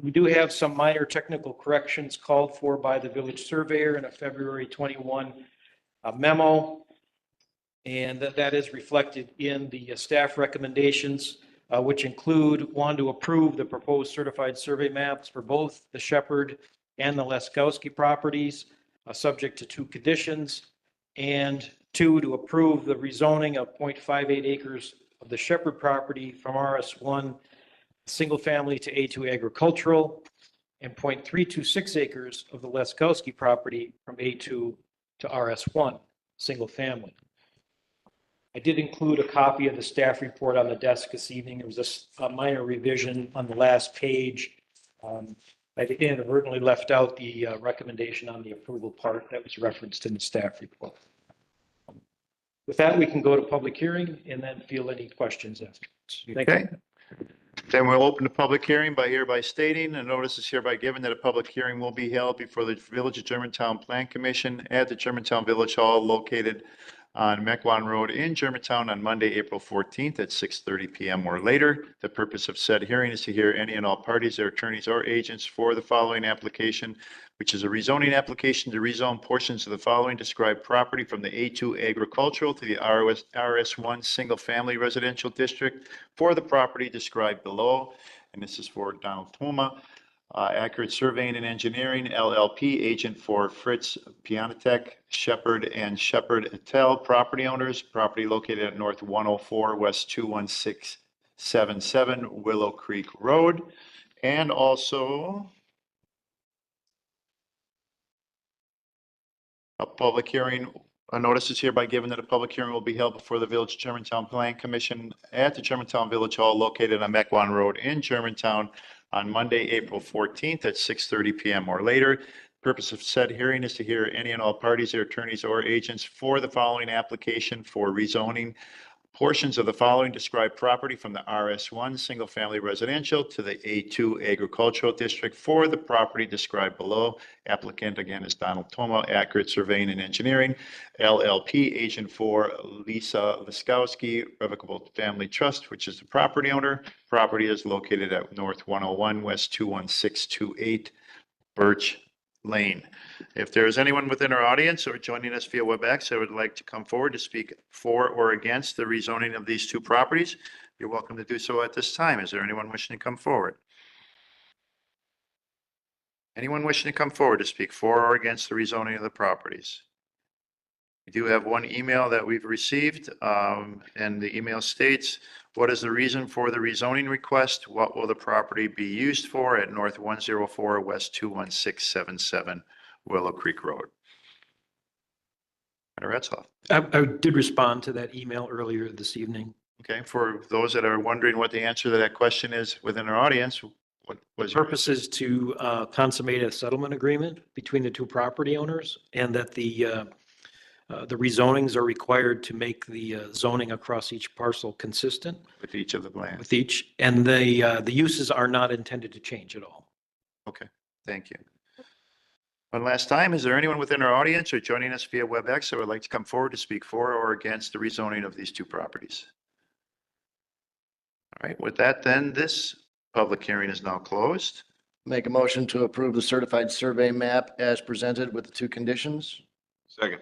We do have some minor technical corrections called for by the village surveyor in a February 21 memo. And that is reflected in the staff recommendations, which include one, to approve the proposed certified survey maps for both the Shepherd and the Leskowski properties, subject to 2 conditions, and 2, to approve the rezoning of 0.58 acres of the Shepherd property from RS1 single family to A2 agricultural, and 0.326 acres of the Leskowski property from A2 to RS1 single family. I did include a copy of the staff report on the desk this evening. There was a minor revision on the last page. I inadvertently left out the recommendation on the approval part that was referenced in the staff report. With that, we can go to public hearing and then field any questions afterwards. Thank you. Okay. Then we'll open the public hearing by hereby stating a notice is hereby given that a public hearing will be held before the Village of Germantown Plan Commission at the Germantown Village Hall located on Mequon Road in Germantown on Monday, April 14th at 6:30 p.m. or later. The purpose of said hearing is to hear any and all parties, their attorneys or agents for the following application, which is a rezoning application to rezone portions of the following described property from the A2 agricultural to the RS1 single family residential district for the property described below. And this is for Donald Toma. Accurate Surveying and Engineering, LLP, agent for Fritz Pianatek, Shepherd and Shepherd Etel, property owners, property located at North 104 West 21677 Willow Creek Road. And also a public hearing, a notice is hereby given that a public hearing will be held before the Village of Germantown Plan Commission at the Germantown Village Hall located on Mequon Road in Germantown on Monday, April 14th at 6:30 p.m. or later. Purpose of said hearing is to hear any and all parties, their attorneys or agents for the following application for rezoning portions of the following described property from the RS1 single family residential to the A2 agricultural district for the property described below. Applicant again is Donald Toma, Accurate Surveying and Engineering, LLP, agent for Lisa Leskowski Revocable Family Trust, which is the property owner. Property is located at North 101 West 21628 Birch Lane. If there is anyone within our audience or joining us via WebEx that would like to come forward to speak for or against the rezoning of these 2 properties, you're welcome to do so at this time. Is there anyone wishing to come forward? Anyone wishing to come forward to speak for or against the rezoning of the properties? We do have one email that we've received, and the email states, what is the reason for the rezoning request? What will the property be used for at North 104 West 21677 Willow Creek Road? Retzhoff. I did respond to that email earlier this evening. Okay, for those that are wondering what the answer to that question is within our audience, what was The purpose is to consummate a settlement agreement between the 2 property owners, and that the rezonings are required to make the zoning across each parcel consistent with each of the plans? with each, and the uses are not intended to change at all. Okay, thank you. One last time, is there anyone within our audience or joining us via WebEx that would like to come forward to speak for or against the rezoning of these two properties? All right, with that then, this public hearing is now closed. Make a motion to approve the certified survey map as presented with the two conditions. Second.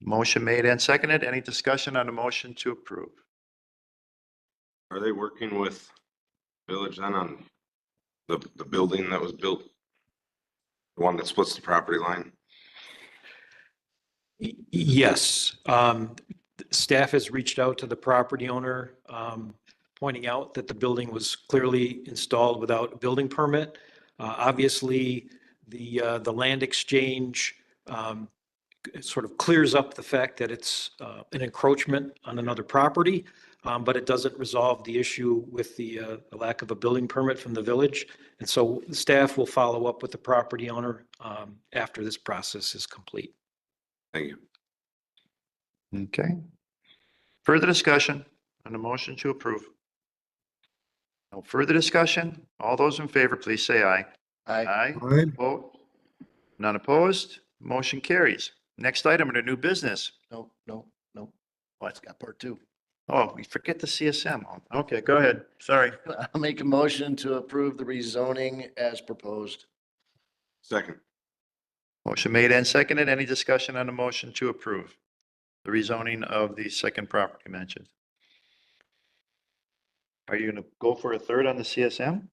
Motion made and seconded. Any discussion on the motion to approve? Are they working with Village then on the building that was built? The one that splits the property line? Yes. Staff has reached out to the property owner, pointing out that the building was clearly installed without a building permit. Obviously, the land exchange sort of clears up the fact that it's an encroachment on another property, but it doesn't resolve the issue with the lack of a building permit from the village. And so the staff will follow up with the property owner after this process is complete. Thank you. Okay. Further discussion on the motion to approve? No further discussion? All those in favor, please say aye. Aye. Aye. Aye. Opposed? None opposed? Motion carries. Next item under new business. No. Oh, it's got part two. Oh, we forget the CSM. Okay, go ahead. Sorry. I'll make a motion to approve the rezoning as proposed. Second. Motion made and seconded. Any discussion on the motion to approve the rezoning of the second property mentioned? Are you going to go for a third on the CSM?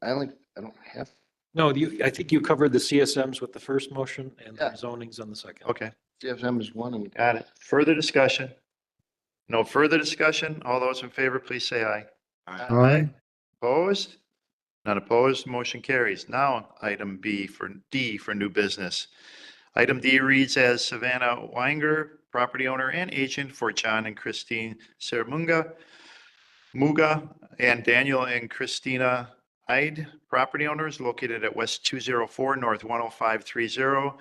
I don't have. No, I think you covered the CSMs with the first motion and the Yeah. rezonings on the second. Okay, CFM is one and got it. Further discussion? No further discussion? All those in favor, please say aye. Aye. Opposed? None opposed. Motion carries. Now, item D for new business. Item D reads as Savannah Weinger, property owner and agent for John and Christine Seramunga, Muga, and Daniel and Christina Ide, property owners located at West 204 North 10530,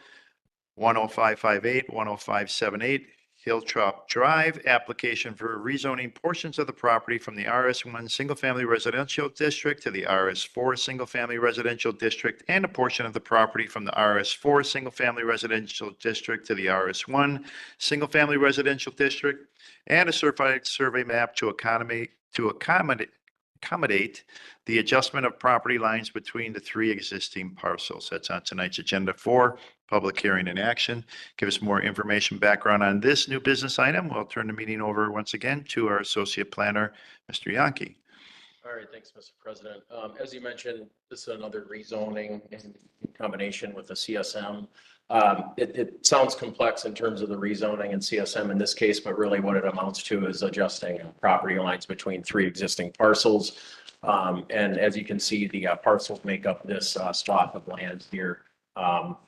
10558, 10578 Hilltop Drive, application for rezoning portions of the property from the RS1 Single Family Residential District to the RS4 Single Family Residential District, and a portion of the property from the RS4 Single Family Residential District to the RS1 Single Family Residential District, and a certified survey map to accommodate the adjustment of property lines between the three existing parcels. That's on tonight's agenda for public hearing and action. Give us more information, background on this new business item. We'll turn the meeting over once again to our associate planner, Mr. Yankee. All right, thanks, Mr. President. As you mentioned, this is another rezoning in combination with the CSM. It sounds complex in terms of the rezoning and CSM in this case, but really what it amounts to is adjusting property lines between three existing parcels. And as you can see, the parcels make up this swath of land here.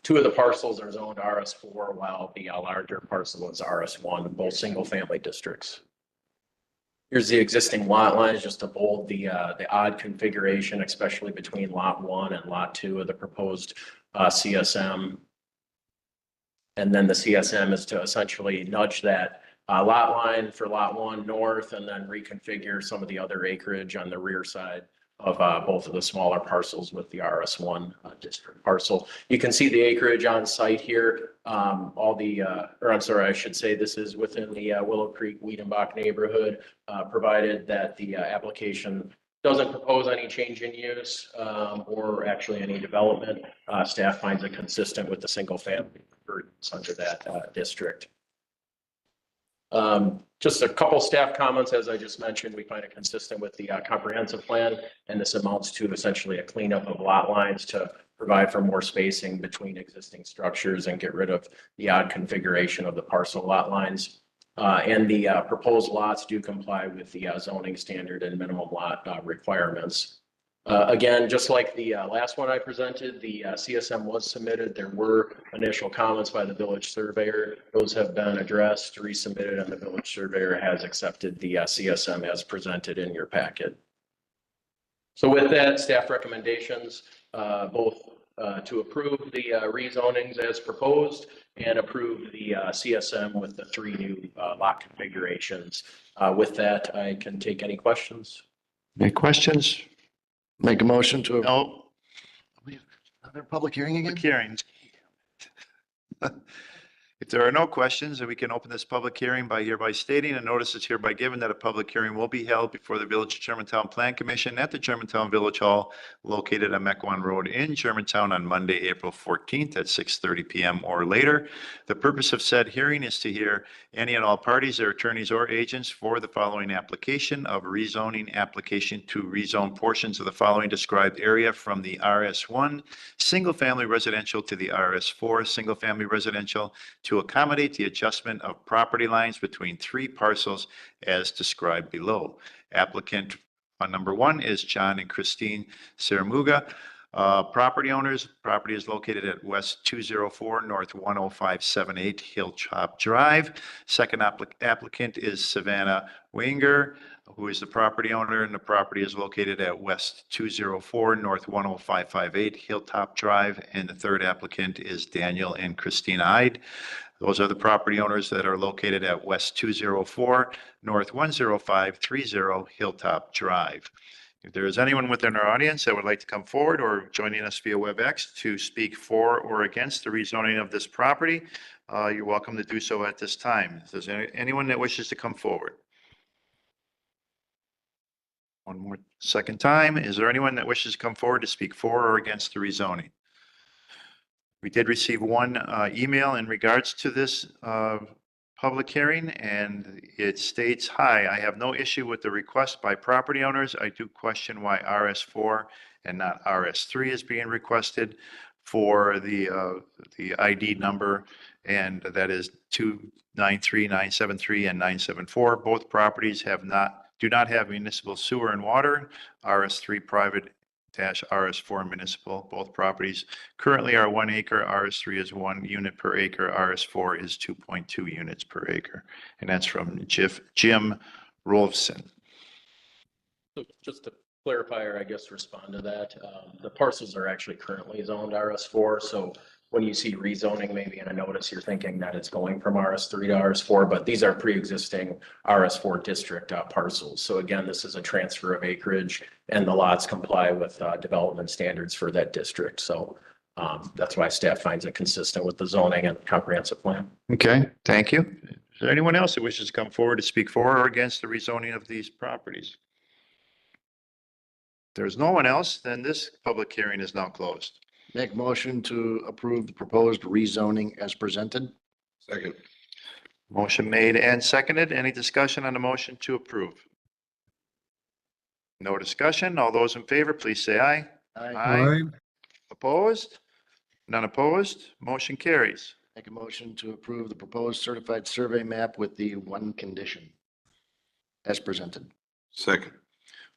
Two of the parcels are zoned RS4, while the larger parcel is RS1, both single-family districts. Here's the existing lot lines, just to bold the odd configuration, especially between lot 1 and lot 2 of the proposed CSM. And then the CSM is to essentially nudge that lot line for lot 1 north and then reconfigure some of the other acreage on the rear side of both of the smaller parcels with the RS1 district parcel. You can see the acreage on site here. I should say this is within the Willow Creek Wiedenbach neighborhood, provided that the application doesn't propose any change in use or actually any development. Staff finds it consistent with the single family under that district. Just a couple staff comments. As I just mentioned, we find it consistent with the comprehensive plan, and this amounts to essentially a cleanup of lot lines to provide for more spacing between existing structures and get rid of the odd configuration of the parcel lot lines. And the proposed lots do comply with the zoning standard and minimum lot requirements. Again, just like the last one I presented, the CSM was submitted. There were initial comments by the village surveyor. Those have been addressed, resubmitted, and the village surveyor has accepted the CSM as presented in your packet. So with that, staff recommendations, both to approve the rezonings as proposed and approve the CSM with the 3 new lot configurations. With that, I can take any questions. Any questions? Make a motion to. No. Another public hearing again? Public hearings. If there are no questions, then we can open this public hearing by hereby stating a notice is hereby given that a public hearing will be held before the Village of Germantown Plan Commission at the Germantown Village Hall located on Mequon Road in Germantown on Monday, April 14th at 6:30 PM or later. The purpose of said hearing is to hear any and all parties, their attorneys or agents for the following application of rezoning application to rezone portions of the following described area from the RS1 single-family residential to the RS4 single-family residential to accommodate the adjustment of property lines between three parcels as described below. Applicant number one is John and Christine Saramuga. Property owners, property is located at West 204 North 10578 Hilltop Drive. Second applicant is Savannah Winger, who is the property owner, and the property is located at West 204 North 10558 Hilltop Drive. And the third applicant is Daniel and Christina Hyde. Those are the property owners that are located at West 204 North 10530 Hilltop Drive. If there is anyone within our audience that would like to come forward or joining us via WebEx to speak for or against the rezoning of this property, you're welcome to do so at this time. If there's anyone that wishes to come forward. One more second time. Is there anyone that wishes to come forward to speak for or against the rezoning? We did receive one email in regards to this public hearing, and it states, "Hi, I have no issue with the request by property owners. I do question why RS4 and not RS3 is being requested for the ID number, and that is 293, 973, and 974. Both properties do not have municipal sewer and water. RS3 private - RS4 municipal. Both properties currently are 1 acre. RS3 is 1 unit per acre. RS4 is 2.2 units per acre." And that's from Jim Rolfson. So just to clarify, or I guess respond to that, the parcels are actually currently zoned RS4. So when you see rezoning, maybe in a notice, you're thinking that it's going from RS3 to RS4, but these are pre-existing RS4 district parcels. So again, this is a transfer of acreage and the lots comply with development standards for that district. So that's why staff finds it consistent with the zoning and comprehensive plan. Okay, thank you. Is there anyone else that wishes to come forward to speak for or against the rezoning of these properties? If there's no one else, then this public hearing is now closed. Make motion to approve the proposed rezoning as presented. Second. Motion made and seconded. Any discussion on the motion to approve? No discussion. All those in favor, please say aye. Aye. Opposed? None opposed. Motion carries. Make a motion to approve the proposed certified survey map with the one condition as presented. Second.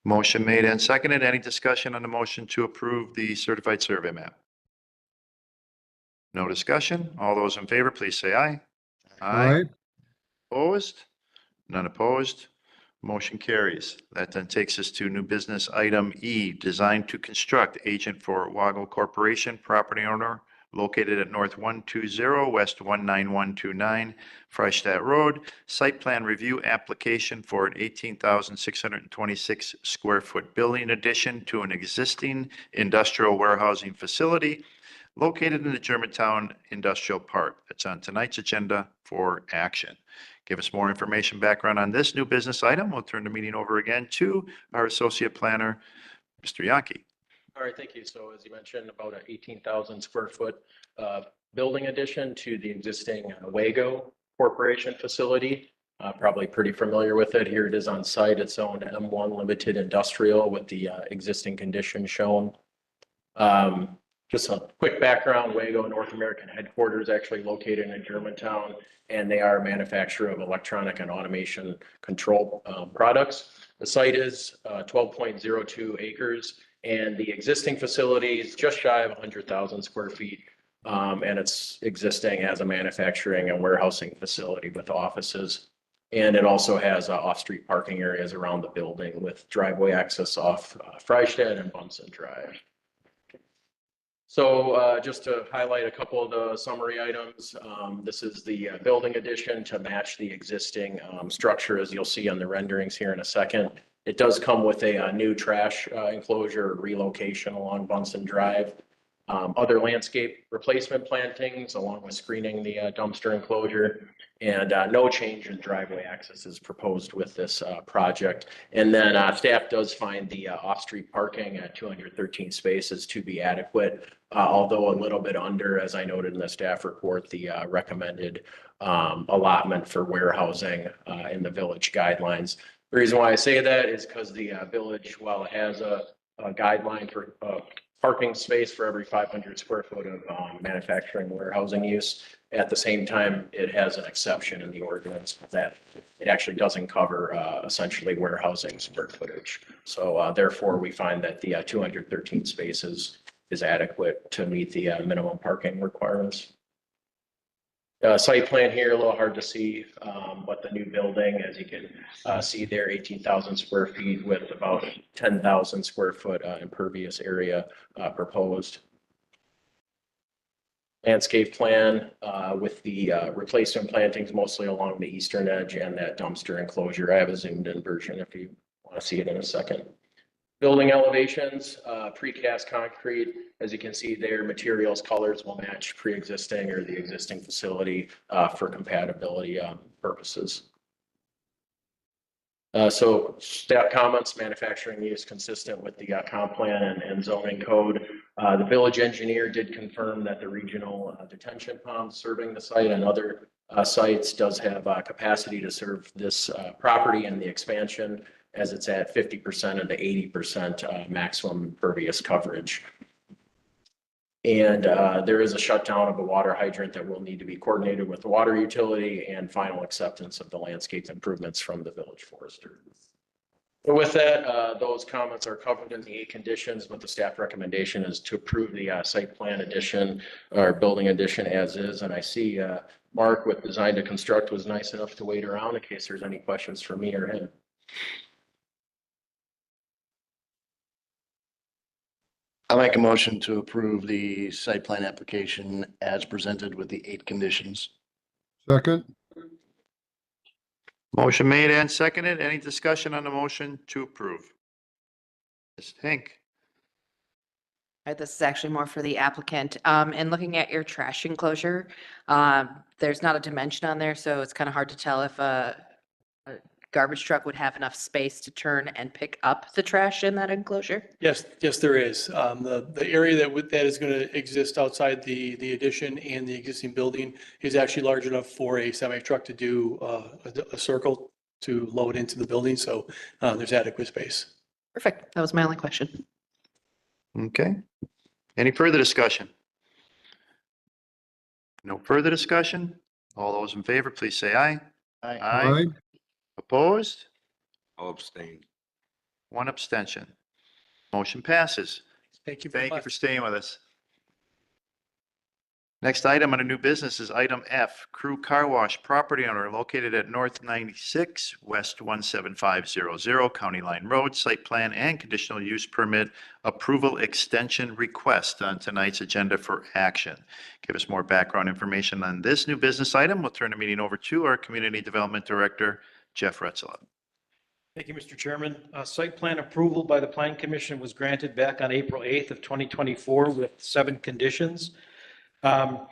Motion made and seconded. Any discussion on the motion to approve the certified survey map? No discussion. All those in favor, please say aye. Aye. Opposed? None opposed. Motion carries. That then takes us to new business item E, design to construct agent for Waggle Corporation, property owner located at North 120, West 19129, Freistadt Road. Site plan review application for an 18,626 square foot building addition to an existing industrial warehousing facility located in the Germantown Industrial Park. That's on tonight's agenda for action. Give us more information, background on this new business item. We'll turn the meeting over again to our associate planner, Mr. Yankee. All right, thank you. So as you mentioned, about an 18,000 square foot building addition to the existing Wago Corporation facility. Probably pretty familiar with it. Here it is on site. It's owned M1 Limited Industrial with the existing conditions shown. Just a quick background, Wago North American headquarters actually located in Germantown, and they are a manufacturer of electronic and automation control products. The site is 12.02 acres, and the existing facility is just shy of 100,000 square feet. And it's existing as a manufacturing and warehousing facility with offices. And it also has off-street parking areas around the building with driveway access off Freistadt and Bunsen Drive. So just to highlight a couple of the summary items, this is the building addition to match the existing structure, as you'll see on the renderings here in a second. It does come with a new trash enclosure relocation along Bunsen Drive. other landscape replacement plantings along with screening the dumpster enclosure. And no change in driveway access is proposed with this project. And then staff does find the off-street parking at 213 spaces to be adequate, although a little bit under, as I noted in the staff report, the recommended allotment for warehousing in the village guidelines. The reason why I say that is because the village, while it has a guideline for parking space for every 500 square foot of manufacturing warehousing use, at the same time, it has an exception in the ordinance that it actually doesn't cover essentially warehousing square footage. So therefore, we find that the 213 spaces is adequate to meet the minimum parking requirements. Site plan here, a little hard to see, but the new building, as you can see there, 18,000 square feet with about 10,000 square foot impervious area proposed. Landscape plan with the replacement plantings mostly along the eastern edge and that dumpster enclosure. I have a zoomed in version if you want to see it in a second. Building elevations, precast concrete, as you can see there, materials, colors will match pre-existing or the existing facility for compatibility purposes. So staff comments, manufacturing use consistent with the comp plan and zoning code. The village engineer did confirm that the regional detention pond serving the site and other sites does have capacity to serve this property and the expansion, as it's at 50% of the 80% maximum impervious coverage. And there is a shutdown of a water hydrant that will need to be coordinated with the water utility and final acceptance of the landscape improvements from the village forester. But with that, those comments are covered in the 8 conditions, but the staff recommendation is to approve the site plan addition or building addition as is. And I see Mark with Design to Construct was nice enough to wait around in case there's any questions for me or him. I'll make a motion to approve the site plan application as presented with the 8 conditions. Second, Motion made and seconded. Any discussion on the motion to approve? Ms. Hink. This is actually more for the applicant. And looking at your trash enclosure, there's not a dimension on there, so it's kind of hard to tell if a garbage truck would have enough space to turn and pick up the trash in that enclosure? Yes, there is. The area that is going to exist outside the addition and the existing building is actually large enough for a semi truck to do a circle to load into the building. So there's adequate space. Perfect. That was my only question. Okay. Any further discussion? No further discussion? All those in favor, please say aye. Aye. aye, Opposed? I'll abstain. 1 abstention. Motion passes. Thank you very Thank you much. for staying with us. Next item on the new business is item F, Crew Car Wash property owner located at North 96, West 17500, County Line Road, site plan and conditional use permit approval extension request on tonight's agenda for action. Give us more background information on this new business item. We'll turn the meeting over to our Community Development Director, Jeff Retzela. Thank you, Mr. Chairman. Site plan approval by the Plan Commission was granted back on April 8th of 2024 with 7 conditions. That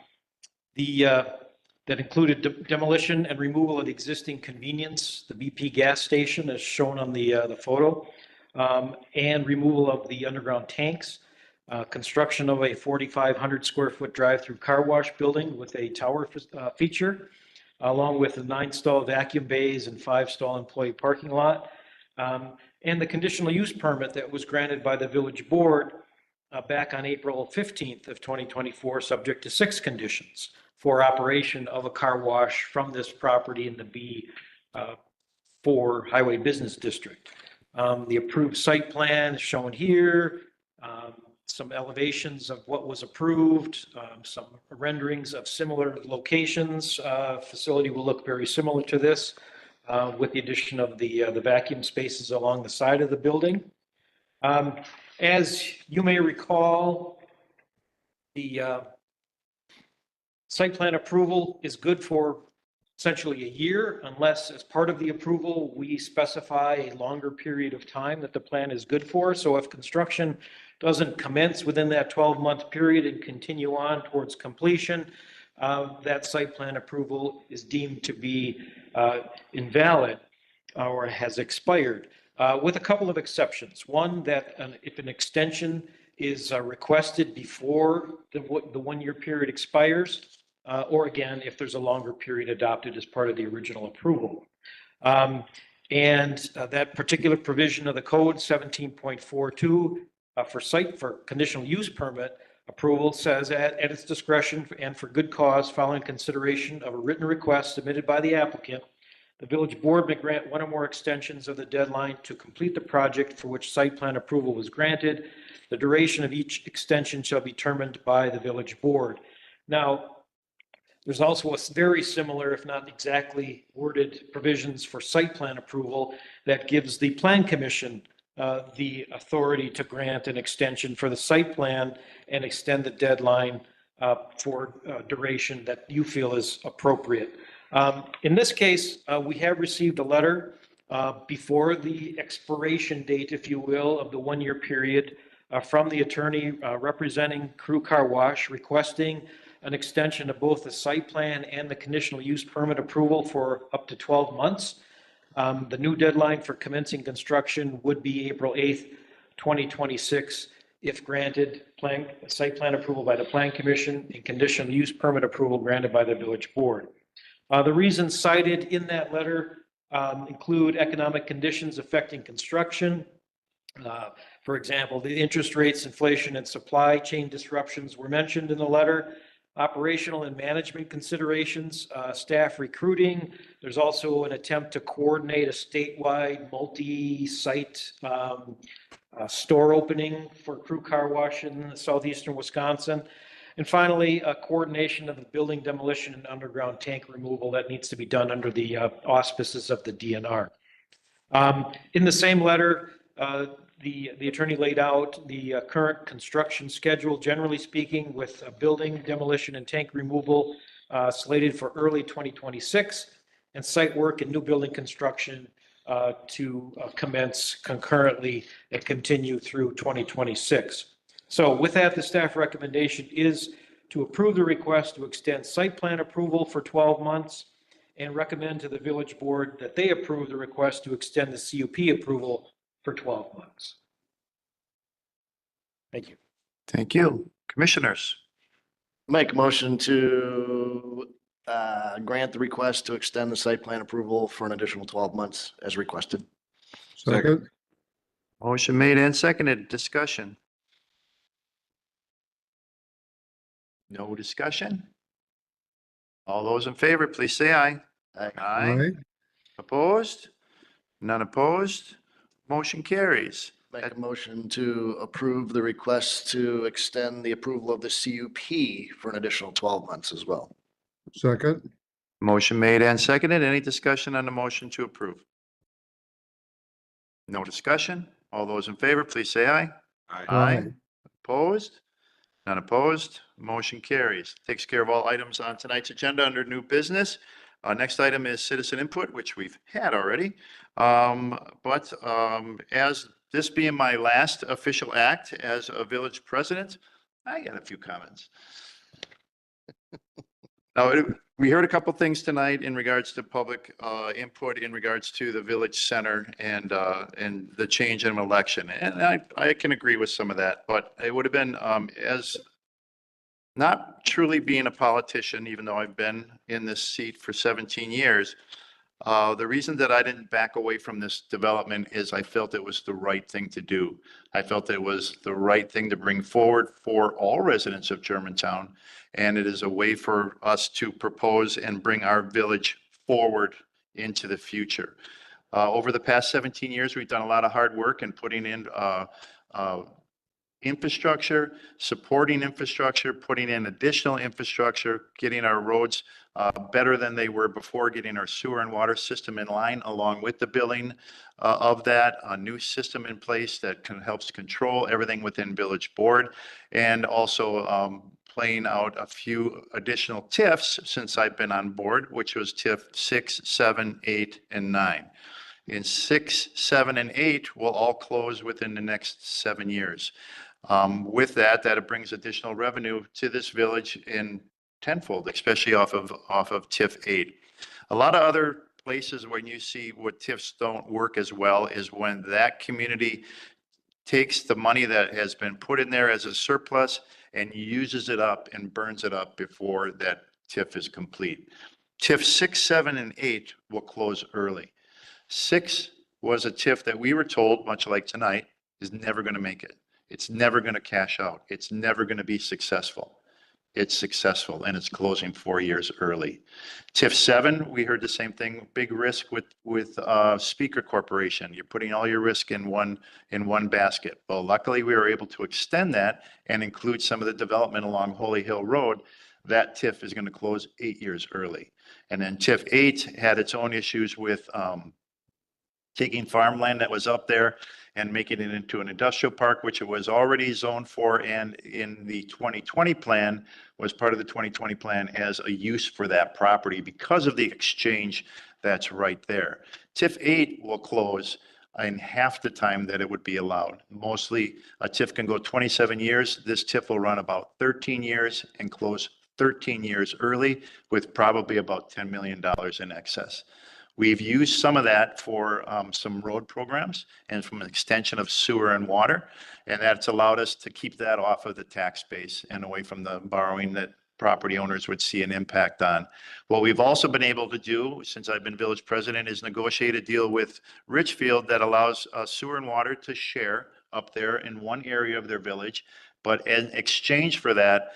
included demolition and removal of the existing convenience, the BP gas station as shown on the photo, and removal of the underground tanks, construction of a 4,500 square foot drive-through car wash building with a tower feature, along with the 9 stall vacuum bays and 5 stall employee parking lot, and the conditional use permit that was granted by the village board back on April 15th of 2024, subject to 6 conditions for operation of a car wash from this property in the B4 Highway Business District. The approved site plan is shown here, some elevations of what was approved, some renderings of similar locations. Facility will look very similar to this with the addition of the vacuum spaces along the side of the building. As you may recall, the site plan approval is good for essentially a year unless as part of the approval, we specify a longer period of time that the plan is good for. So if construction doesn't commence within that 12-month period and continue on towards completion, that site plan approval is deemed to be invalid or has expired, with a couple of exceptions. One, that if an extension is requested before the 1-year period expires, or again, if there's a longer period adopted as part of the original approval. That particular provision of the code, 17.42, for conditional use permit approval, says at its discretion and for good cause, following consideration of a written request submitted by the applicant, the village board may grant one or more extensions of the deadline to complete the project for which site plan approval was granted. The duration of each extension shall be determined by the village board. Now, there's also a very similar, if not exactly worded, provisions for site plan approval that gives the plan commission the authority to grant an extension for the site plan and extend the deadline for duration that you feel is appropriate. In this case, we have received a letter before the expiration date, if you will, of the 1-year period from the attorney representing Crew Car Wash, requesting an extension of both the site plan and the conditional use permit approval for up to 12 months. The new deadline for commencing construction would be April 8th, 2026, if granted site plan approval by the Plan Commission and conditional use permit approval granted by the village board. The reasons cited in that letter include economic conditions affecting construction. For example, the interest rates, inflation, and supply chain disruptions were mentioned in the letter. Operational and management considerations, staff recruiting. There's also an attempt to coordinate a statewide multi-site store opening for Crew Car Wash in southeastern Wisconsin. And finally, a coordination of the building demolition and underground tank removal that needs to be done under the auspices of the DNR. In the same letter, the attorney laid out the current construction schedule, generally speaking, with building demolition and tank removal slated for early 2026, and site work and new building construction to commence concurrently and continue through 2026. So with that, the staff recommendation is to approve the request to extend site plan approval for 12 months and recommend to the village board that they approve the request to extend the CUP approval for 12 months. Thank you. Thank you. Commissioners. Make a motion to grant the request to extend the site plan approval for an additional 12 months as requested. Second. Motion made and seconded. Discussion. No discussion? All those in favor, please say aye. Aye. Aye. Opposed? None opposed? Motion carries. Make a motion to approve the request to extend the approval of the CUP for an additional 12 months as well. Second. Motion made and seconded. Any discussion on the motion to approve? No discussion? All those in favor, please say aye. Aye. Opposed? None opposed? Motion carries. Takes care of all items on tonight's agenda under new business. Next item is citizen input, which we've had already. As this being my last official act as a village president, I got a few comments. Now, we heard a couple things tonight in regards to public input in regards to the village center and the change in election. And I can agree with some of that, but it would have been as not truly being a politician, even though I've been in this seat for 17 years. The reason that I didn't back away from this development is I felt it was the right thing to do. I felt it was the right thing to bring forward for all residents of Germantown. And it is a way for us to propose and bring our village forward into the future. Over the past 17 years, we've done a lot of hard work in putting in infrastructure, supporting infrastructure, putting in additional infrastructure, getting our roads better than they were before, getting our sewer and water system in line, along with the billing of that, a new system in place that helps control everything within Village Board, and also playing out a few additional TIFs since I've been on board, which was TIF 6, 7, 8, and 9. In 6, 7, and 8 will all close within the next 7 years. With that, that brings additional revenue to this village in tenfold, especially off of TIF 8. A lot of other places when you see what TIFs don't work as well is when that community takes the money that has been put in there as a surplus and uses it up and burns it up before that TIF is complete. TIF 6, 7, and 8 will close early. 6 was a TIF that we were told, much like tonight, is never going to make it. It's never going to cash out. It's never going to be successful. It's successful and it's closing 4 years early. TIF 7, we heard the same thing, big risk with Speaker Corporation. You're putting all your risk in one basket. Well, luckily we were able to extend that and include some of the development along Holy Hill Road. That TIF is going to close 8 years early. And then TIF 8 had its own issues with taking farmland that was up there and making it into an industrial park, which it was already zoned for, and in the 2020 plan, was part of the 2020 plan as a use for that property because of the exchange that's right there. TIF 8 will close in half the time that it would be allowed. Mostly, a TIF can go 27 years. This TIF will run about 13 years and close 13 years early with probably about $10 million in excess. We've used some of that for some road programs and from an extension of sewer and water. And that's allowed us to keep that off of the tax base and away from the borrowing that property owners would see an impact on. What we've also been able to do since I've been village president is negotiate a deal with Richfield that allows sewer and water to share up there in one area of their village. But in exchange for that,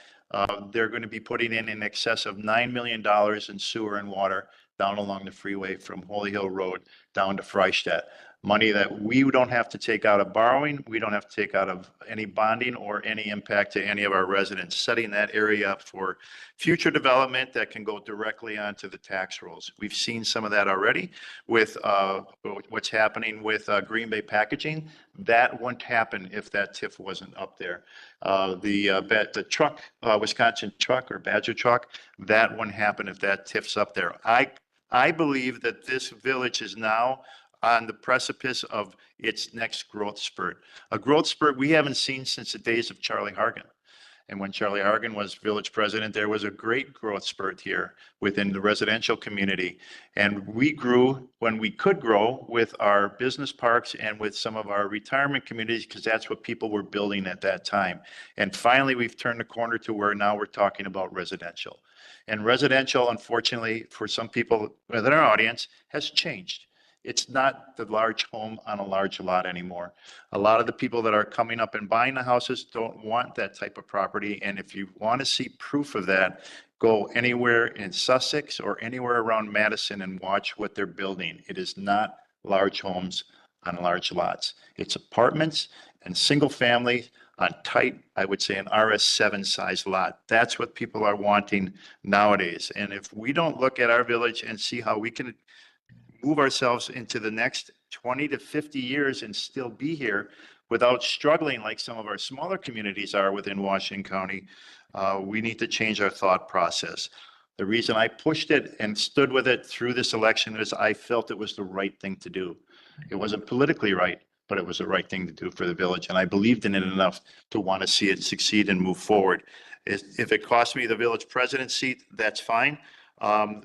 they're going to be putting in excess of $9 million in sewer and water down along the freeway from Holy Hill Road down to Freistadt. Money that we don't have to take out of borrowing, we don't have to take out of any bonding or any impact to any of our residents, setting that area up for future development that can go directly onto the tax rolls. We've seen some of that already with what's happening with Green Bay Packaging. That wouldn't happen if that TIF wasn't up there. The truck, Wisconsin truck or Badger truck, that wouldn't happen if that TIF's up there. I believe that this village is now on the precipice of its next growth spurt. A growth spurt we haven't seen since the days of Charlie Hargan. And when Charlie Hargan was village president, there was a great growth spurt here within the residential community. And we grew when we could grow with our business parks and with some of our retirement communities because that's what people were building at that time. And finally, we've turned the corner to where now we're talking about residential. And residential, unfortunately, for some people within our audience, has changed. It's not the large home on a large lot anymore. A lot of the people that are coming up and buying the houses don't want that type of property. And if you want to see proof of that, go anywhere in Sussex or anywhere around Madison and watch what they're building. It is not large homes on large lots. It's apartments and single family on tight, I would say an RS7 size lot. That's what people are wanting nowadays. And if we don't look at our village and see how we can move ourselves into the next 20 to 50 years and still be here without struggling like some of our smaller communities are within Washington County, we need to change our thought process. The reason I pushed it and stood with it through this election is I felt it was the right thing to do. It wasn't politically right, but it was the right thing to do for the village. And I believed in it enough to want to see it succeed and move forward. If it cost me the village president seat, that's fine. I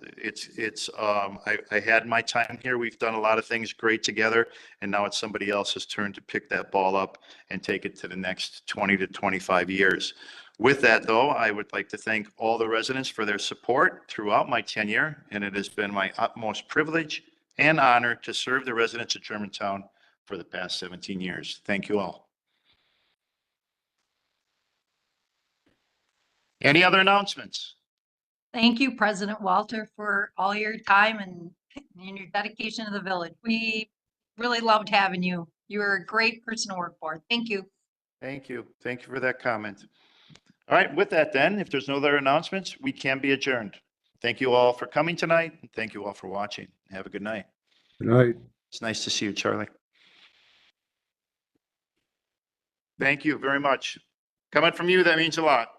had my time here. We've done a lot of things great together, and now it's somebody else's turn to pick that ball up and take it to the next 20 to 25 years. With that, though, I would like to thank all the residents for their support throughout my tenure, and it has been my utmost privilege and honor to serve the residents of Germantown for the past 17 years. Thank you all. Any other announcements? Thank you, President Walter, for all your time and your dedication to the village. We really loved having you. You were a great person to work for. Thank you. Thank you. Thank you for that comment. All right, with that then, if there's no other announcements, we can be adjourned. Thank you all for coming tonight. And thank you all for watching. Have a good night. Good night. It's nice to see you, Charlie. Thank you very much. Coming from you, that means a lot.